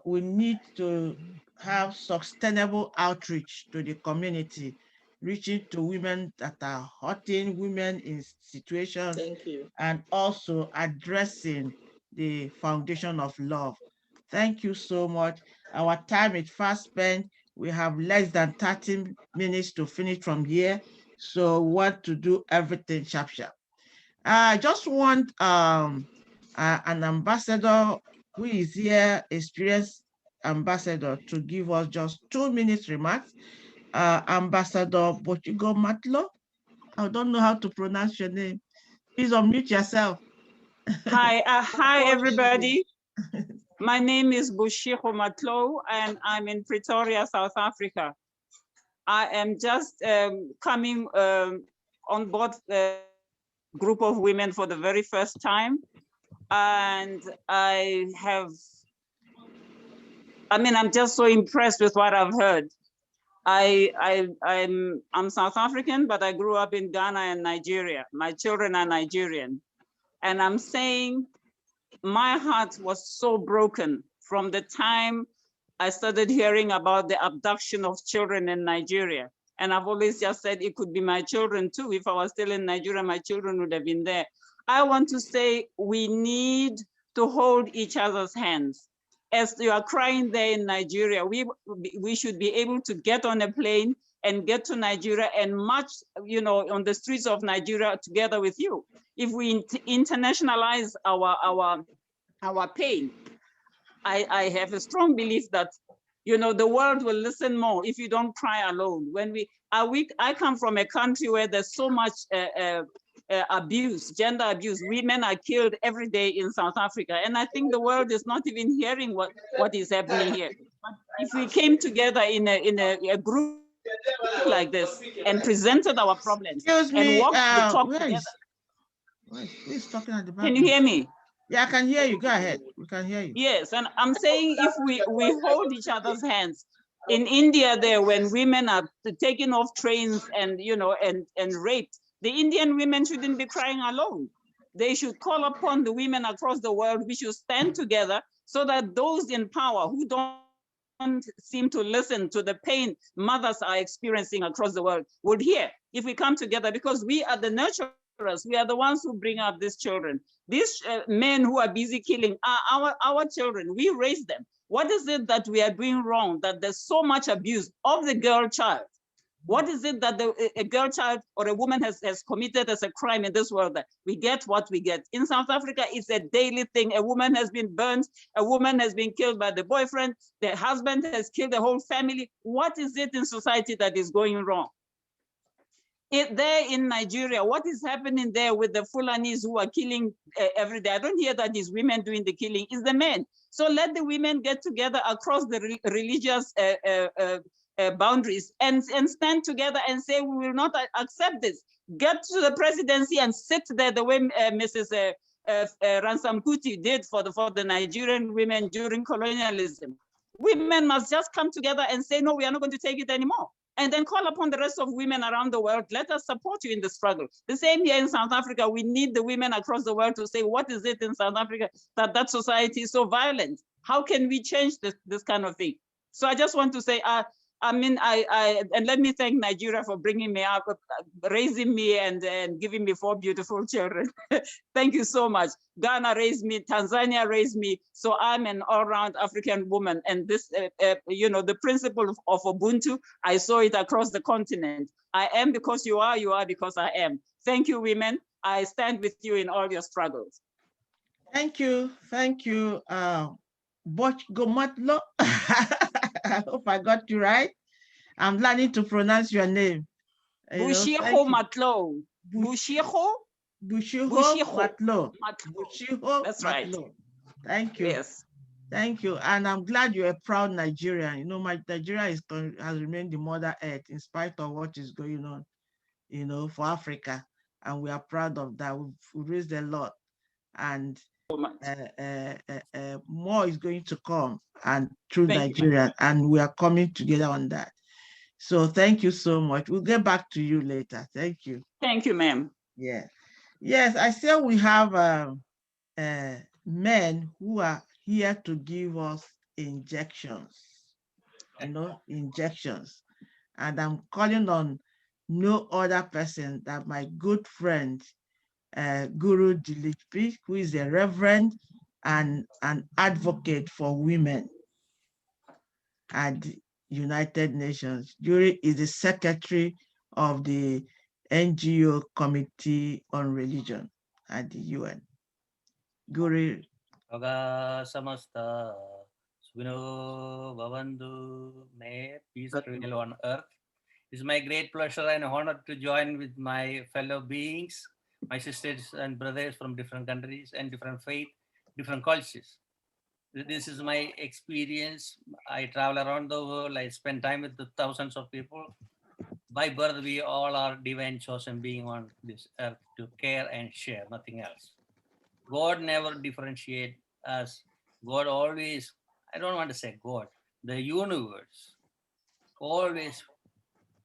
we need to have sustainable outreach to the community, reaching to women that are hurting, women in situations, thank you, and also addressing the foundation of love. Thank you so much. Our time is fast spent. We have less than 30 minutes to finish from here. So we want to do everything sharp, sharp. I just want an ambassador who is here, experienced ambassador, to give us just 2 minutes remarks. Ambassador Bochigo Matlo. I don't know how to pronounce your name. Please unmute yourself. Hi, everybody. My name is Bushiro Matlo, and I'm in Pretoria, South Africa. I am just coming on board the group of women for the very first time. And I'm just so impressed with what I've heard. I'm South African, but I grew up in Ghana and Nigeria. My children are Nigerian. And I'm saying my heart was so broken from the time I started hearing about the abduction of children in Nigeria. And I've always just said it could be my children too. If I was still in Nigeria, my children would have been there. I want to say we need to hold each other's hands. As you are crying there in Nigeria, we should be able to get on a plane and get to Nigeria and march, on the streets of Nigeria together with you. If we internationalize our pain, I have a strong belief that, the world will listen more if you don't cry alone. I come from a country where there's so much abuse, gender abuse. Women are killed every day in South Africa. And I think the world is not even hearing what is happening here. But if we came together in a group like this and presented our problems and walked the talk together. Who's talking at the back? Can you hear me? Yeah, I can hear you. Go ahead. We can hear you. Yes, and I'm saying if we hold each other's hands. In India, there, when women are taken off trains and and raped, the Indian women shouldn't be crying alone. They should call upon the women across the world. We should stand together so that those in power who don't seem to listen to the pain mothers are experiencing across the world would hear. If we come together, because we are the nurturers, we are the ones who bring up these children. These men who are busy killing are our children. We raise them. What is it that we are doing wrong, that there's so much abuse of the girl child? What is it that a girl child or a woman has committed as a crime in this world that we get what we get? In South Africa, it's a daily thing. A woman has been burned. A woman has been killed by the boyfriend. The husband has killed the whole family. What is it in society that is going wrong? There in Nigeria, what is happening there with the Fulanis who are killing every day? I don't hear that it's women doing the killing, it's the men. So let the women get together across the religious boundaries and stand together and say, we will not accept this. Get to the presidency and sit there the way Mrs. Ransom Kuti did for the Nigerian women during colonialism. Women must just come together and say, no, we are not going to take it anymore. And then call upon the rest of women around the world. Let us support you in the struggle. The same here in South Africa, we need the women across the world to say, what is it in South Africa that society is so violent? How can we change this kind of thing? So I just want to say, and let me thank Nigeria for bringing me up, raising me and giving me 4 beautiful children. Thank you so much. Ghana raised me, Tanzania raised me. So I'm an all-round African woman. And this, the principle of Ubuntu, I saw it across the continent. I am because you are because I am. Thank you, women. I stand with you in all your struggles. Thank you. Thank you. Boch Gomatlo. I hope I got you right. I'm learning to pronounce your name. Bushiro Matlo. Bushiro Matlo. That's right. Thank you. Yes. Thank you. And I'm glad you're a proud Nigerian. Nigeria has remained the mother earth in spite of what is going on, for Africa. And we are proud of that. We've raised a lot. And more is going to come and through Nigeria, and we are coming together on that. So thank you so much. We'll get back to you later. Thank you. Thank you, ma'am. Yeah. Yes, I said we have men who are here to give us injections. Injections. And I'm calling on no other person than my good friend, Guru Dilip, who is a reverend and an advocate for women at the United Nations. Guri is the secretary of the NGO Committee on Religion at the UN. Guri. Samasta Svino Bhavandu, may peace prevail on earth. It's my great pleasure and honor to join with my fellow beings, my sisters and brothers from different countries and different faith, different cultures. This is my experience. I travel around the world. I spend time with the thousands of people. By birth, we all are divine chosen being on this earth to care and share, nothing else. God never differentiate us. God always, I don't want to say God, the universe always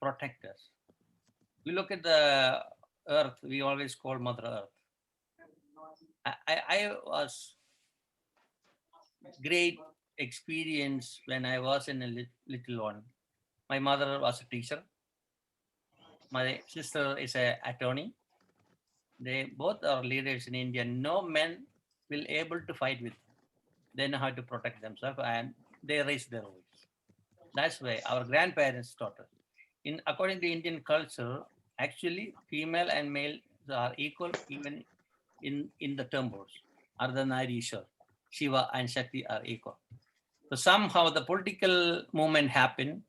protect us. We look at the earth, we always call Mother Earth. I was great experience when I was in a little one. My mother was a teacher. My sister is an attorney. They both are leaders in India. No men will able to fight with them. They know how to protect themselves and they raise their voice. That's why our grandparents taught us. According to Indian culture, actually female and male are equal even in the temples. Ardhanarishwar, Shiva and Shakti are equal. So somehow the political movement happened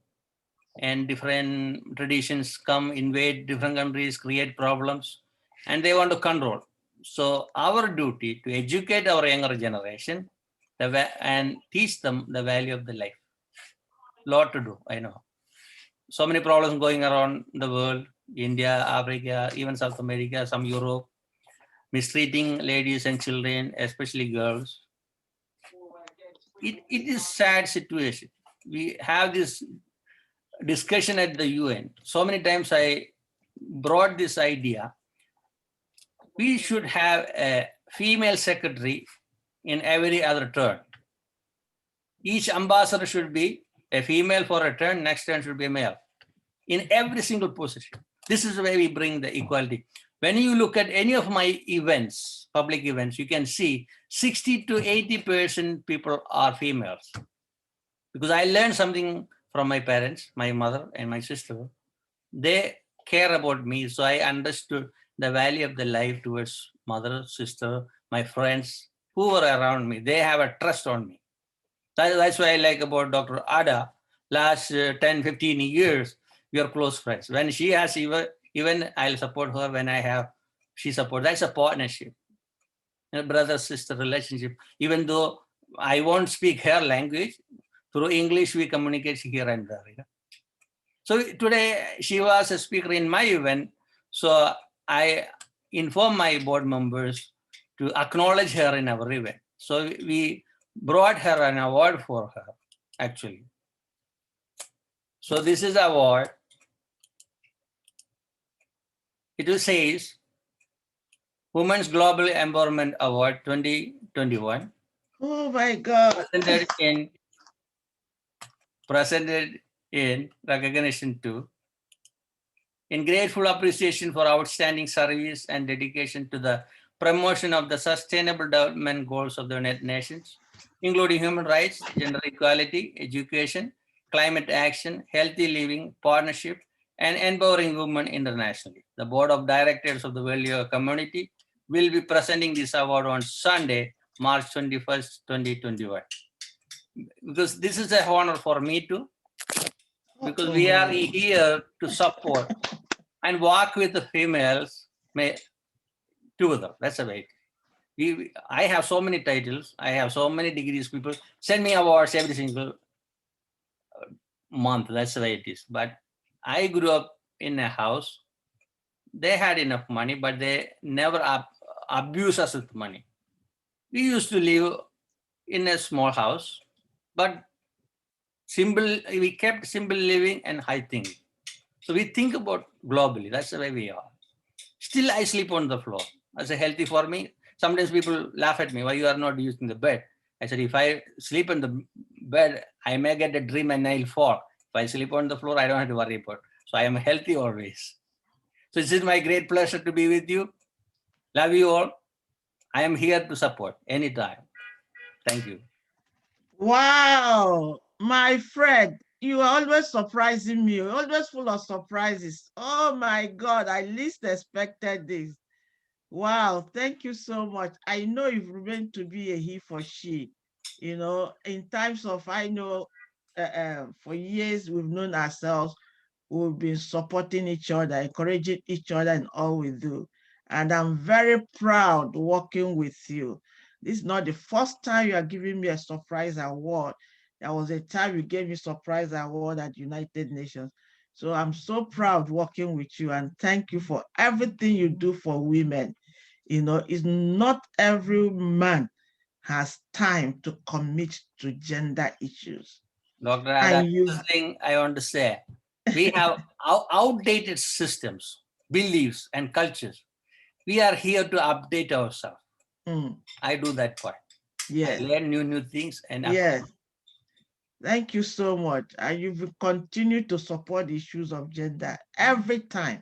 and different traditions come, invade different countries, create problems, and they want to control. So our duty to educate our younger generation and teach them the value of the life. Lot to do, I know. So many problems going around the world, India, Africa, even South America, some Europe, mistreating ladies and children, especially girls. It is sad situation. We have this discussion at the UN. So many times I brought this idea. We should have a female secretary in every other turn. Each ambassador should be a female for a turn, next turn should be a male. In every single position. This is where we bring the equality. When you look at any of my events, public events, you can see 60 to 80% people are females. Because I learned something from my parents, my mother and my sister. They care about me, so I understood the value of the life towards mother, sister, my friends, who were around me. They have a trust on me. That's why I like about Dr. Ada. Last 10, 15 years, we are close friends. When she has even I'll support her when I have, she support. That's a partnership. A brother-sister relationship. Even though I won't speak her language, through English we communicate here and there. You know? So today she was a speaker in my event. So I inform my board members to acknowledge her in our event. So we brought her an award for her, actually. So this is award. It says Women's Global Empowerment Award 2021. Oh my God. Presented in recognition to, in grateful appreciation for outstanding service and dedication to the promotion of the Sustainable Development Goals of the United Nations, including human rights, gender equality, education, climate action, healthy living, partnership, and empowering women internationally. The Board of Directors of the World Yoga Community will be presenting this award on Sunday, March 21st, 2021. Because this is an honor for me too, because we are here to support and work with the females together. That's the way. I have so many titles, I have so many degrees, people send me awards every single month. That's the way it is. But I grew up in a house, they had enough money, but they never abuse us with money. We used to live in a small house, but we kept simple living and high thinking. So we think about globally. That's the way we are. Still, I sleep on the floor. That's healthy for me. Sometimes people laugh at me, why you are not using the bed? I said, if I sleep on the bed, I may get a dream and I'll fall. If I sleep on the floor, I don't have to worry about it. So I am healthy always. So this is my great pleasure to be with you. Love you all. I am here to support anytime. Thank you. Wow, my friend, you are always surprising me. You're always full of surprises. Oh my God, I least expected this. Wow, thank you so much. I know you've remained to be a he for she. You know, in times of, I know for years we've known ourselves, we've been supporting each other, encouraging each other in all we do. And I'm very proud working with you. This is not the first time you are giving me a surprise award. There was a time you gave me surprise award at United Nations. So I'm so proud working with you, and thank you for everything you do for women. You know, it's not every man has time to commit to gender issues. Dr. And Ada, you, the thing I want to say, we have outdated systems, beliefs, and cultures. We are here to update ourselves. I do that part. Yes. I learn new things and yes. Thank you so much. And you've continued to support the issues of gender every time.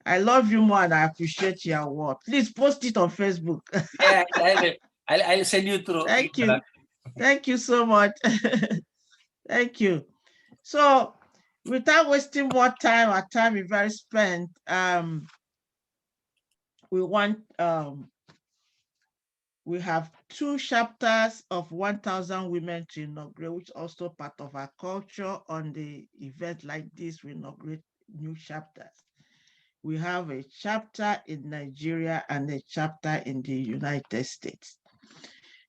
I love you more and I appreciate your work. Please post it on Facebook. Yeah, I'll send you through. Thank you. Thank you so much. Thank you. So without wasting more time, our time is very spent. We have 2 chapters of 1,000 women to inaugurate, which is also part of our culture. On the event like this, we inaugurate new chapters. We have a chapter in Nigeria and a chapter in the United States.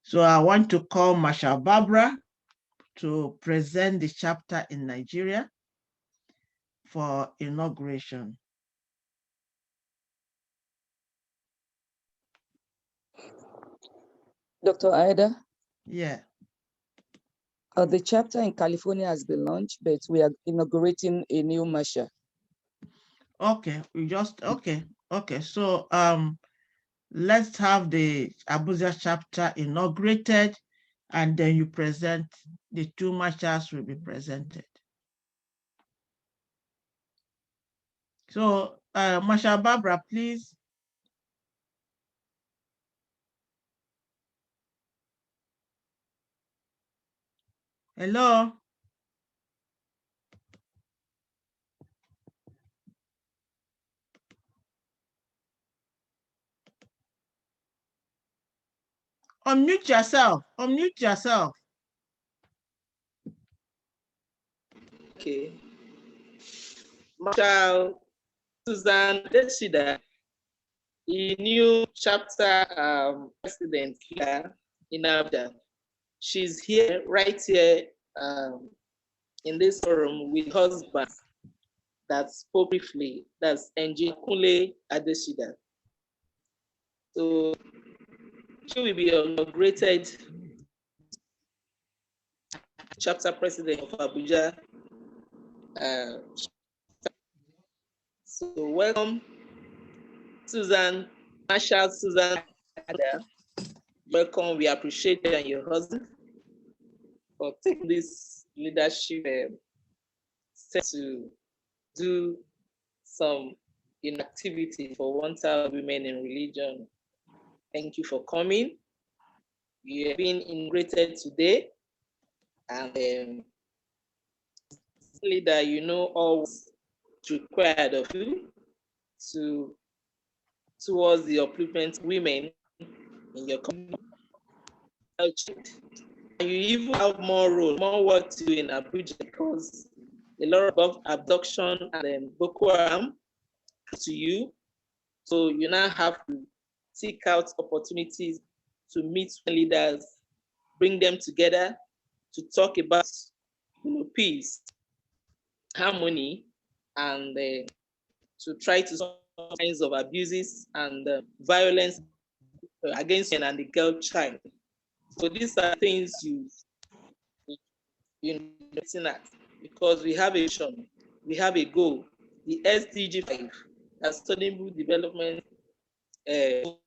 So I want to call Marshal Barbara to present the chapter in Nigeria for inauguration. Dr. Ida? Yeah. The chapter in California has been launched, but we are inaugurating a new measure. Okay, okay. So let's have the Abuja chapter inaugurated, and then you present, the 2 marchers will be presented. So Marshal Barbara, please. Hello. Unmute yourself. Unmute yourself. Okay. Marshal Susan Deshida, a new chapter president here in Abuja. She's here, right here in this forum with husband that spoke briefly. That's Enji Kunle Adeshida. So she will be inaugurated chapter president of Abuja. So welcome, Susan, Marshal Susan. Welcome. We appreciate you and your husband for taking this leadership step to do some activity for 1,000 women in religion. Thank you for coming. You have been inaugurated today, and leader, you know all required of you towards the upliftment of women in your community. And you even have more work to do in Abuja, because a lot of abduction and Boko Haram to you. So you now have to seek out opportunities to meet leaders, bring them together to talk about peace, harmony, and to try to solve kinds of abuses and violence against men and the girl child. So these are things you looking at, because we have a vision, we have a goal, the SDG 5, Sustainable Development to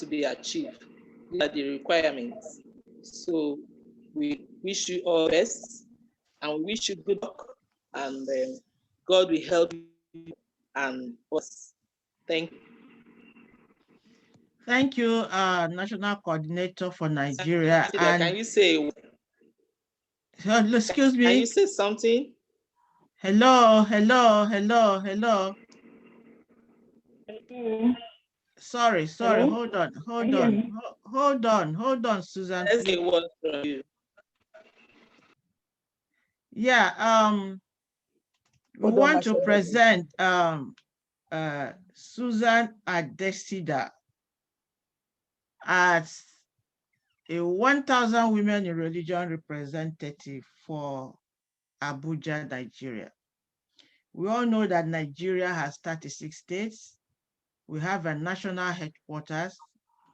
be achieved. These are the requirements. So we wish you all the best, and we wish you good luck, and God will help you and us. Thank you. Thank you, National Coordinator for Nigeria. And can you say? Excuse me. Can you say something? Hello, hello, hello, hello. Sorry, Hello? hold on, Susan. Let's get one from you. Yeah, we want to present Susan Adesida as a 1,000 women in religion representative for Abuja, Nigeria. We all know that Nigeria has 36 states. We have a national headquarters,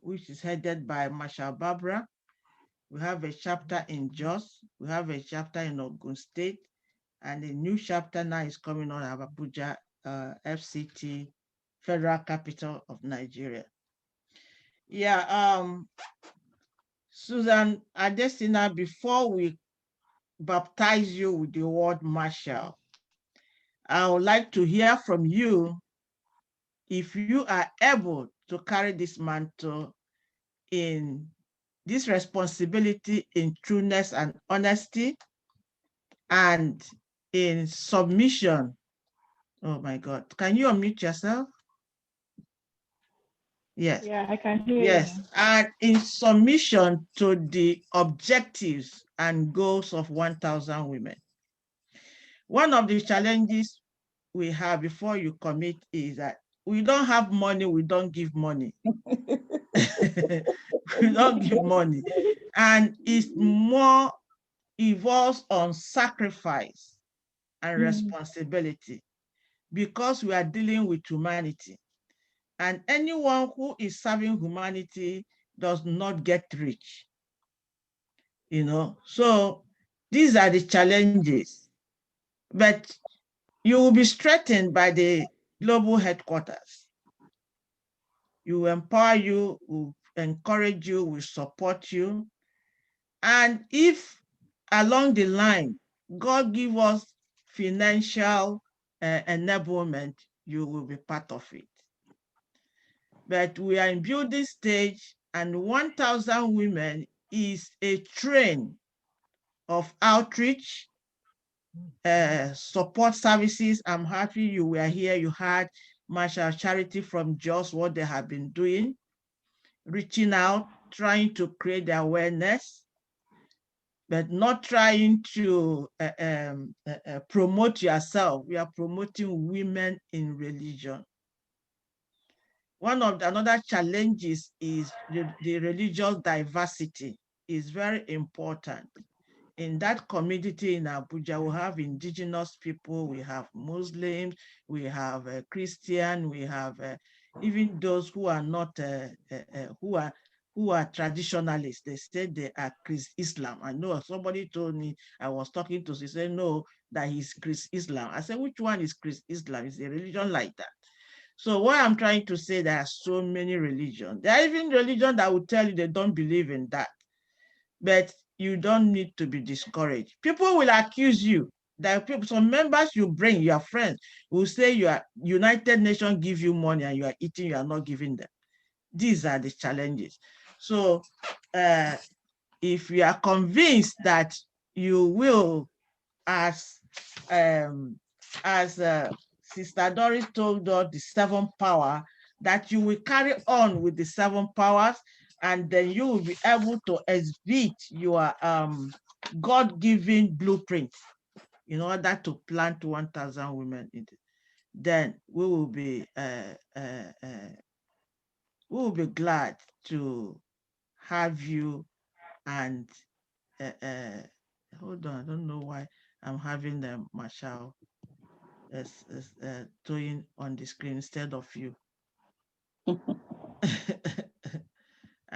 which is headed by Marshal Barbara. We have a chapter in Jos. We have a chapter in Ogun State. And a new chapter now is coming on of Abuja, FCT, Federal Capital of Nigeria. Yeah, Susan Adesina, before we baptize you with the word Marshal, I would like to hear from you if you are able to carry this mantle in this responsibility in trueness and honesty and in submission. Oh my God, can you unmute yourself? Yes. Yeah, I can hear yes. you. And in submission to the objectives and goals of 1,000 women. One of the challenges we have before you commit is that we don't have money, we don't give money. We don't give money. And it's more evolves on sacrifice and responsibility because we are dealing with humanity. And anyone who is serving humanity does not get rich. You know, so these are the challenges. But you will be strengthened by the global headquarters. We will empower you, will encourage you, will support you. And if along the line, God give us financial enablement, you will be part of it. But we are in building stage, and 1,000 women is a train of outreach, support services. I'm happy you were here. You had Marshall Charity from Jos, what they have been doing, reaching out, trying to create the awareness, but not trying to promote yourself. We are promoting women in religion. One of the another challenges is the religious diversity is very important. In that community in Abuja, we have indigenous people, we have Muslims, we have Christian, we have even those who are not, who are traditionalists. They say they are Islam. I know somebody told me, I was talking to, he said, no, that he's Islam. I said, which one is Islam? Is a religion like that? So what I'm trying to say, there are so many religions. There are even religions that will tell you they don't believe in that. But you don't need to be discouraged. People will accuse you. That people, some members you bring, your friends, will say you are United Nations give you money and you are eating, you are not giving them. These are the challenges. So if you are convinced that you will, as Sister Doris told us, the 7 power, that you will carry on with the 7 powers, and then you will be able to exhibit your God-given blueprint in order to plant 1,000 women in it. Then we will be glad to have you. And hold on, I don't know why I'm having them Marshall doing on the screen instead of you.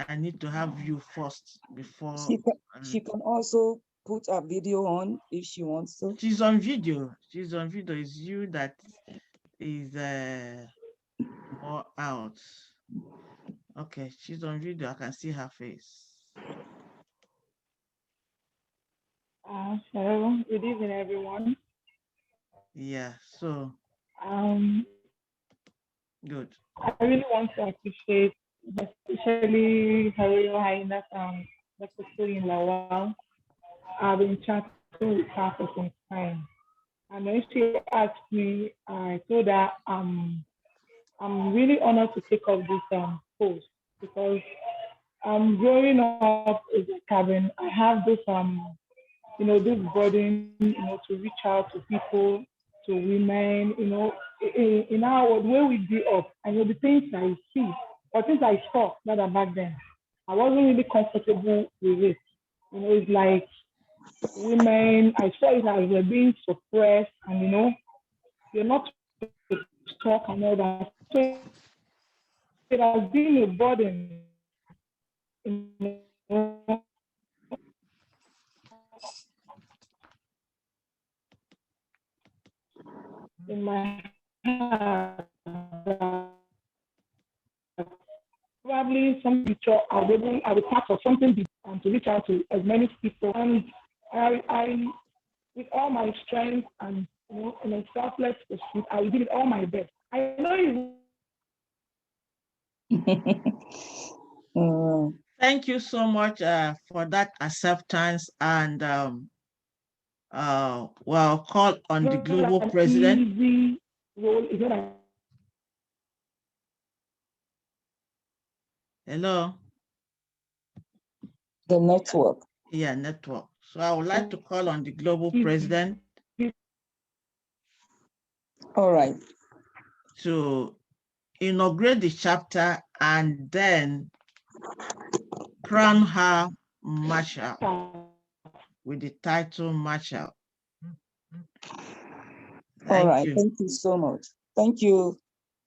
I need to have you first before. She can also put a video on if she wants to. She's on video. She's on video. It's you that is more out. Okay, she's on video. I can see her face. Hello, good evening, everyone. Yeah, so Good. I really want to appreciate especially Her Royal Highness Dr. Queen Lawal. I've been chatting with her for some time. And when she asked me, I told her I'm really honored to take up this post because growing up is like I have this this burden, to reach out to people, to women, in our world, where we grew up, and the things I see or things I saw that are back then, I wasn't really comfortable with it. It's like women, I saw it as they're being suppressed, and you're not to talk and all that. So it has been a burden, in my heart. Probably some future I'll be part of something big and to reach out to as many people. And I with all my strength and in a selfless pursuit, I will give it all my best. I know you. Thank you so much for that acceptance, and well, call on the global president. Easy role is not Hello. The network. Yeah, network. So I would like to call on the global president. All right. To inaugurate the chapter and then crown her Marshal with the title Marshal. All right, thank you so much. Thank you,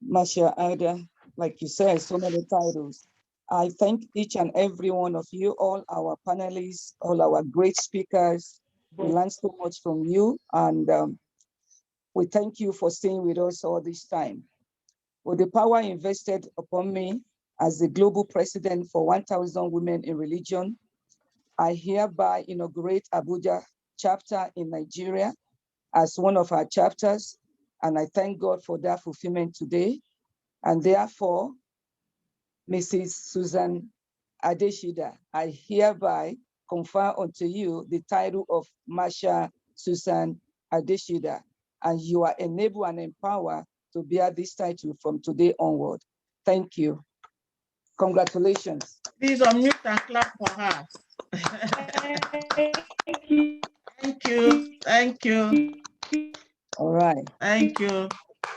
Marshal Ida. Like you said, so many titles. I thank each and every one of you, all our panelists, all our great speakers. We learned so much from you, and we thank you for staying with us all this time. With the power invested upon me as the global president for 1,000 Women in Religion, I hereby inaugurate Abuja chapter in Nigeria as one of our chapters, and I thank God for that fulfillment today. And therefore, Mrs. Susan Adeshida, I hereby confer unto you the title of Marshal Susan Adeshida, and you are enabled and empowered to bear this title from today onward. Thank you. Congratulations. Please unmute and clap for her. Thank you. Thank you. Thank you. All right. Thank you.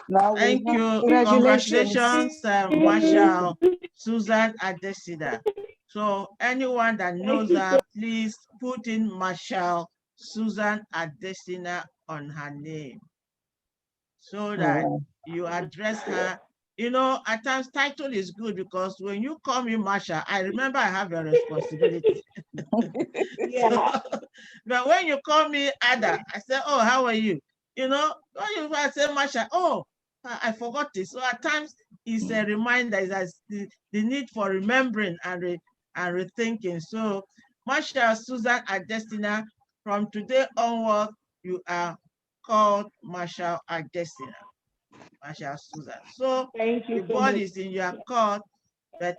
Now Thank you. Congratulations. Marshal Susan Adeshida. So anyone that knows her, please put in Marshal Susan Adeshida on her name so that you address her. At times title is good because when you call me Marshal, I remember I have a responsibility. Yeah. But when you call me Ada, I say, oh, how are you? When you say Marshal, oh, I forgot this. So at times it's a reminder, it's the need for remembering and rethinking. So Marshal Susan Adeshida, from today onward, you are called Marshal Adeshida. Marshal Susan. So the ball is in your court, but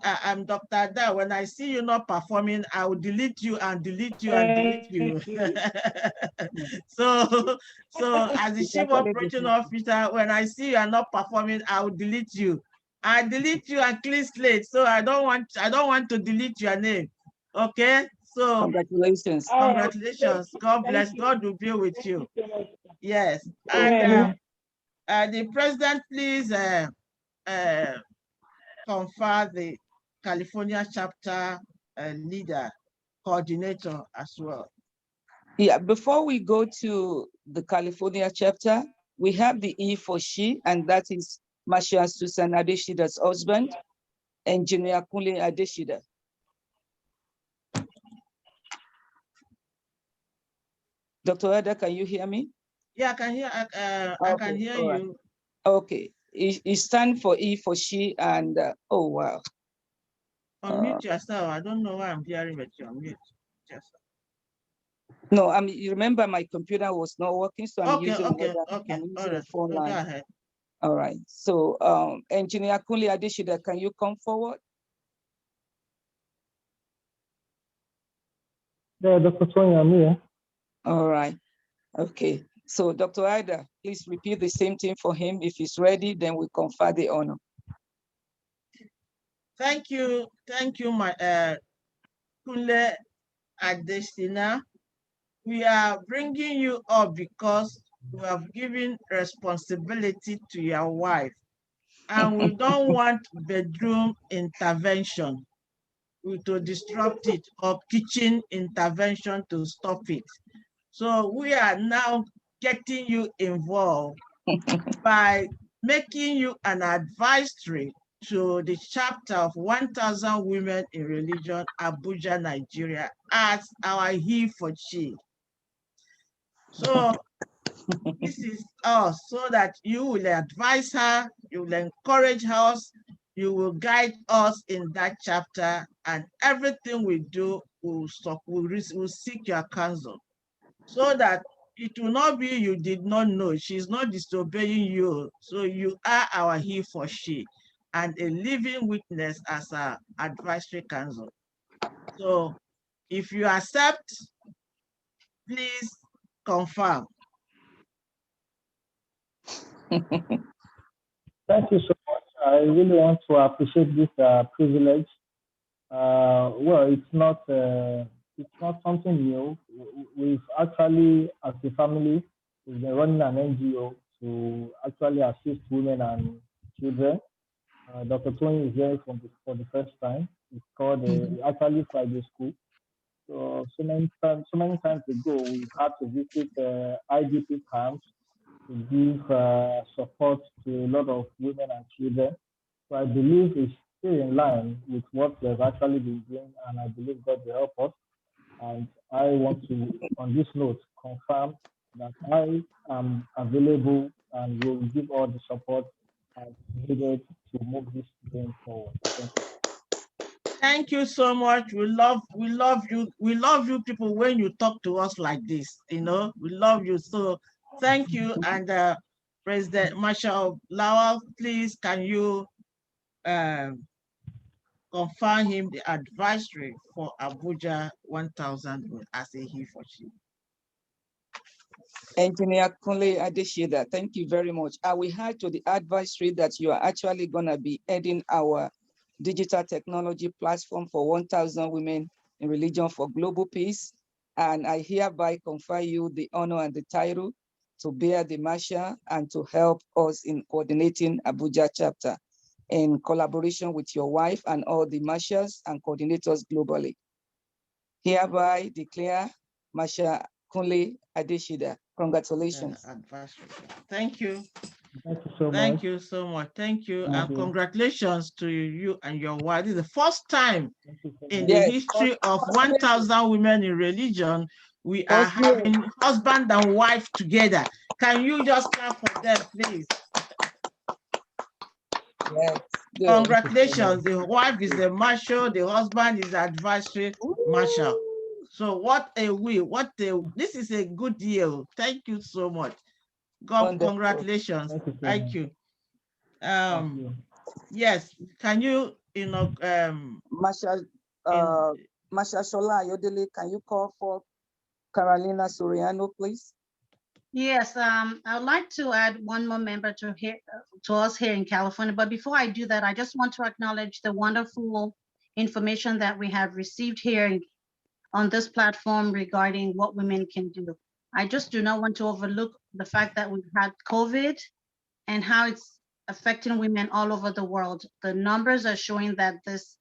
I'm Dr. Ada. When I see you not performing, I will delete you and delete you and delete you. So as the chief operating officer, when I see you are not performing, I will delete you. I delete you and clean slate. So I don't want to delete your name. Okay. So congratulations. Congratulations. God bless. God will be with you. Yes. And the president, please confer the California chapter leader, coordinator as well. Yeah, before we go to the California chapter, we have the E for she, and that is Marshal Susan Adeshida's husband, Engineer Kunle Adeshida. Dr. Ada, can you hear me? Yeah, I can hear. I can hear you. Right. Okay, it stands for E for she, and oh wow. Unmute yourself. I don't know why I'm hearing, but you unmute yourself. No, you remember my computer was not working, so I'm using okay. I'm using All right. a phone line. Go ahead. All right. So Engineer Kunle Adeshida, can you come forward? Yeah, Dr. Tony, I'm here. All right. Okay. So Dr. Ida, please repeat the same thing for him. If he's ready, then we confer the honor. Thank you, my Kunle Adeshina. We are bringing you up because we have given responsibility to your wife, and we don't want bedroom intervention to disrupt it or kitchen intervention to stop it. So we are now getting you involved by making you an advisory to the chapter of 1,000 Women in Religion, Abuja, Nigeria, as our he for she. So this is us, so that you will advise her, you will encourage us, you will guide us in that chapter, and everything we do will seek your counsel, so that it will not be you did not know. She's not disobeying you. So you are our he for she and a living witness as our advisory council. So if you accept, please confirm. Thank you so much. I really want to appreciate this privilege. Well, it's not something new. We've actually, as a family, we've been running an NGO to actually assist women and children. Dr. Tony is here for the first time. It's called actually Friday School. So many times ago, we've had to visit IDP camps to give support to a lot of women and children. So I believe it's still in line with what we've actually been doing, and I believe God will help us. And I want to, on this note, confirm that I am available and will give all the support as needed to move this going forward. Thank you. Thank you so much. We love you. We love you people when you talk to us like this. We love you. So thank you. And President Marshall Lawal, please, can you confirm him the advisory for Abuja 1,000 as a he for she? Engineer Kunle Adeshida, thank you very much. We heard to the advisory that you are actually going to be heading our digital technology platform for 1,000 Women in Religion for Global Peace. And I hereby confer you the honor and the title to bear the marshal and to help us in coordinating Abuja chapter in collaboration with your wife and all the marshals and coordinators globally. Hereby declare Marshal Kunle Adeshida. Congratulations. Thank you. Thank you so much. Thank you so much. Thank you. And congratulations to you and your wife. This is the first time in the history of 1,000 Women in Religion we are having husband and wife together. Can you just clap for them, please? Yes. Congratulations. The wife is the marshal, the husband is the advisory marshal. So what a this is a good deal. Thank you so much. Congratulations. Thank you. Yes, can you, Marshal Shola Ayodele, can you call for Carolina Soriano, please? Yes, I would like to add one more member to us here in California. But before I do that, I just want to acknowledge the wonderful information that we have received here on this platform regarding what women can do. I just do not want to overlook the fact that we've had COVID and how it's affecting women all over the world. The numbers are showing that this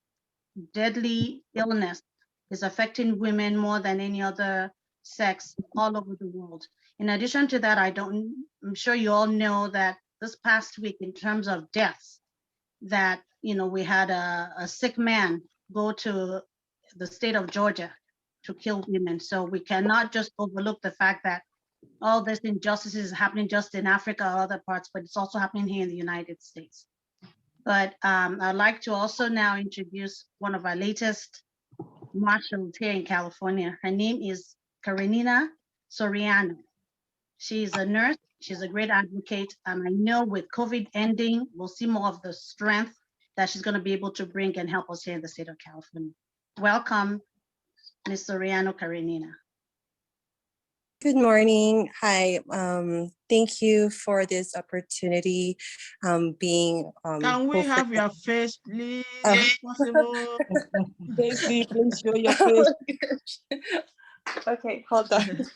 deadly illness is affecting women more than any other sex all over the world. In addition to that, I'm sure you all know that this past week, in terms of deaths, that we had a sick man go to the state of Georgia to kill women. So we cannot just overlook the fact that all this injustice is happening just in Africa or other parts, but it's also happening here in the United States. But I'd like to also now introduce one of our latest marshals here in California. Her name is Karenina Soriano. She's a nurse She's a great advocate. And I know with COVID ending, we'll see more of the strength that she's going to be able to bring and help us here in the state of California. Welcome, Ms. Soriano Karenina. Good morning. Hi. Thank you for this opportunity. Can we have your face, please, if possible? Casey, please show your face. Okay, hold on.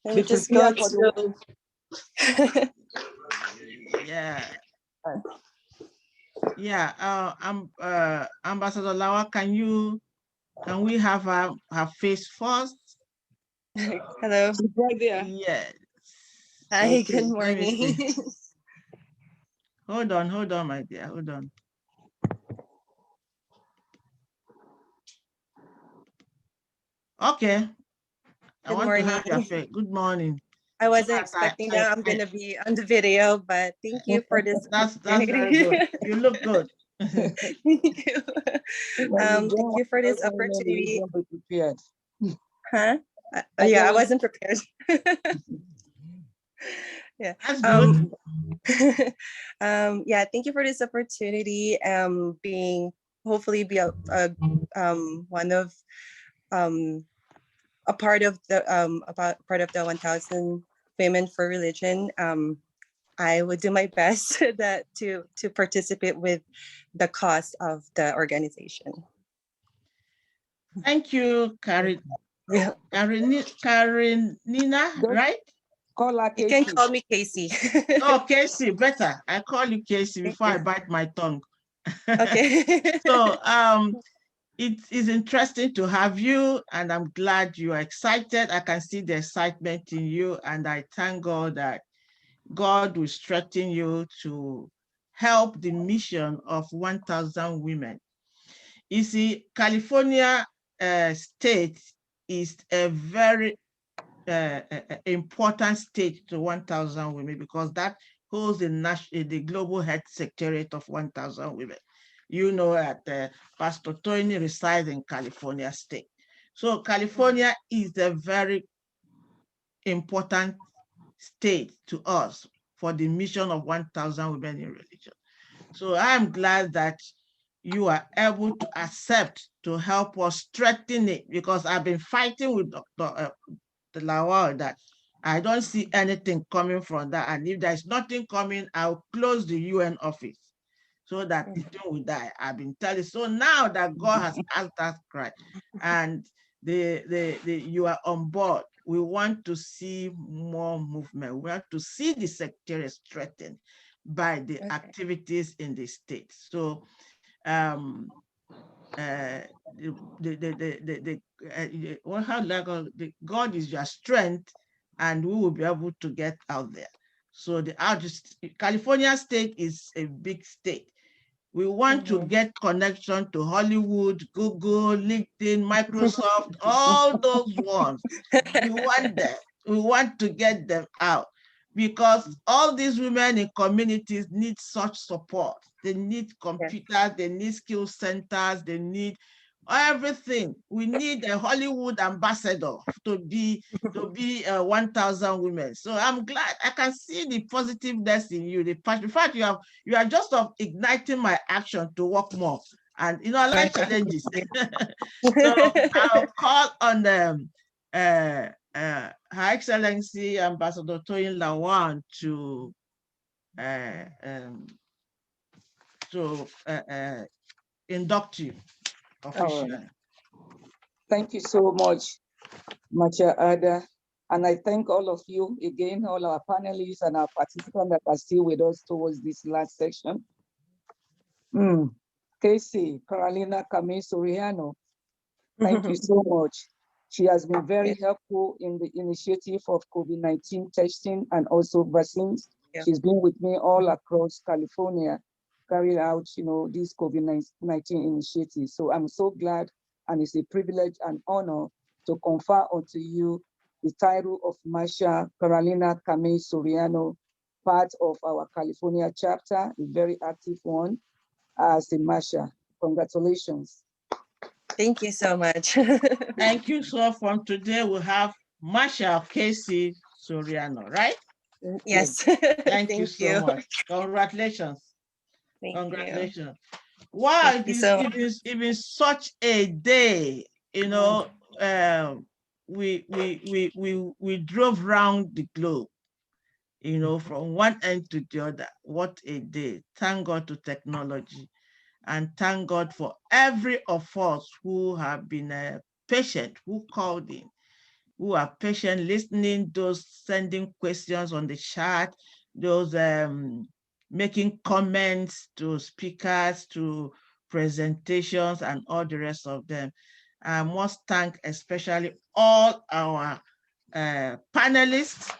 Let me This is just go here for to. Yeah. Yeah. Ambassador Lawa, can we have her face first? Hello. She's right there. Yes. Hi, Okay, good let me morning. see. Hold on, my dear. Hold on. Okay. I Good want to have your morning. face. Good morning. I wasn't So that expecting that I'm going to be on the video, but thank you for this That's opportunity. very good. You look good. Thank you. Thank you for this opportunity. Prepared. Huh? Yeah, I wasn't prepared. Yeah. That's good. Yeah, thank you for this opportunity. Being hopefully be one of a part of the part of the 1,000 Women for Religion. I would do my best to participate with the cause of the organization. Thank you, Karenina, right? Call her You Casey. can call me Casey. Oh, Casey, better. I call you Casey before I bite my tongue. Okay. So it is interesting to have you, and I'm glad you are excited. I can see the excitement in you, and I thank God that God will strengthen you to help the mission of 1,000 women. You see, California state is a very important state to 1,000 women because that holds the global health secretariat of 1,000 women. You know that Pastor Tony resides in California state. So California is a very important state to us for the mission of 1,000 women in religion. So I'm glad that you are able to accept to help us strengthen it, because I've been fighting with Dr. Lawal that I don't see anything coming from that. And if there's nothing coming, I'll close the UN office so that the thing will die. I've been telling. So now that God has asked that cry and you are on board, we want to see more movement. We want to see the secretariat strengthened by the activities in the state. So God is your strength, and we will be able to get out there. So California state is a big state. We want to get connection to Hollywood, Google, LinkedIn, Microsoft, all those ones. We want them. We want to get them out, because all these women in communities need such support. They need computers, they need skill centers, they need everything. We need a Hollywood ambassador to be 1,000 women. So I'm glad I can see the positiveness in you, the passion. In fact, you are just igniting my action to work more. And I like challenges. So I'll call on Her Excellency Ambassador Toyin Lawan to induct you officially. Right. Thank you so much, Macha Ada. And I thank all of you again, all our panelists and our participants that are still with us towards this last section. Casey, Carolina Camille Soriano, thank you so much. She has been very helpful in the initiative of COVID-19 testing and also vaccines. She's been with me all across California, carrying out, these COVID-19 initiatives. So I'm so glad, and it's a privilege and honor to confer onto you the title of Masha Carolina Camille Soriano, part of our California chapter, a very active one, as a Masha. Congratulations. Thank you so much. Thank you. So from today, we have Masha Casey Soriano, right? Yes. Thank you Thank so you. much. Congratulations. Thank Congratulations. you. Wow, Thank you so much. it is such a day, you know. We drove around the globe, you know, from one end to the other. What a day. Thank God to technology, and thank God for every of us who have been patient, who called in, who are patient listening, those sending questions on the chat, those making comments to speakers, to presentations, and all the rest of them. I must thank especially all our panelists,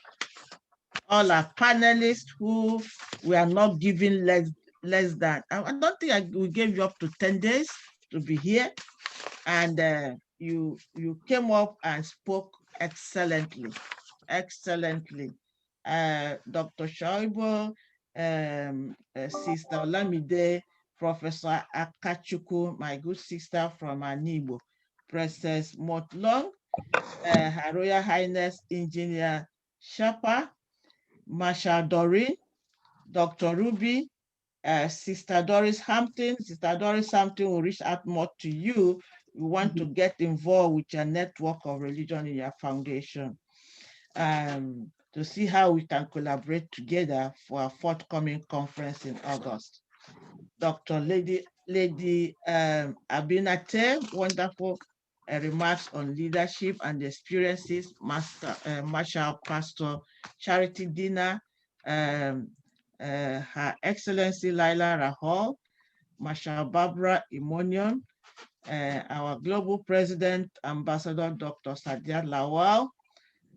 who we are not giving less than. I don't think we gave you up to 10 days to be here, and you came up and spoke excellently. Dr. Shoibo, Sister Olamide, Professor Akachuku, my good sister from Anibo, Princess Motlong, Her Royal Highness Engineer Shapa, Marshal Doreen, Dr. Ruby, Sister Doris Hampton. Sister Doris Hampton will reach out more to you. We want to get involved with your network of religion in your foundation, to see how we can collaborate together for our forthcoming conference in August. Dr. Lady Abinate, wonderful remarks on leadership and experiences. Marshal Pastor Charity Dina, Her Excellency Laila Rahul, Marshal Barbara Imonion, our Global President, Ambassador Dr. Sadiat Lawal,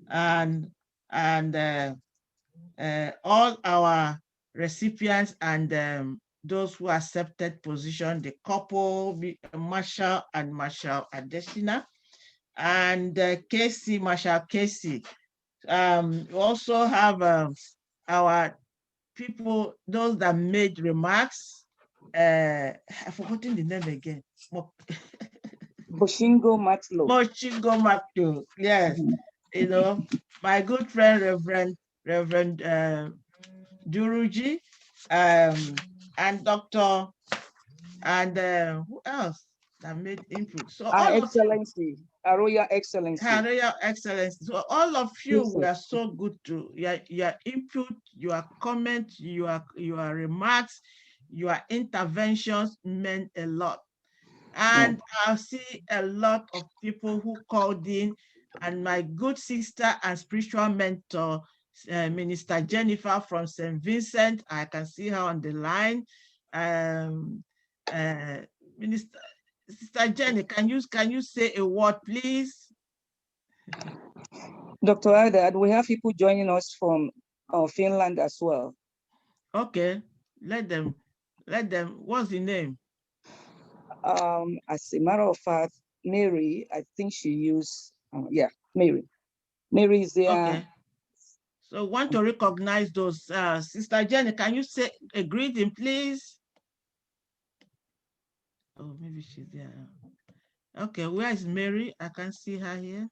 and all our recipients and those who accepted position, the couple, Marshal and Marshal Adesina, and Casey, Marshal Casey. We also have our people, those that made remarks. I've forgotten the name again. Boshingo Matlo. Boshingo Matlo, yes. You know, my good friend, Reverend Duruji, and Dr. and who else that made input? So Our Excellency, Our Royal Excellency. Her Royal Excellency. So all of you, Yes, we are so good to your input, your comments, your remarks, your interventions meant a lot. And I see a lot of people who called in, and my good sister and spiritual mentor, Minister Jennifer from St. Vincent, I can see her on the line. Sister Jenny, can you say a word, please? Dr. Adad, we have people joining us from Finland as well. Okay, let them. What's the name? As a matter of fact, Mary, I think she used, Mary. Mary is there. Okay. So want to recognize those. Sister Jenny, can you say a greeting, please? Oh, maybe she's there. Okay, where is Mary? I can see her here.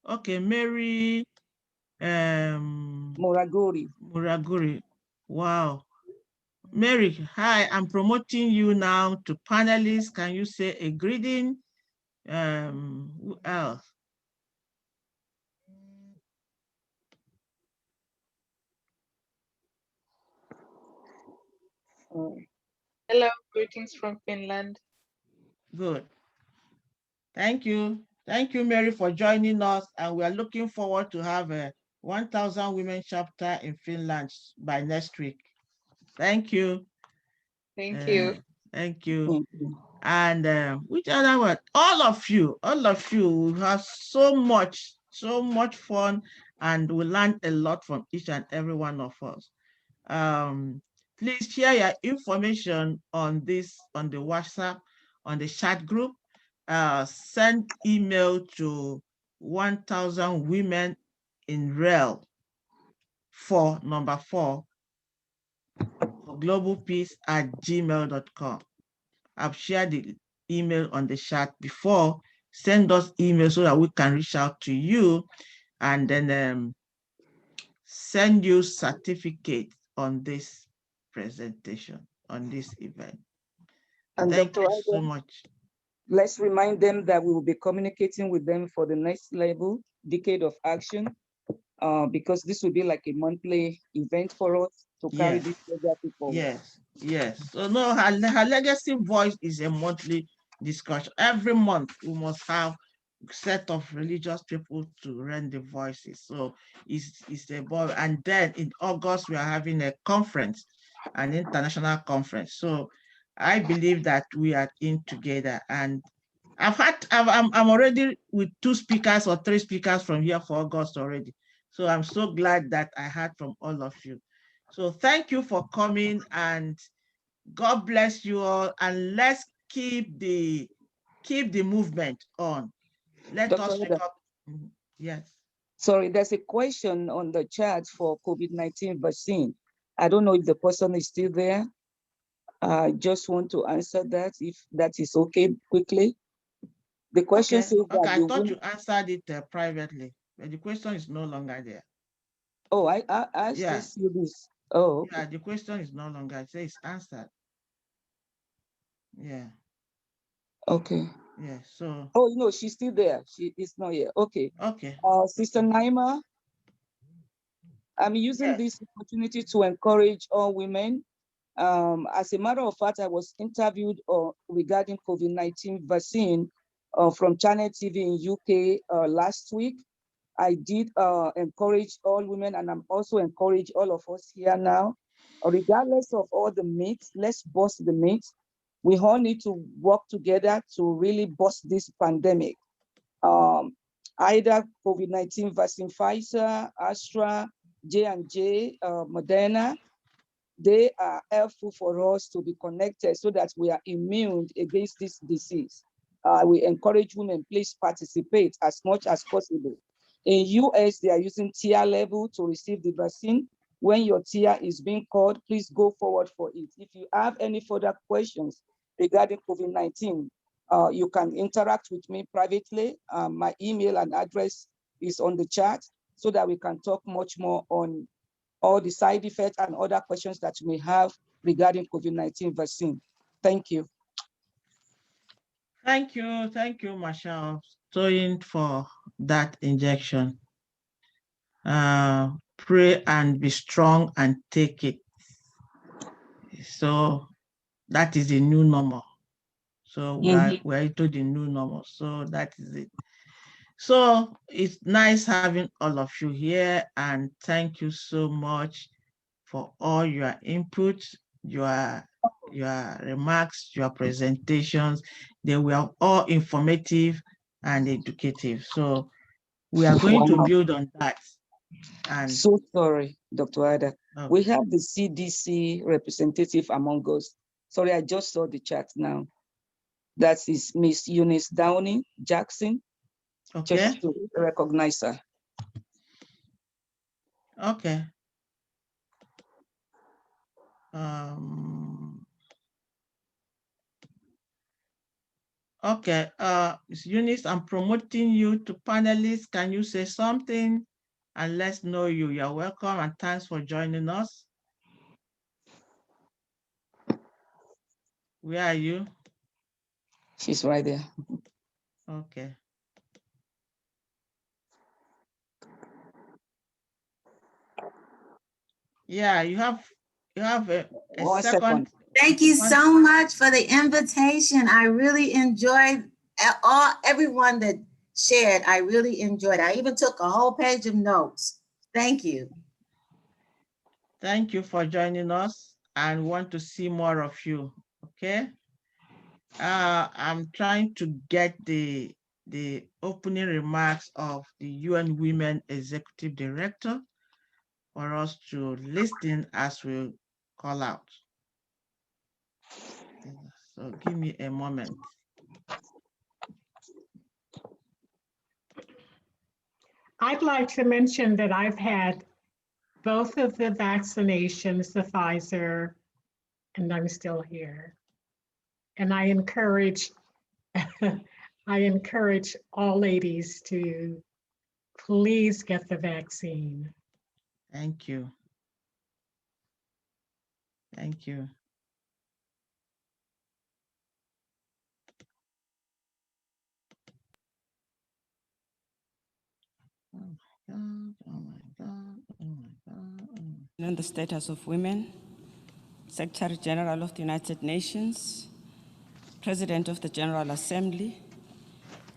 Okay, Mary. Muraguri. Wow. Mary, hi, I'm promoting you now to panelists. Can you say a greeting? Who else? Hello, greetings from Finland. Good. Thank you. Thank you, Mary, for joining us. And we are looking forward to have a 1,000 Women chapter in Finland by next week. Thank you. Thank you. Thank you. And which other one? All of you, we have so much fun, and we learned a lot from each and every one of us. Please share your information on this, on the WhatsApp, on the chat group. Send email to 1,000 Women in Rel 4 for globalpeace@gmail.com. I've shared the email on the chat before. Send us email so that we can reach out to you, and then send you certificate on this presentation, on this event. And Thank Dr. you so Ida, much. let's remind them that we will be communicating with them for the next level, Decade of Action, because this will be like a monthly event for us to carry Yes. this legacy forward. Yes, yes. So no, her legacy voice is a monthly discussion. Every month we must have set of religious people to run the voices. So it's a boy. And then in August we are having a conference, an international conference. So I believe that we are in together. And I'm already with 2 speakers or 3 speakers from here for August already. So I'm so glad that I heard from all of you. So thank you for coming, and God bless you all, and let's keep the movement on. Let Dr. us Ida, recover. Yes. sorry, there's a question on the chat for COVID-19 vaccine. I don't know if the person is still there. I just want to answer that, if that is okay, quickly. The question Okay. says Okay. that I the thought you women, answered it privately, but the question is no longer there. oh, I still Yeah. see this. Oh, okay. Yeah. The question is no longer. It says answered. Yeah. Okay. Yeah. So. Oh, no, she's still there. She is not here. Okay. Okay. Sister Naima, I'm using Yes. this opportunity to encourage all women. As a matter of fact, I was interviewed regarding COVID-19 vaccine from Channel TV in UK last week. I did encourage all women, and I'm also encourage all of us here now, regardless of all the myths, let's bust the myths. We all need to work together to really bust this pandemic. Either COVID-19 vaccine, Pfizer, Astra, J&J, Moderna, they are helpful for us to be connected so that we are immune against this disease. We encourage women, please participate as much as possible. In US, they are using tier level to receive the vaccine. When your tier is being called, please go forward for it. If you have any further questions regarding COVID-19, you can interact with me privately. My email and address is on the chat so that we can talk much more on all the side effects and other questions that you may have regarding COVID-19 vaccine. Thank you. Thank you, Marshall Stoyin, for that injection. Pray and be strong and take it. So that is the new normal. So we're into the new normal. So that is it. So it's nice having all of you here, and thank you so much for all your input, your remarks, your presentations. They were all informative and educative. So we are going to build on that. And so sorry, Dr. Ada. okay. We have the CDC representative among us. Sorry, I just saw the chat now. That is Miss Eunice Downey Jackson. Okay. Just to recognize her. Okay. Okay, Ms. Eunice, I'm promoting you to panelists. Can you say something? And let's know you. You're welcome, and thanks for joining us. Where are you? She's right there. Okay. Yeah, you have a second. Thank you so much for the invitation. I really enjoyed everyone that shared. I really enjoyed it. I even took a whole page of notes. Thank you. Thank you for joining us, and want to see more of you. Okay. I'm trying to get the opening remarks of the UN Women Executive Director for us to listen as we call out. So give me a moment. I'd like to mention that I've had both of the vaccinations, the Pfizer, and I'm still here. And I encourage all ladies to please get the vaccine. Thank you. Thank you. Oh my God, oh my God, oh my God. On the status of women, Secretary General of the United Nations, President of the General Assembly,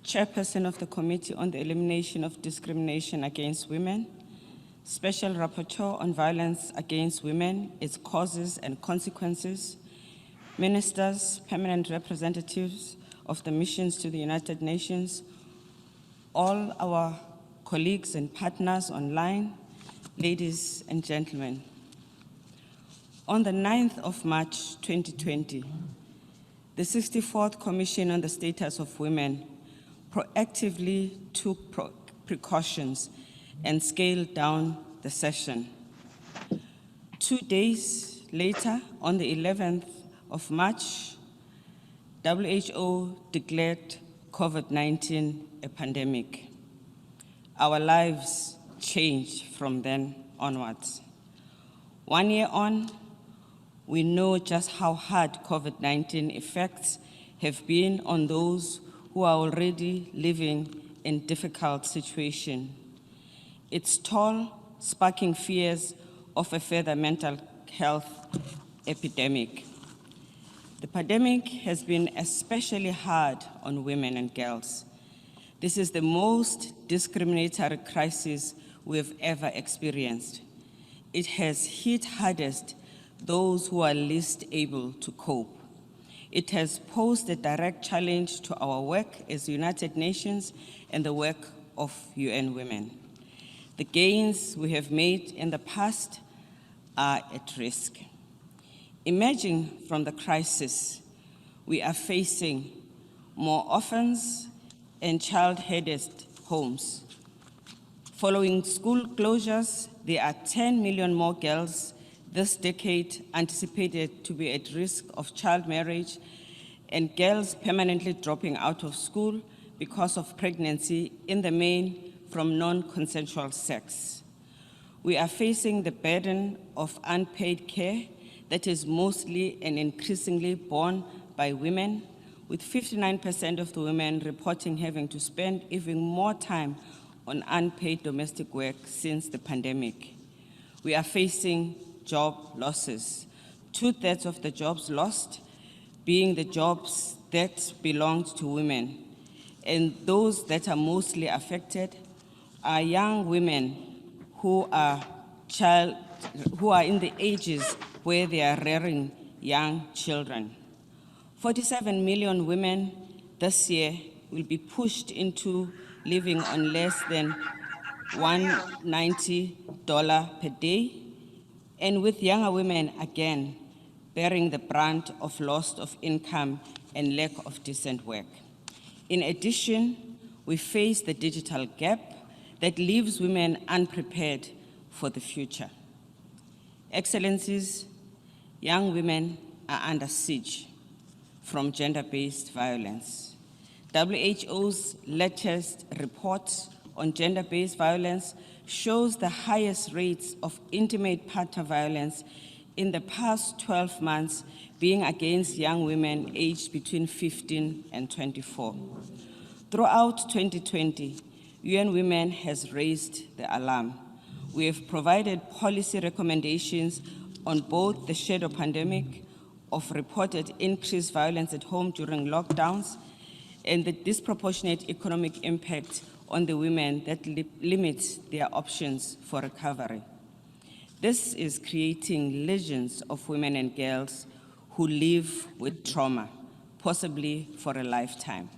Chairperson of the Committee on the Elimination of Discrimination Against Women, Special Rapporteur on Violence Against Women, its causes and consequences, ministers, permanent representatives of the missions to the United Nations, all our colleagues and partners online, ladies and gentlemen. On the 9th of March 2020, the 64th Commission on the Status of Women proactively took precautions and scaled down the session. 2 days later, on the 11th of March, WHO declared COVID-19 a pandemic. Our lives changed from then onwards. 1 year on, we know just how hard COVID-19 effects have been on those who are already living in difficult situations. Its toll sparking fears of a further mental health epidemic. The pandemic has been especially hard on women and girls. This is the most discriminatory crisis we have ever experienced. It has hit hardest those who are least able to cope. It has posed a direct challenge to our work as United Nations and the work of UN Women. The gains we have made in the past are at risk. Emerging from the crisis, we are facing more orphans and child-headed homes. Following school closures, there are 10 million more girls this decade anticipated to be at risk of child marriage and girls permanently dropping out of school because of pregnancy, in the main from non-consensual sex. We are facing the burden of unpaid care that is mostly and increasingly borne by women, with 59% of the women reporting having to spend even more time on unpaid domestic work since the pandemic. We are facing job losses. 2/3 of the jobs lost being the jobs that belong to women. And those that are mostly affected are young women who are in the ages where they are rearing young children. 47 million women this year will be pushed into living on less than $190 per day, and with younger women again bearing the brunt of loss of income and lack of decent work. In addition, we face the digital gap that leaves women unprepared for the future. Excellencies, young women are under siege from gender-based violence. WHO's latest report on gender-based violence shows the highest rates of intimate partner violence in the past 12 months being against young women aged between 15 and 24. Throughout 2020, UN Women has raised the alarm. We have provided policy recommendations on both the shadow pandemic of reported increased violence at home during lockdowns and the disproportionate economic impact on the women that limits their options for recovery. This is creating legions of women and girls who live with trauma, possibly for a lifetime.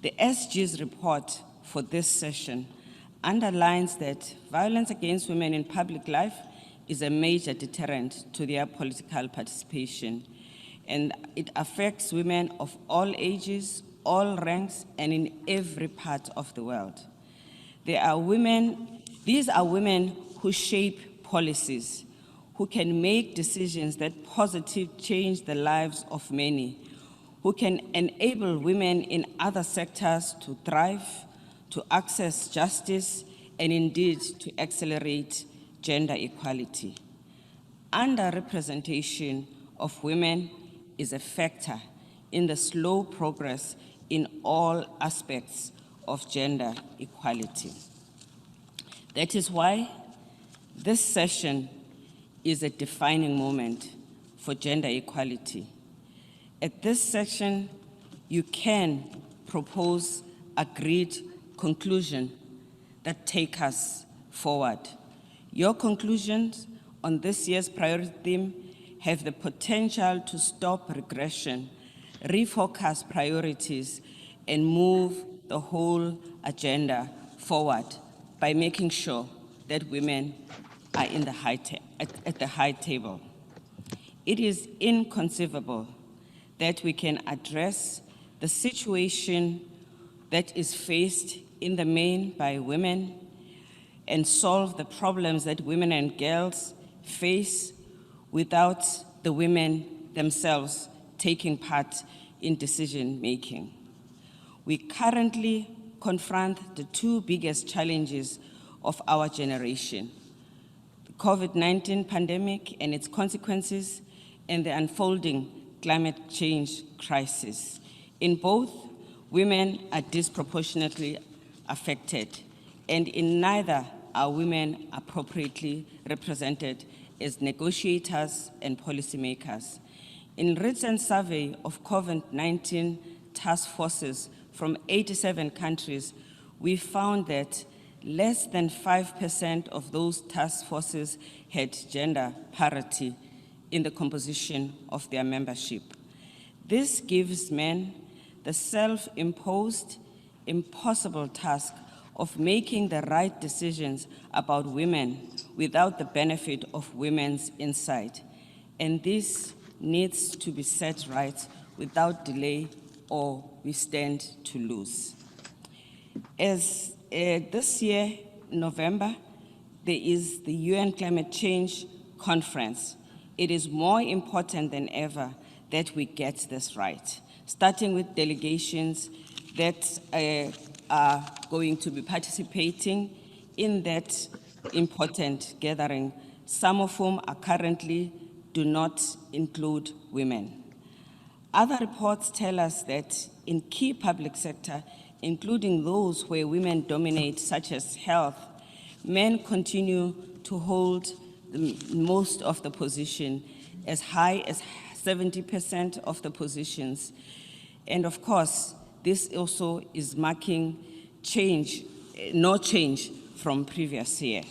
The SG's report for this session underlines that violence against women in public life is a major deterrent to their political participation, and it affects women of all ages, all ranks, and in every part of the world. These are women who shape policies, who can make decisions that positively change the lives of many, who can enable women in other sectors to thrive, to access justice, and indeed to accelerate gender equality. Underrepresentation of women is a factor in the slow progress in all aspects of gender equality. That is why this session is a defining moment for gender equality. At this session, you can propose agreed conclusions that take us forward. Your conclusions on this year's priority theme have the potential to stop regression, refocus priorities, and move the whole agenda forward by making sure that women are in the at the high table. It is inconceivable that we can address the situation that is faced in the main by women and solve the problems that women and girls face without the women themselves taking part in decision making. We currently confront the two biggest challenges of our generation: the COVID-19 pandemic and its consequences, and the unfolding climate change crisis. In both, women are disproportionately affected, and in neither are women appropriately represented as negotiators and policymakers. In recent survey of COVID-19 task forces from 87 countries, we found that less than 5% of those task forces had gender parity in the composition of their membership. This gives men the self-imposed, impossible task of making the right decisions about women without the benefit of women's insight. And this needs to be set right without delay, or we stand to lose. As this year, November, there is the UN Climate Change Conference. It is more important than ever that we get this right, starting with delegations that are going to be participating in that important gathering, some of whom are currently do not include women. Other reports tell us that in key public sector, including those where women dominate, such as health, men continue to hold most of the position, as high as 70% of the positions. And of course, this also is marking change, no change from previous year.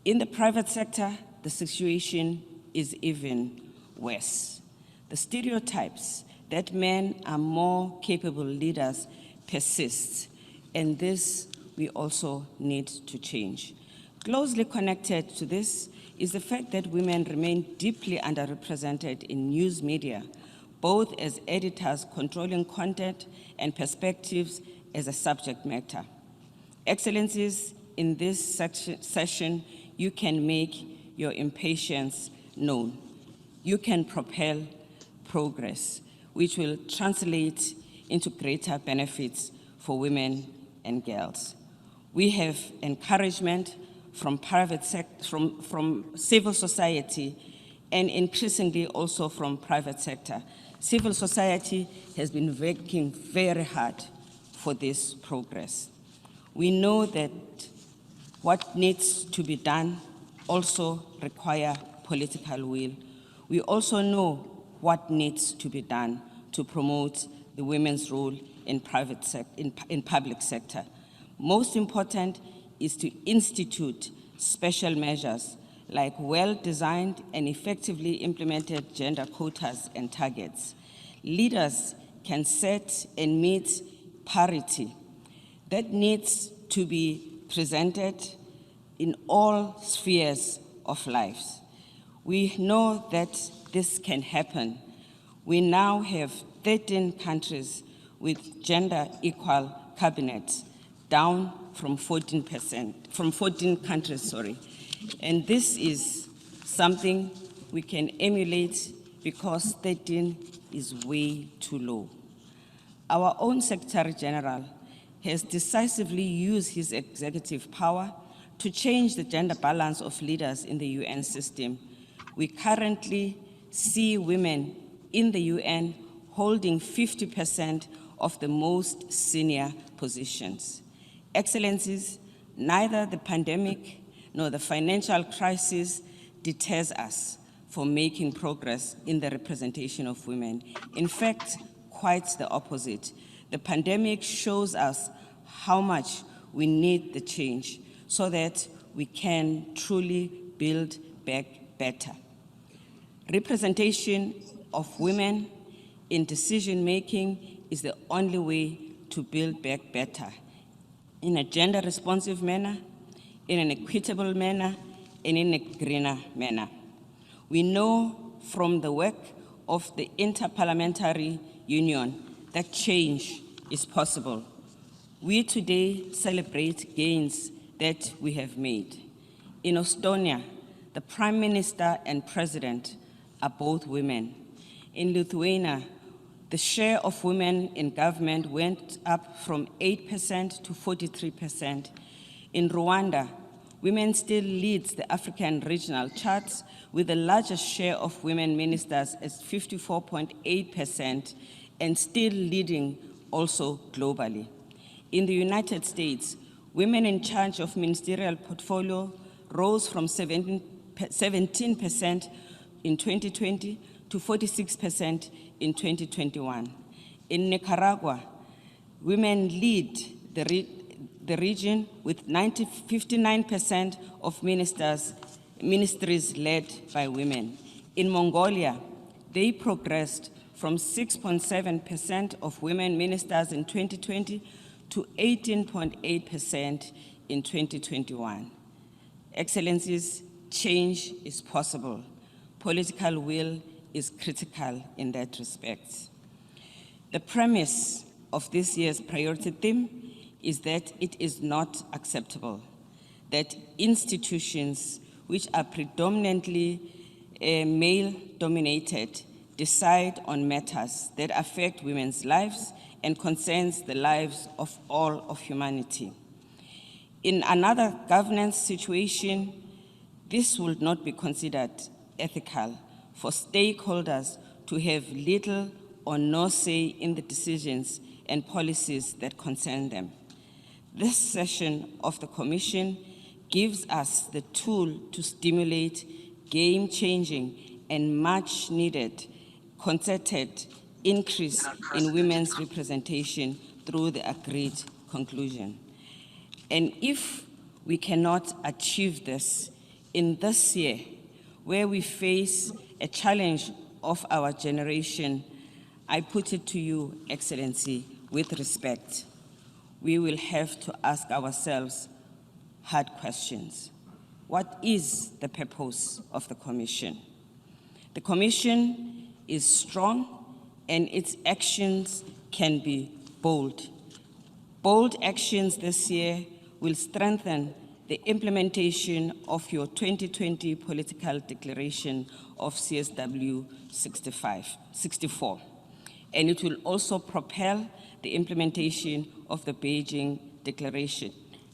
In the private sector, the situation is even worse. The stereotypes that men are more capable leaders persist, and this we also need to change. Closely connected to this is the fact that women remain deeply underrepresented in news media, both as editors controlling content and perspectives as a subject matter. Excellencies, in this session, you can make your impatience known. You can propel progress, which will translate into greater benefits for women and girls. We have encouragement from from civil society, and increasingly also from private sector. Civil society has been working very hard for this progress. We know that what needs to be done also requires political will. We also know what needs to be done to promote the women's role in public sector. Most important is to institute special measures like well-designed and effectively implemented gender quotas and targets. Leaders can set and meet parity that needs to be presented in all spheres of life. We know that this can happen. We now have 13 countries with gender equal cabinets, down from 14 countries, sorry. And this is something we can emulate because 13 is way too low. Our own Secretary General has decisively used his executive power to change the gender balance of leaders in the UN system. We currently see women in the UN holding 50% of the most senior positions. Excellencies, neither the pandemic nor the financial crisis deters us from making progress in the representation of women. In fact, quite the opposite. The pandemic shows us how much we need the change so that we can truly build back better. Representation of women in decision-making is the only way to build back better, in a gender-responsive manner, in an equitable manner, and in a greener manner. We know from the work of the Interparliamentary Union that change is possible. We today celebrate gains that we have made. In Estonia, the Prime Minister and President are both women. In Lithuania, the share of women in government went up from 8% to 43%. In Rwanda, women still lead the African regional charts with the largest share of women ministers at 54.8% and still leading also globally. In the United States, women in charge of ministerial portfolio rose from 17% in 2020 to 46% in 2021. In Nicaragua, women lead the region with 59% of ministries led by women. In Mongolia, they progressed from 6.7% of women ministers in 2020 to 18.8% in 2021. Excellencies, change is possible. Political will is critical in that respect. The premise of this year's priority theme is that it is not acceptable that institutions which are predominantly male-dominated decide on matters that affect women's lives and concerns the lives of all of humanity. In another governance situation, this would not be considered ethical for stakeholders to have little or no say in the decisions and policies that concern them. This session of the Commission gives us the tool to stimulate game-changing and much-needed concerted increase in women's representation through the agreed conclusion. And if we cannot achieve this in this year, where we face a challenge of our generation, I put it to you, Excellency, with respect, we will have to ask ourselves hard questions. What is the purpose of the Commission? The Commission is strong and its actions can be bold. Bold actions this year will strengthen the implementation of your 2020 political declaration of CSW 64. And it will also propel the implementation of the Beijing Declaration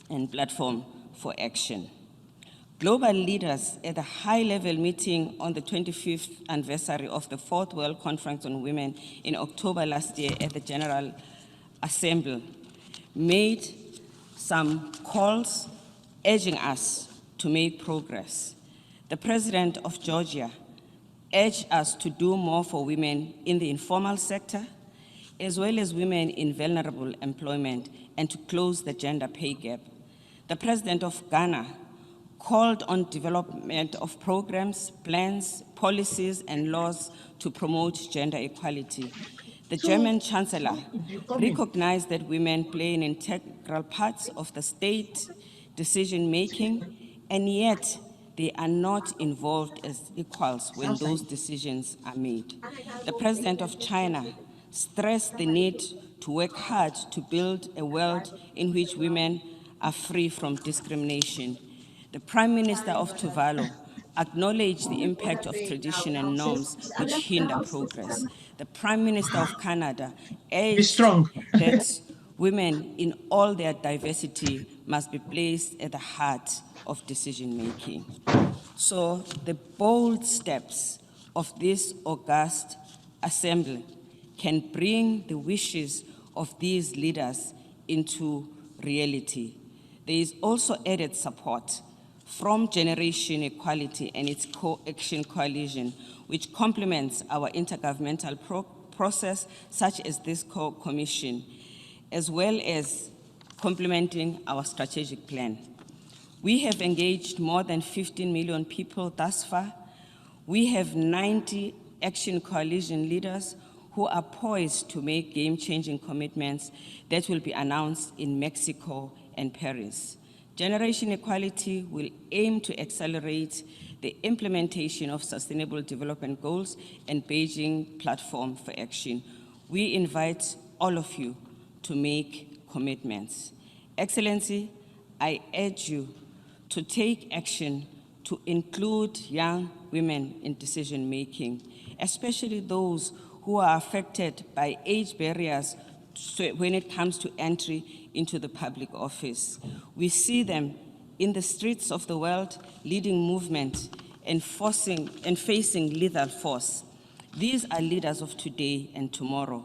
and Platform for Action. Global leaders at the high-level meeting on the 25th anniversary of the Fourth World Conference on Women in October last year at the General Assembly made some calls urging us to make progress. The President of Georgia urged us to do more for women in the informal sector, as well as women in vulnerable employment, and to close the gender pay gap. The President of Ghana called on development of programs, plans, policies, and laws to promote gender equality. The German Chancellor recognized that women play an integral part of the state decision-making, and yet they are not involved as equals when those decisions are made. The President of China stressed the need to work hard to build a world in which women are free from discrimination. The Prime Minister of Tuvalu acknowledged the impact of tradition and norms which hinder progress. The Prime Minister of Canada urged that women in all their diversity must be placed at the heart of decision-making. So the bold steps of this august assembly can bring the wishes of these leaders into reality. There is also added support from Generation Equality and its Co-Action Coalition, which complements our intergovernmental process, such as this commission, as well as complementing our strategic plan. We have engaged more than 15 million people thus far. We have 90 Action Coalition leaders who are poised to make game-changing commitments that will be announced in Mexico and Paris. Generation Equality will aim to accelerate the implementation of Sustainable Development Goals and Beijing Platform for Action. We invite all of you to make commitments. Excellency, I urge you to take action to include young women in decision-making, especially those who are affected by age barriers when it comes to entry into the public office. We see them in the streets of the world leading movement and facing lethal force. These are leaders of today and tomorrow.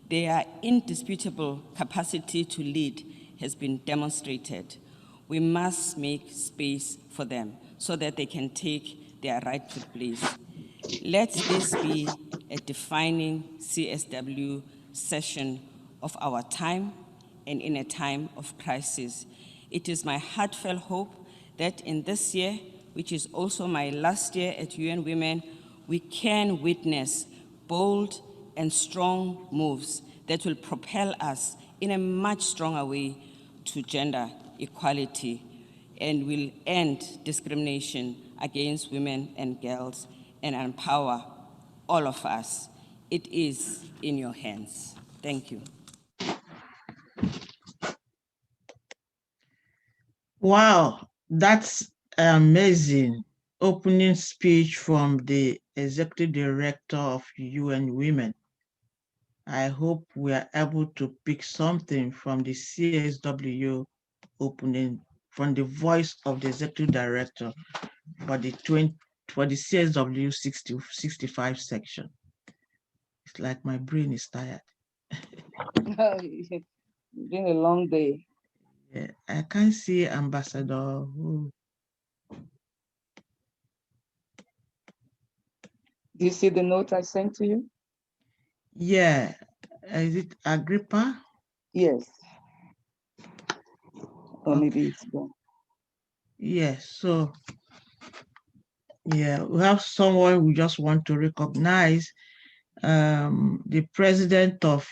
Their indisputable capacity to lead has been demonstrated. We must make space for them so that they can take their rightful place. Let this be a defining CSW session of our time and in a time of crisis. It is my heartfelt hope that in this year, which is also my last year at UN Women, we can witness bold and strong moves that will propel us in a much stronger way to gender equality and will end discrimination against women and girls and empower all of us. It is in your hands. Thank you. Wow, that's amazing opening speech from the Executive Director of UN Women. I hope we are able to pick something from the CSW opening, from the voice of the Executive Director for the CSW 65 section. It's like my brain is tired. It's been a long day. Yeah, I can't see Ambassador. Do you see the note I sent to you? Yeah, is it Agrippa? Yes. Or maybe it's gone. Yes, so yeah, we have someone we just want to recognize, the president of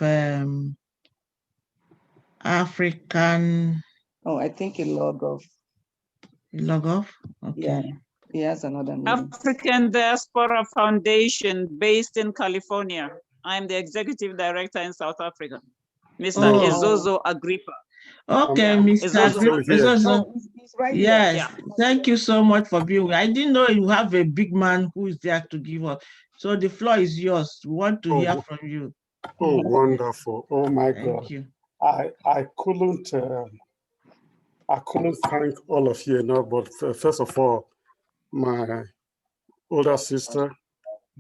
African. Oh, I think he log off. He log off? Okay. Yeah, he has another meeting. African Diaspora Foundation based in California. I'm the executive director in South Africa, Mr. Ezozo Agrippa. Okay, Mr. Agrippa. He's right yes, here. thank you so much for being here. I didn't know you have a big man who is there to give us. So the floor is yours. We want to hear from you. Oh, wonderful. Oh my God. Thank you. I couldn't thank all of you enough, but first of all, my older sister,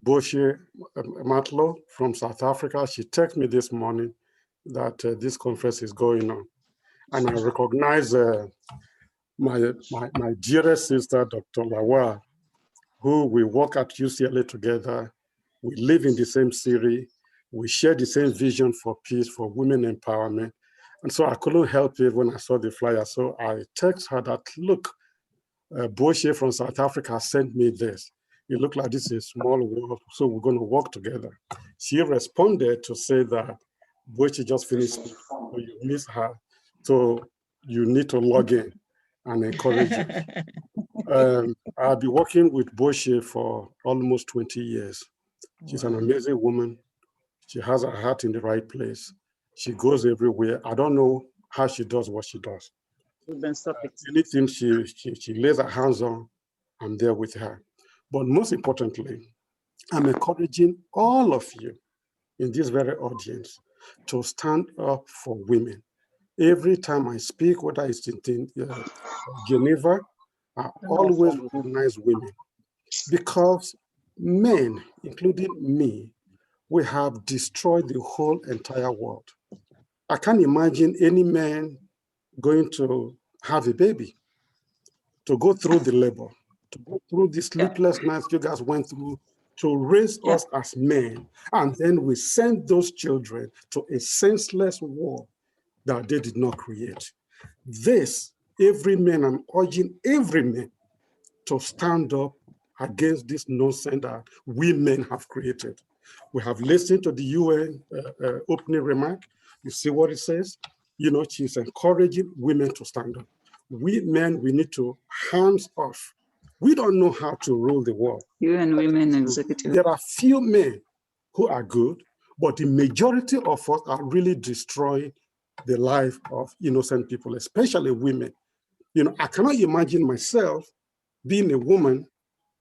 Boshi Matlo from South Africa, she texted me this morning that this conference is going on. And I recognize my dearest sister, Dr. Lawal, who we work at UCLA together. We live in the same city. We share the same vision for peace, for women empowerment. And so I couldn't help it when I saw the flyer. So I texted her that, look, Boshi from South Africa sent me this. It looked like this is a small world, so we're going to work together. She responded to say that Boshi just finished, so you miss her. So you need to log in and encourage her. I've been working with Boshi for almost 20 years. She's an amazing woman. She has her heart in the right place. She goes everywhere. I don't know how she does what she does. Anything she lays her hands on, I'm there with her. But most importantly, I'm encouraging all of you in this very audience to stand up for women. Every time I speak, whether it's in Geneva, I always recognize women because men, including me, we have destroyed the whole entire world. I can't imagine any man going to have a baby, to go through the labor, to go through the sleepless nights you guys went through to raise us as men. And then we send those children to a senseless war that they did not create. This, every man, I'm urging every man to stand up against this nonsense that we men have created. We have listened to the UN opening remark. You see what it says? You know, she's encouraging women to stand up. We men, we need to hands off. We don't know how to rule the world. UN Women Executive. There are few men who are good, but the majority of us are really destroying the life of innocent people, especially women. You know, I cannot imagine myself being a woman,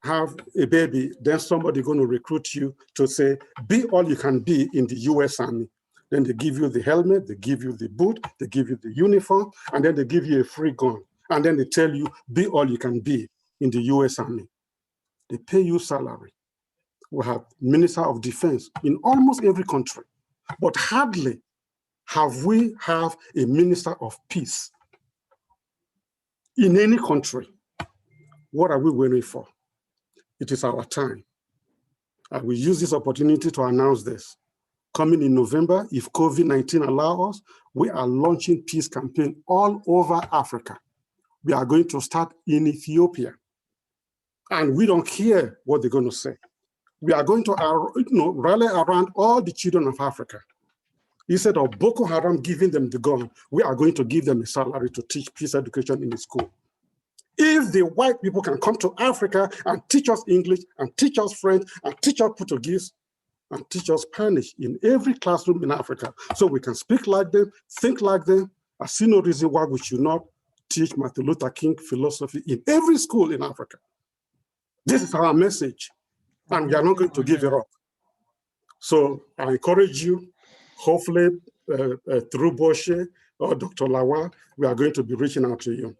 have a baby, then somebody going to recruit you to say, be all you can be in the US Army. Then they give you the helmet, they give you the boot, they give you the uniform, and then they give you a free gun. And then they tell you, be all you can be in the US Army. They pay you salary. We have Minister of Defense in almost every country, but hardly have we have a Minister of Peace in any country. What are we waiting for? It is our time. I will use this opportunity to announce this. Coming in November, if COVID-19 allows us, we are launching peace campaign all over Africa. We are going to start in Ethiopia. And we don't care what they're going to say. We are going to rally around all the children of Africa. Instead of Boko Haram giving them the gun, we are going to give them a salary to teach peace education in the school. If the white people can come to Africa and teach us English and teach us French and teach us Portuguese and teach us Spanish in every classroom in Africa, so we can speak like them, think like them, I see no reason why we should not teach Martin Luther King philosophy in every school in Africa. This is our message, and we are not going to give it up. So I encourage you, hopefully through Boshe or Dr. Lawal, we are going to be reaching out to you.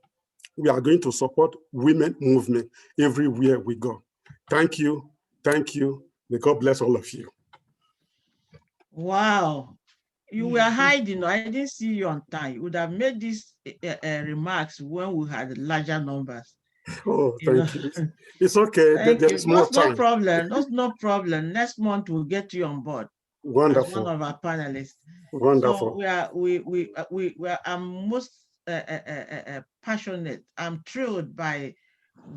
We are going to support women movement everywhere we go. Thank you. Thank you. May God bless all of you. Wow. You were hiding. I didn't see you on time. You would have made these remarks when we had larger numbers. Oh, thank you. It's okay. There's more time. No problem. That's no problem. Next month we'll get you on board. Wonderful. As one of our panelists. Wonderful. So I'm most passionate. I'm thrilled by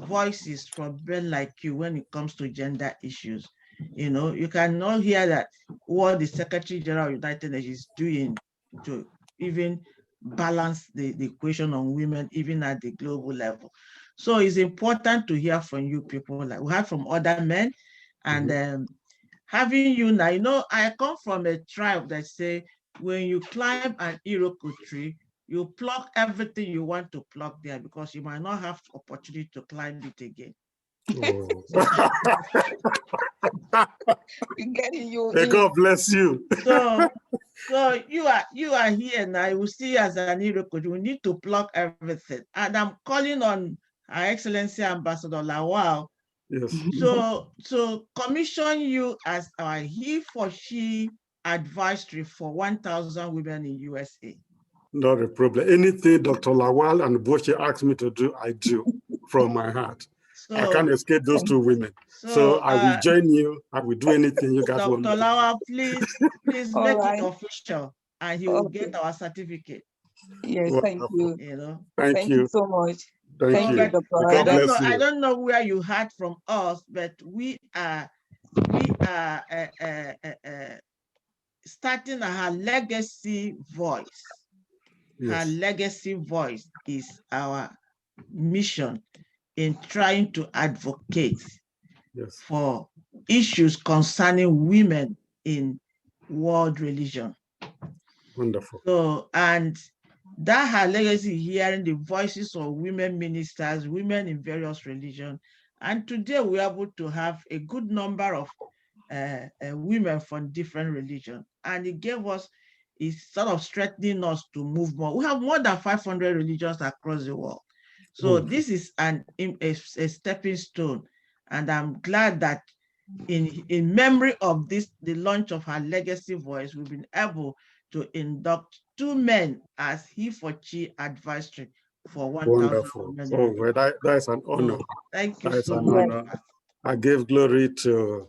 voices from men like you when it comes to gender issues. You know, you cannot hear that what the Secretary General of United Nations is doing to even balance the equation on women, even at the global level. So it's important to hear from you people, like we heard from other men, and having you now, you know, I come from a tribe that say, when you climb an Iroko tree, you pluck everything you want to pluck there because you might not have opportunity to climb it again. Oh. May God bless you. So you are here now. You will see as an Iroko, you need to pluck everything. And I'm calling on Her Excellency Ambassador Lawal. Yes. So commission you as our he for she advisory for 1,000 women in USA. Not a problem. Anything Dr. Lawal and Boshe asked me to do, I do from my heart. I can't escape those two women. So I will join you. I will do anything you guys want me to do. Dr. Lawal, please make it official, and he will get our certificate. Yes, thank you. You know, thank you so much. Thank you. I don't know where you heard from us, but we are starting her legacy voice. Yes. Her legacy voice is our mission in trying to advocate for issues concerning women in world religion. Wonderful. So, and that her legacy, hearing the voices of women ministers, women in various religions. And today we're able to have a good number of women from different religions. And it gave us is sort of strengthening us to move more. We have more than 500 religions across the world. So this is a stepping stone. And I'm glad that in memory of this, the launch of her legacy voice, we've been able to induct 2 men as he for she advisory for 1,000 Wonderful. women. Oh, well, that is an honor. Thank you That is so an much. honor. I give glory to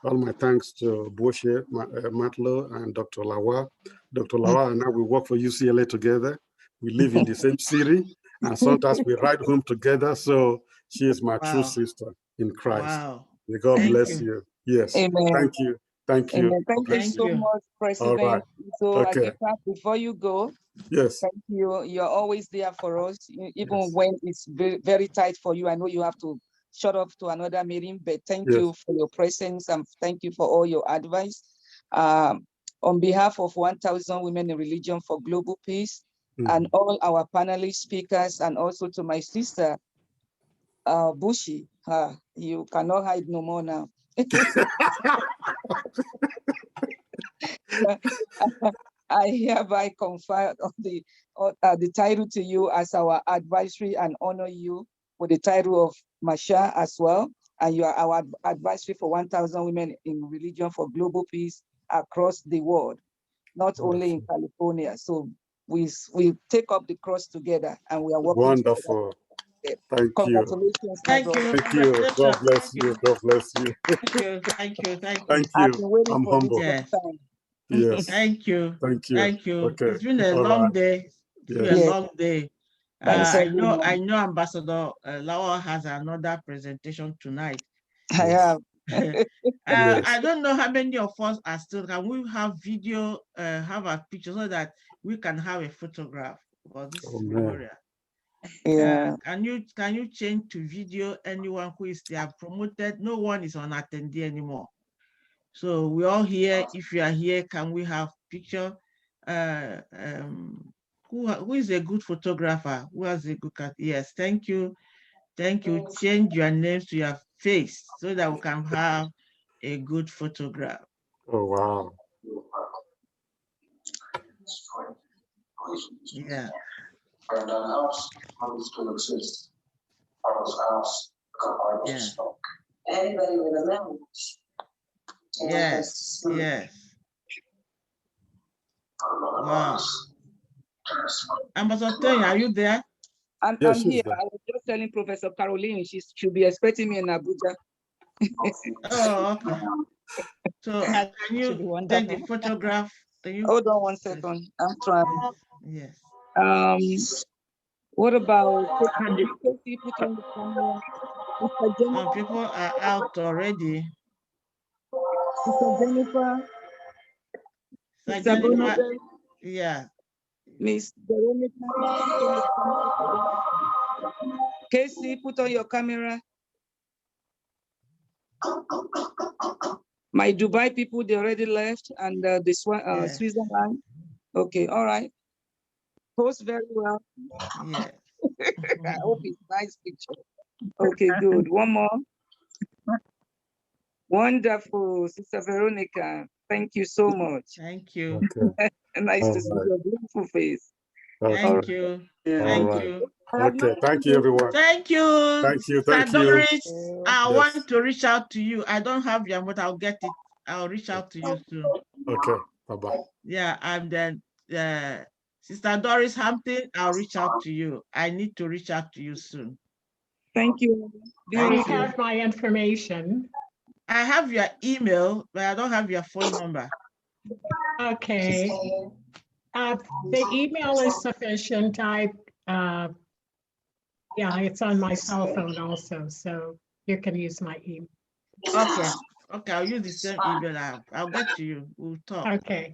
all my thanks to Boshe, Matlo, and Dr. Lawa. Dr. Lawa and I, we work for UCLA together. We live in the same city, and sometimes we ride home together. So she is my true sister in Christ. Wow. May God Thank bless you. you. Yes. Amen. Thank you. Thank you. Amen. Thank you Thank so you. much, President. All right. So Okay. before you go, yes, thank you. You're always there for us, even yes, when it's very, very tight for you. I know you have to shut off to another meeting, but thank yes. you for your presence and thank you for all your advice. On behalf of 1,000 Women in Religion for Global Peace and all our panelist speakers, and also to my sister, Bushi, you cannot hide no more now. I hereby confer the title to you as our advisory and honor you with the title of Masha as well. And you are our advisory for 1,000 Women in Religion for Global Peace across the world, not only in California. So we take up the cross together and we are working Wonderful. together. Thank you. Congratulations, my Thank brother. you. Thank you. God bless you. God bless you. Thank you. Thank you. Thank you. Thank I've you. been waiting I'm for this humble. Yes. long time. Yes. Thank you. Thank you. Thank you. Okay. It's been a All long right. day. It's been Yes. a Yes. long day. Thanks, I know everyone. Ambassador Lawal has another presentation tonight. I have. Yes. I don't know how many of us are still. Can we have video, have a picture so that we can have a photograph? Well, this is memorial. Yeah. Can you change to video? Anyone who is there promoted? No one is on attendee anymore. So we're all here. If you are here, can we have picture? Who is a good photographer? Who has a good cat? Yes, thank you. Thank you. Change your names to your face so that we can have a good photograph. Oh, wow. Yeah. And an house, how it's going to exist. I was asked, I was spoke. Anybody with a language. Yes, yes. Wow. Ambassador Tony, are you there? I'm here. I was just telling Professor Caroline she'll be expecting me in Abuja. Oh, okay. So can you take the photograph? Hold on one second. I'm trying. Yes. What about people on the camera? Some people are out already. Mr. Jennifer. Mr. Jennifer. Yeah. Miss Veronica. Casey, put on your camera. My Dubai people, they already left, and this one, Switzerland. Okay, all right. Post very well. Yeah. I hope it's a nice picture. Okay, good. One more. Wonderful, Sister Veronica. Thank you so much. Thank you. Okay. Nice to see your beautiful face. Thank you. Thank you. Okay. Thank you, everyone. Thank you. Thank you. Sir Thank you. Doris, I Yes. want to reach out to you. I don't have your, but I'll get it. I'll reach out to you soon. Okay. Bye-bye. Yeah, and then Sister Doris Hampton, I'll reach out to you. I need to reach out to you soon. Thank you. Thank you. Have my information. I have your email, but I don't have your phone number. Okay. The email is sufficient. Yeah, it's on my cell phone also, so you can use my email. Okay. Okay, I'll use the same email I have. I'll get to you. We'll talk. Okay.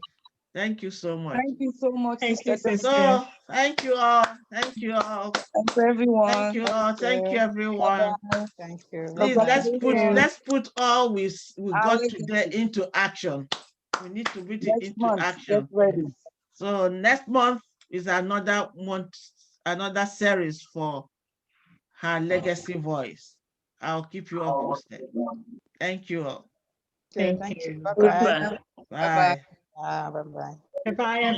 Thank you so much. Thank you so much. Thank you, sister. So, thank you all. Thank you all. Thanks, everyone. Thank you all. Thank you, everyone. Thank you. Please, let's put all we got today into action. We need to put it into action. Get ready. So next month is another series for her legacy voice. I'll keep you all posted. Thank you all. Thank you. Bye. Bye. Bye-bye. Goodbye,